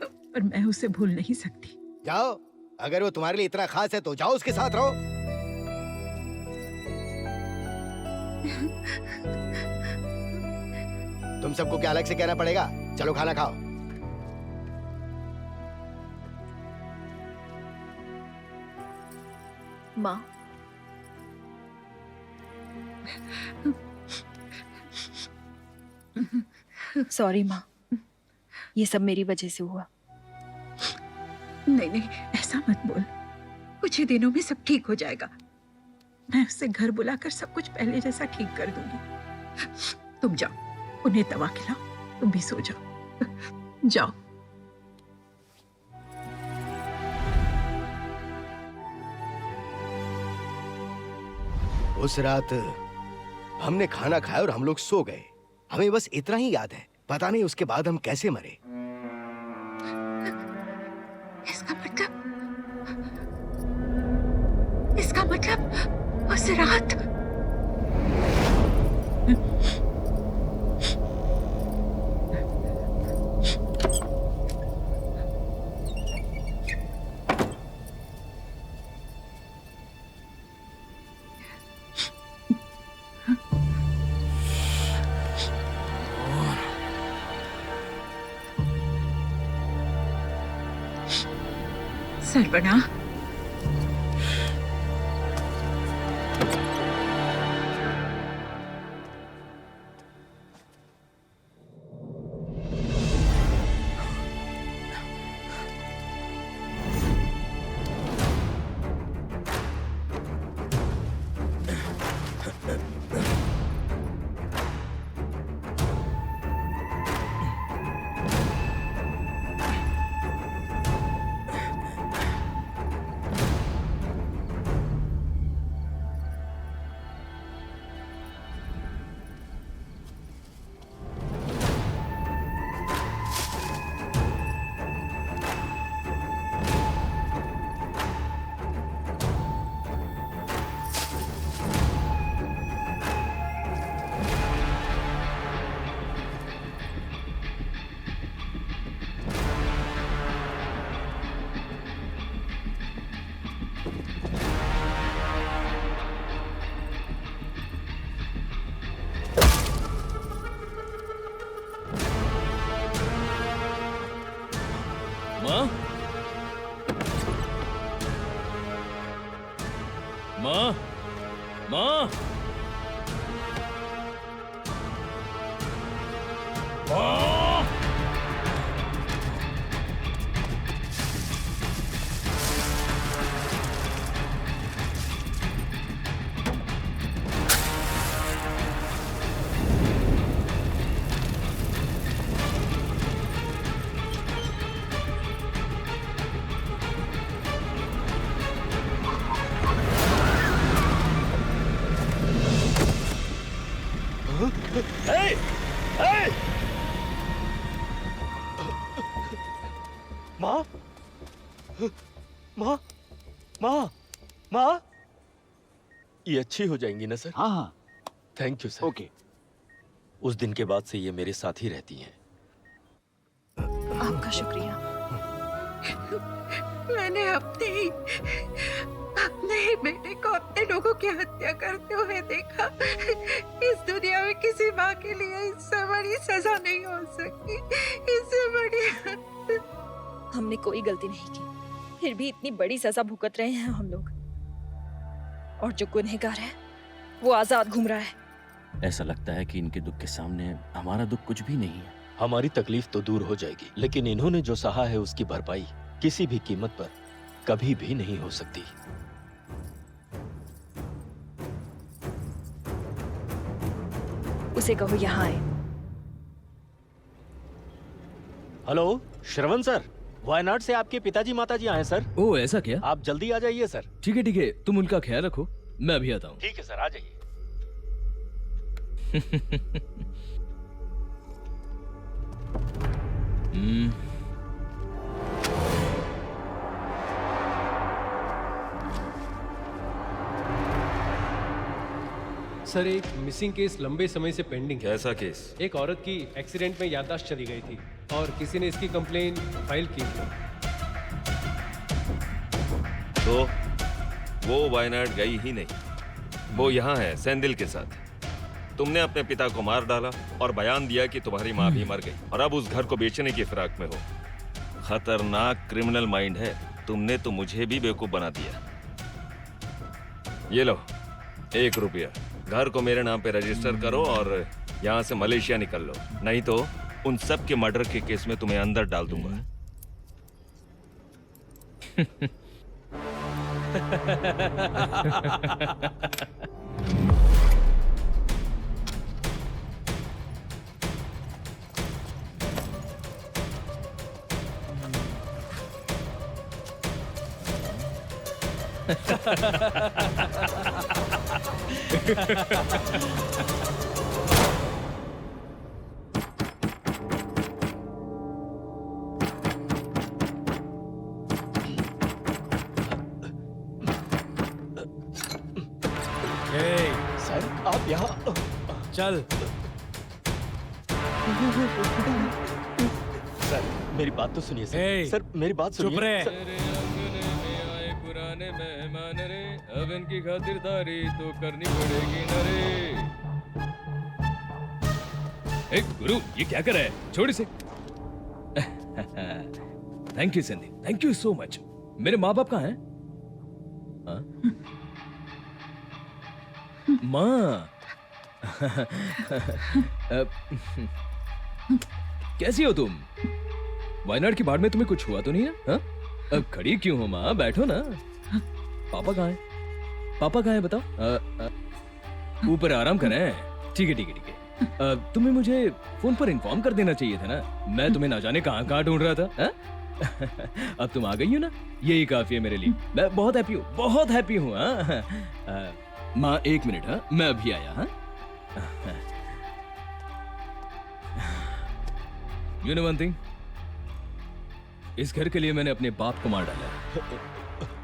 पर मैं उसे भूल नहीं सकती।
जाओ, अगर वो तुम्हारे लिए इतना खास है तो जाओ उसके साथ रहो। तुम सबको क्या अलग से कहना पड़ेगा? चलो खाना खाओ।
माँ, सॉरी माँ, ये सब मेरी वजह से हुआ।
नहीं नहीं, ऐसा मत बोल। कुछ ही दिनों में सब ठीक हो जाएगा। मैं उसे घर बुलाकर सब कुछ पहले जैसा ठीक कर दूंगी। तुम जाओ, उन्हें दवा खिलाओ, तुम भी सो जाओ। जाओ।
उस रात हमने खाना खाया और हम लोग सो गए। हमें बस इतना ही याद है, पता नहीं उसके बाद हम कैसे मरे।
इसका मतलब उस रात सर्वना,
माँ, माँ, माँ, माँ।
माँ माँ, ये अच्छी हो जाएंगी ना सर?
हाँ हाँ।
Thank you sir. ओके। उस दिन के बाद से ये मेरे साथ ही रहती हैं।
आपका शुक्रिया।
मैंने अपने ही बेटे को अपने लोगों की हत्या करते हुए देखा। इस दुनिया में किसी माँ के लिए इससे बड़ी सजा नहीं हो सकती। इससे बड़ी।
हमने कोई गलती नहीं की, फिर भी इतनी बड़ी सजा भुगत रहे हैं हम लोग। और जो गुनहगार है वो आजाद घूम रहा है।
ऐसा लगता है कि इनके दुख के सामने हमारा दुख कुछ भी नहीं है।
हमारी तकलीफ तो दूर हो जाएगी, लेकिन इन्होंने जो सहा है उसकी भरपाई किसी भी कीमत पर कभी भी नहीं हो सकती।
उसे कहो यहाँ आए।
हेलो श्रवण सर, वायनाड से आपके पिताजी माताजी आए सर।
ओ ऐसा क्या?
आप जल्दी आ जाइए सर।
ठीक है, तुम उनका ख्याल रखो, मैं अभी आता हूँ।
ठीक है सर, आ जाइए।
सर, एक मिसिंग केस लंबे समय से पेंडिंग है।
कैसा केस?
एक औरत की एक्सीडेंट में याददाश्त चली गई थी और किसी ने इसकी कंप्लेन फाइल की थी।
तो वो वायनाड गई ही नहीं, वो यहाँ है सेंदिल के साथ। तुमने अपने पिता को मार डाला और बयान दिया कि तुम्हारी माँ भी मर गई और अब उस घर को बेचने की फिराक में हो। खतरनाक क्रिमिनल माइंड है। तुमने तो मुझे भी बेवकूफ बना दिया। ये लो 1 रुपया, घर को मेरे नाम पे रजिस्टर करो और यहाँ से मलेशिया निकल लो, नहीं तो उन सब के मर्डर के केस में तुम्हें अंदर डाल दूंगा।
सर आप यहाँ
चल।
सर मेरी बात तो सुनिए सर।
ए,
सर मेरी बात सुनिए।
चुप रहे।
सर,
पुराने मेहमान रे, अब इनकी खातिरदारी तो करनी पड़ेगी न रे। ए गुरु, ये क्या कर रहा है? छोड़ इसे। Thank you Sandy, thank you so much. मेरे माँ बाप कहाँ हैं? हाँ? माँ। कैसी हो तुम? वायनाड की बाढ़ में तुम्हें कुछ हुआ तो नहीं है? हाँ? अब खड़ी क्यों हो माँ? बैठो ना। पापा कहाँ हैं? पापा कहाँ हैं बताओ। ऊपर आराम करें। ठीक है। तुम्हें मुझे फोन पर इन्फॉर्म कर देना चाहिए था ना। मैं तुम्हें ना जाने कहाँ ढूंढ रहा था। हा? अब तुम आ गई हो ना, यही काफी है मेरे लिए। मैं बहुत हैप्पी हूँ। माँ 1 मिनट। हाँ, मैं अभी आया। हाँ, यू नो वन थिंग, इस घर के लिए मैंने अपने बाप को मार डाला।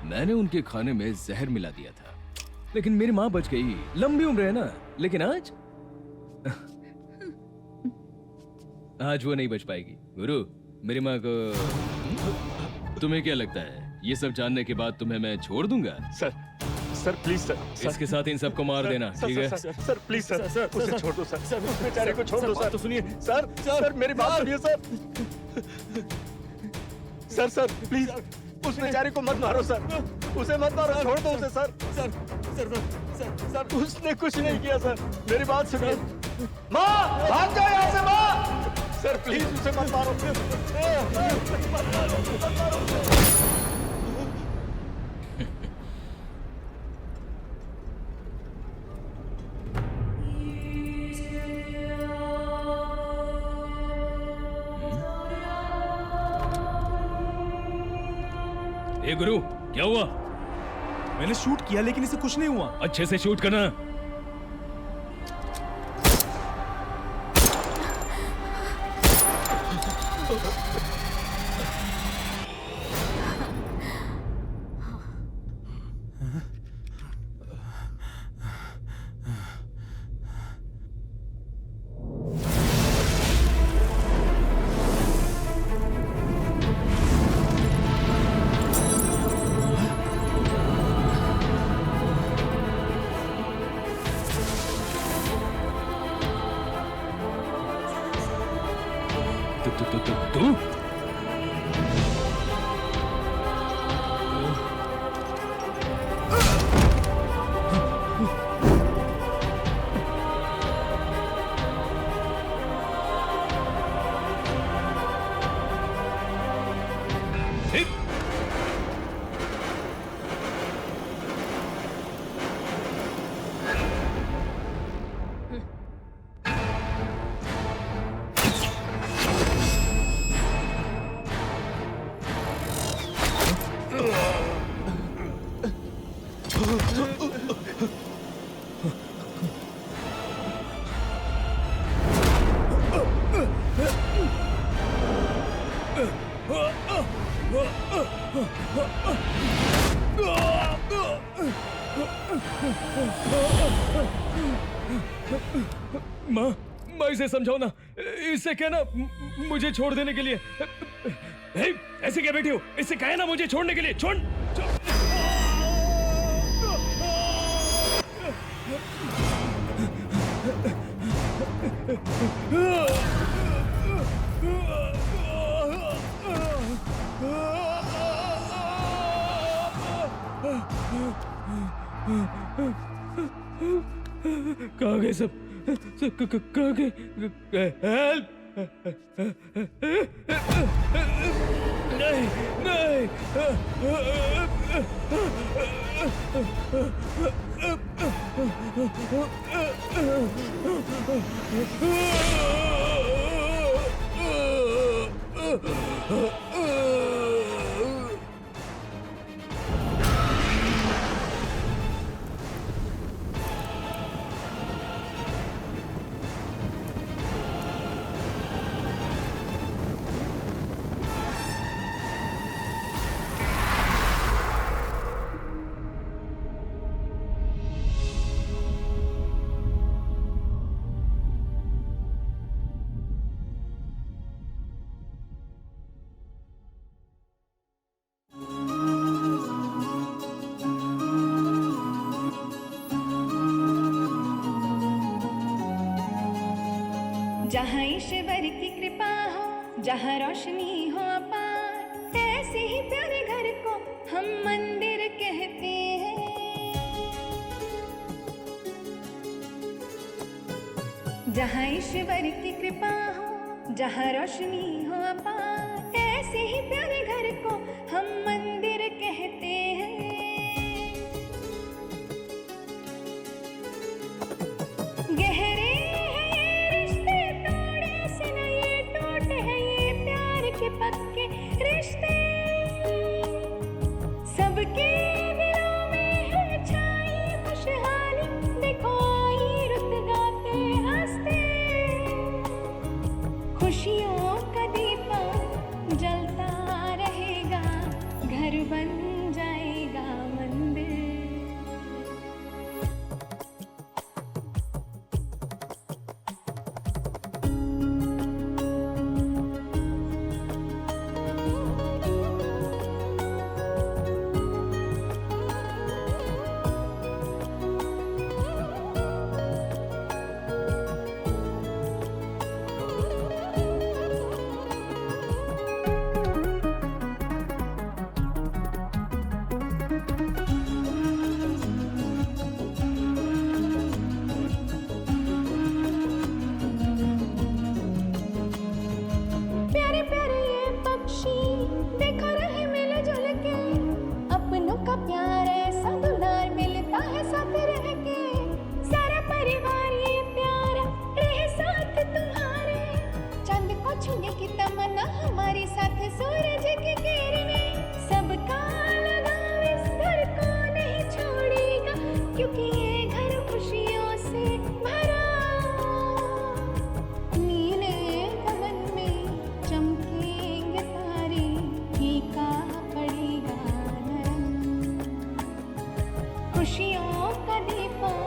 मैंने उनके खाने में जहर मिला दिया था, लेकिन मेरी माँ बच गई। लंबी उम्र है ना, लेकिन आज वो नहीं बच पाएगी। गुरु, मेरी माँ को तुम्हें क्या लगता है, ये सब जानने के बाद तुम्हें मैं छोड़ दूंगा?
Sir please sir.
इसके साथ इन सबको मार देना, ठीक है?
सर प्लीज सर, उसे छोड़ दो सर। उस बेचारे को छोड़ दो सर। तो सुनिए सर, मेरी बात सुनिए सर। सर प्लीज उस बेचारे को मत मारो सर। उसे मत मारो, छोड़ दो उसे सर। उसने कुछ नहीं किया सर। मेरी बात सुनिए। माँ भाग जाओ यहाँ से माँ। सर प्लीज उसे मत मारो।
ए गुरु, क्या हुआ?
मैंने शूट किया लेकिन इसे कुछ नहीं हुआ।
अच्छे से शूट करना।
माँ माँ इसे समझाओ ना, इससे क्या ना मुझे छोड़ देने के लिए। हे, ऐसे क्या बैठी हो? इससे कहे ना मुझे छोड़ने के लिए। छोड़, कहाँ गए सब? कहाँ गए? हेल्प! नहीं, नहीं!
जहाँ ईश्वर की कृपा हो, जहाँ रोशनी हो अपार, ऐसे ही प्यारे घर को हम मंदिर कहते हैं। जहाँ ईश्वर की कृपा हो, जहाँ रोशनी हो अपार, ऐसे ही प्यारे घर को हम मंदिर कहते हैं। गहरे पक्के रिश्ते सबके दिलों में है छाई खुशहाली, देखो आई रुत गाते हंसते, खुशियों का दीपा जलता रहेगा, घर बन जाएगा मंदिर। हमारे साथ सूरज की किरणें, सबका लगाव इस घर को नहीं छोड़ेगा, क्योंकि ये घर खुशियों से भरा। नीले गगन में चमकेंगे तारे, फीका पड़ेगा नरम, खुशियों का दीपक